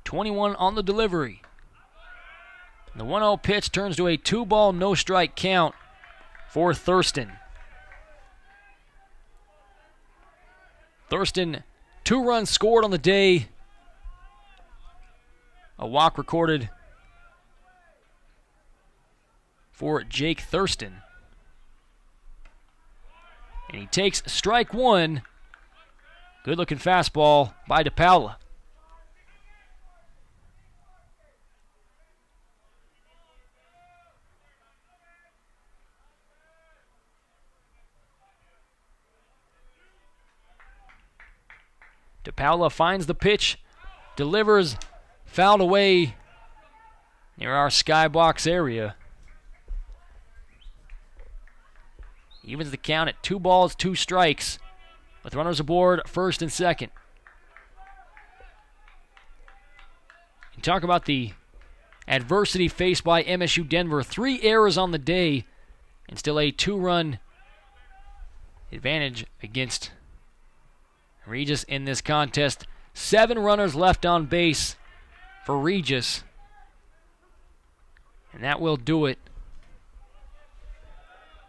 .21 on the delivery. The 1-0 pitch turns to a 2-ball, no-strike count for Thurston. Thurston, 2 runs scored on the day. A walk recorded for Jake Thurston. And he takes strike 1. Good-looking fastball by DePaula. DePaula finds the pitch, delivers, fouled away near our skybox area. Evens the count at 2 balls, 2 strikes, with runners aboard first and second. And talk about the adversity faced by MSU Denver. 3 errors on the day, and still a 2-run advantage against Regis in this contest. 7 runners left on base for Regis. And that will do it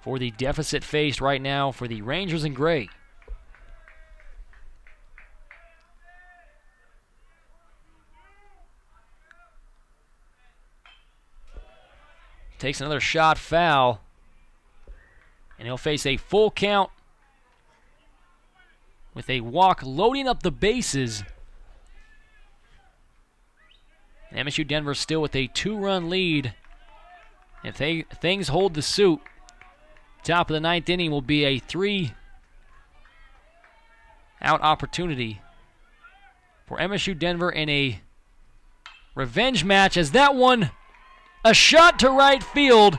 for the deficit faced right now for the Rangers in gray. Takes another shot foul. And he'll face a full count with a walk loading up the bases. And MSU Denver still with a 2-run lead. If things hold the suit, top of the 9th inning will be a 3-out opportunity for MSU Denver in a revenge match, as that one, a shot to right field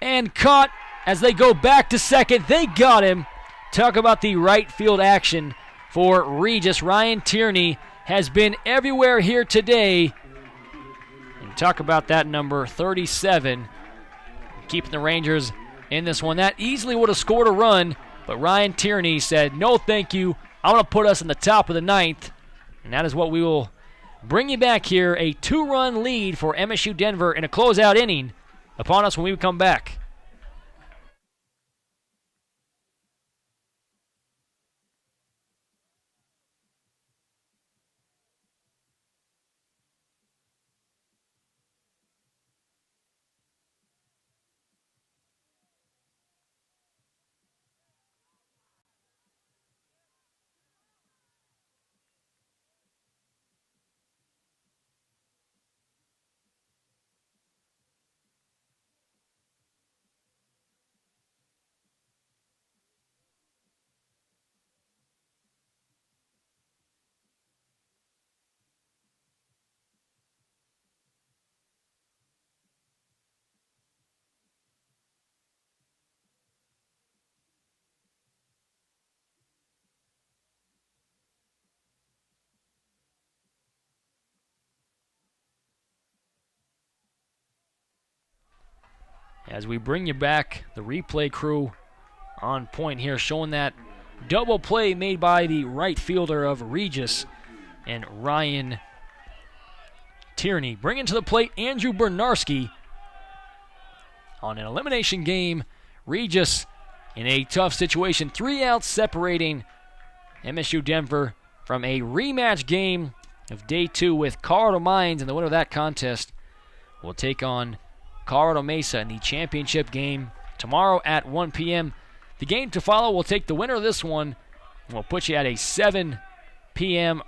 and caught as they go back to second. They got him. Talk about the right field action for Regis. Ryan Tierney has been everywhere here today. And talk about that number 37, keeping the Rangers in this one. That easily would have scored a run, but Ryan Tierney said, no thank you, I'm going to put us in the top of the 9th. And that is what we will bring you back here a 2-run lead for MSU Denver in a closeout inning upon us when we come back. As we bring you back, the replay crew on point here, showing that double play made by the right fielder of Regis and Ryan Tierney. Bringing to the plate Andrew Bernarski on an elimination game. Regis in a tough situation, 3 outs separating MSU Denver from a rematch game of Day 2 with Colorado Mines, and the winner of that contest will take on Colorado Mesa in the championship game tomorrow at 1 p.m. The game to follow will take the winner of this one and will put you at a 7 p.m.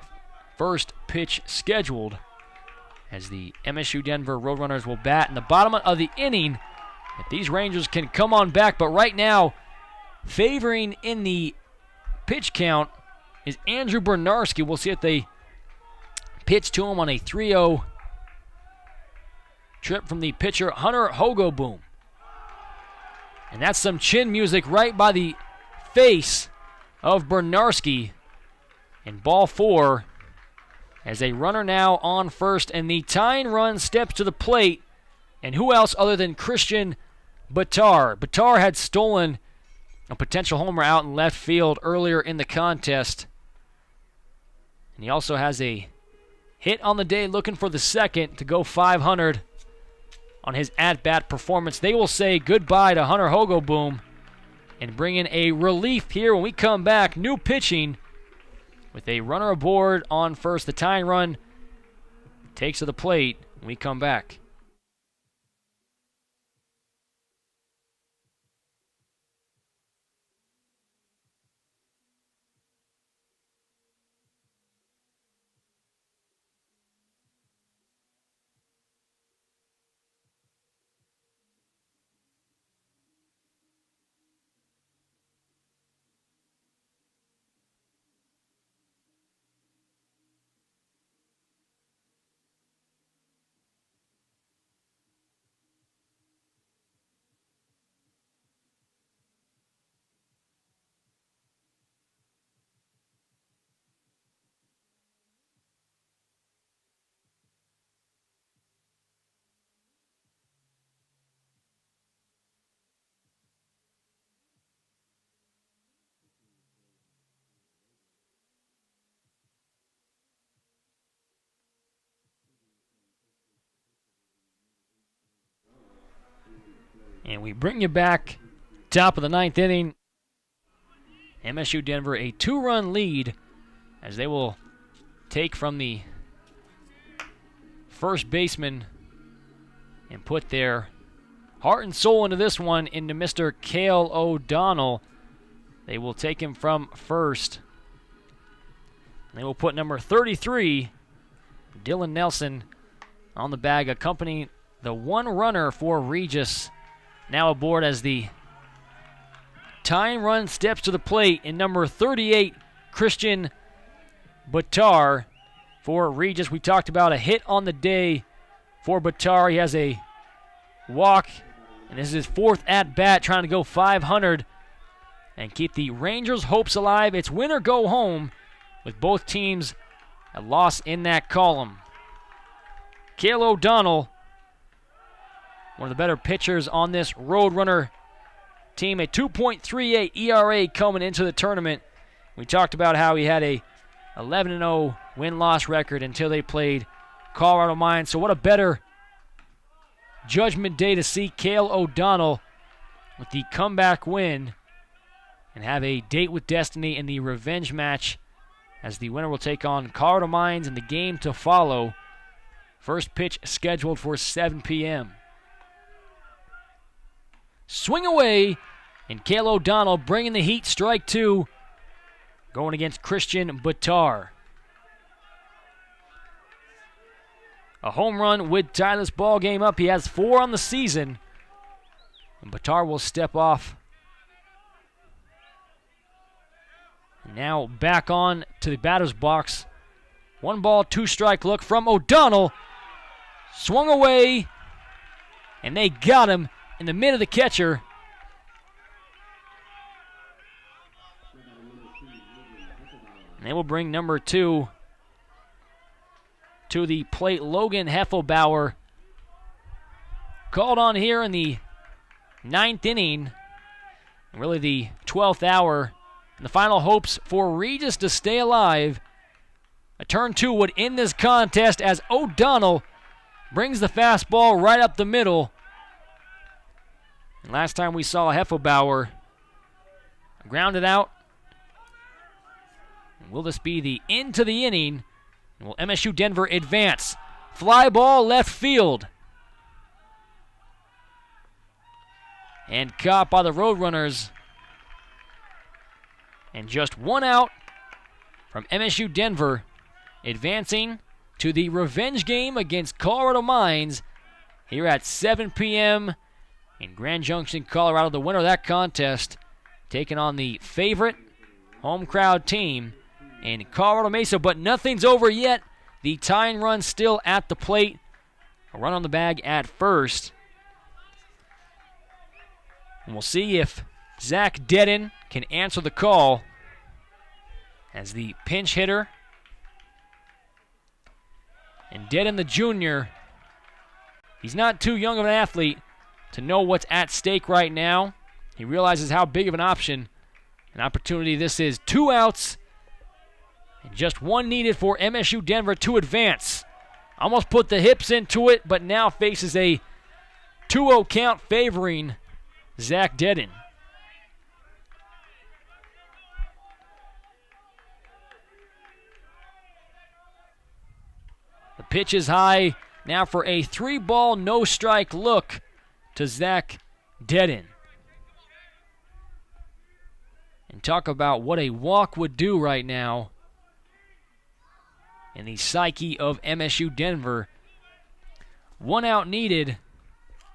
first pitch scheduled, as the MSU Denver Roadrunners will bat in the bottom of the inning if these Rangers can come on back. But right now, favoring in the pitch count is Andrew Bernarski. We'll see if they pitch to him on a 3-0 trip from the pitcher, Hunter Hogoboom. And that's some chin music right by the face of Bernarski. And ball 4 as a runner now on first, and the tying run steps to the plate. And who else other than Christian Batar? Batar had stolen a potential homer out in left field earlier in the contest. And he also has a hit on the day, looking for the second to go 500 on his at-bat performance. They will say goodbye to Hunter Hogoboom and bring in a relief here when we come back. New pitching with a runner aboard on first. The tying run takes to the plate when we come back. And we bring you back, top of the 9th inning. MSU Denver a 2-run lead as they will take from the first baseman and put their heart and soul into this one, into Mr. Cale O'Donnell. They will take him from first. And they will put number 33, Dylan Nelson, on the bag, accompanying the one runner for Regis. Now aboard as the tying run steps to the plate in number 38, Christian Batar for Regis. We talked about a hit on the day for Batar. He has a walk, and this is his 4th at-bat, trying to go 500 and keep the Rangers' hopes alive. It's win or go home with both teams a loss in that column. Cale O'Donnell, one of the better pitchers on this Roadrunner team, a 2.38 ERA coming into the tournament. We talked about how he had a 11-0 win-loss record until they played Colorado Mines. So what a better Judgment Day to see Cale O'Donnell with the comeback win and have a date with destiny in the revenge match as the winner will take on Colorado Mines in the game to follow. First pitch scheduled for 7 p.m. Swing away, and Cale O'Donnell bringing the heat. Strike 2, going against Christian Batar. A home run would tie this ball game up. He has 4 on the season, and Batar will step off. Now back on to the batter's box. 1 ball, 2 strike look from O'Donnell. Swung away, and they got him in the mid of the catcher. And they will bring number 2 to the plate. Logan Heffelbauer called on here in the 9th inning, and really the 12th hour. And the final hopes for Regis to stay alive. A turn 2 would end this contest as O'Donnell brings the fastball right up the middle. And last time we saw Heffelbauer grounded out. And will this be the end to the inning? And will MSU Denver advance? Fly ball left field. And caught by the Roadrunners. And just 1 out from MSU Denver, advancing to the revenge game against Colorado Mines here at 7 p.m. in Grand Junction, Colorado. The winner of that contest taking on the favorite home crowd team in Colorado Mesa. But nothing's over yet. The tying run still at the plate. A run on the bag at first. And we'll see if Zach Dedden can answer the call as the pinch hitter. And Dedden the junior, he's not too young of an athlete to know what's at stake right now. He realizes how big of an opportunity this is. 2 outs and just 1 needed for MSU Denver to advance. Almost put the hips into it, but now faces a 2-0 count favoring Zach Dedden. The pitch is high now for a 3-ball, no-strike look to Zach Dedden. And talk about what a walk would do right now in the psyche of MSU Denver. 1 out needed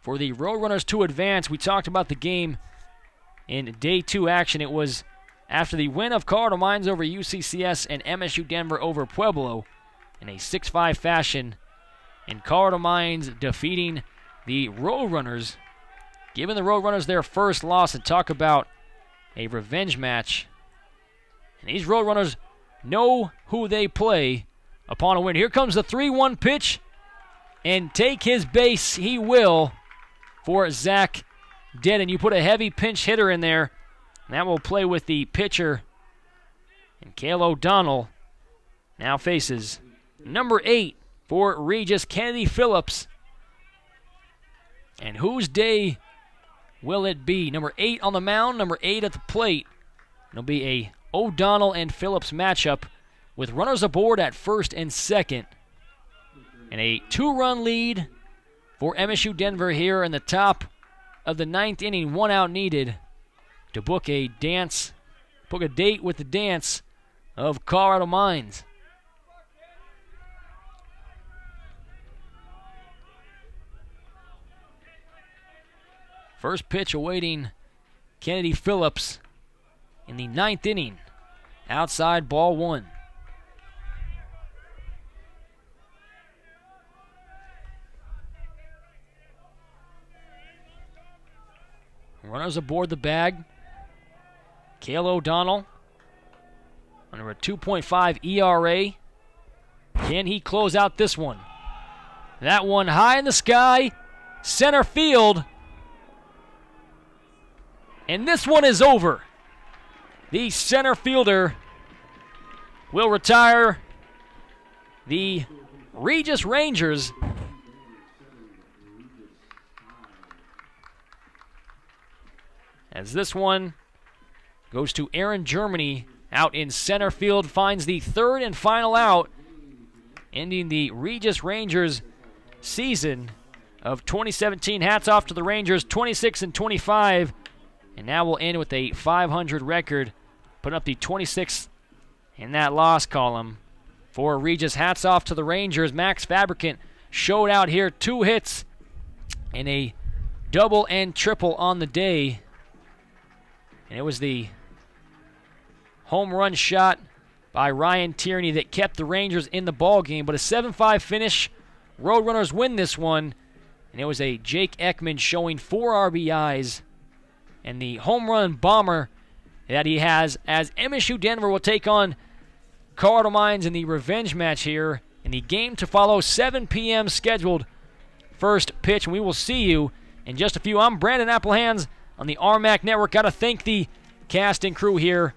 for the Roadrunners to advance. We talked about the game in Day 2 action. It was after the win of Colorado Mines over UCCS and MSU Denver over Pueblo in a 6-5 fashion, and Colorado Mines defeating the Roadrunners, giving the Roadrunners their first loss. And talk about a revenge match. And these Roadrunners know who they play upon a win. Here comes the 3-1 pitch, and take his base he will for Zach Dedden. You put a heavy pinch hitter in there, and that will play with the pitcher. And Cale O'Donnell now faces number 8 for Regis, Kennedy Phillips. And whose day will it be? Number 8 on the mound, number 8 at the plate. It'll be a O'Donnell and Phillips matchup with runners aboard at first and second. And a 2-run lead for MSU Denver here in the top of the 9th inning. 1 out needed to book a date with the dance of Colorado Mines. First pitch awaiting Kennedy Phillips in the 9th inning. Outside, ball 1. Runners aboard the bag. Cale O'Donnell under a 2.5 ERA. Can he close out this one? That one high in the sky, center field. And this one is over. The center fielder will retire the Regis Rangers. As this one goes to Aaron Germany out in center field, finds the third and final out, ending the Regis Rangers season of 2017. Hats off to the Rangers, 26-25, and now we'll end with a 500 record, putting up the 26th in that loss column for Regis. Hats off to the Rangers. Max Fabricant showed out here, 2 hits and a double and triple on the day. And it was the home run shot by Ryan Tierney that kept the Rangers in the ball game. But a 7-5 finish. Roadrunners win this one. And it was a Jake Ekman showing 4 RBIs. And the home run bomber that he has, as MSU Denver will take on Colorado Mines in the revenge match here. In the game to follow, 7 p.m. scheduled first pitch. And we will see you in just a few. I'm Brandon Applehans on the RMAC Network. Got to thank the cast and crew here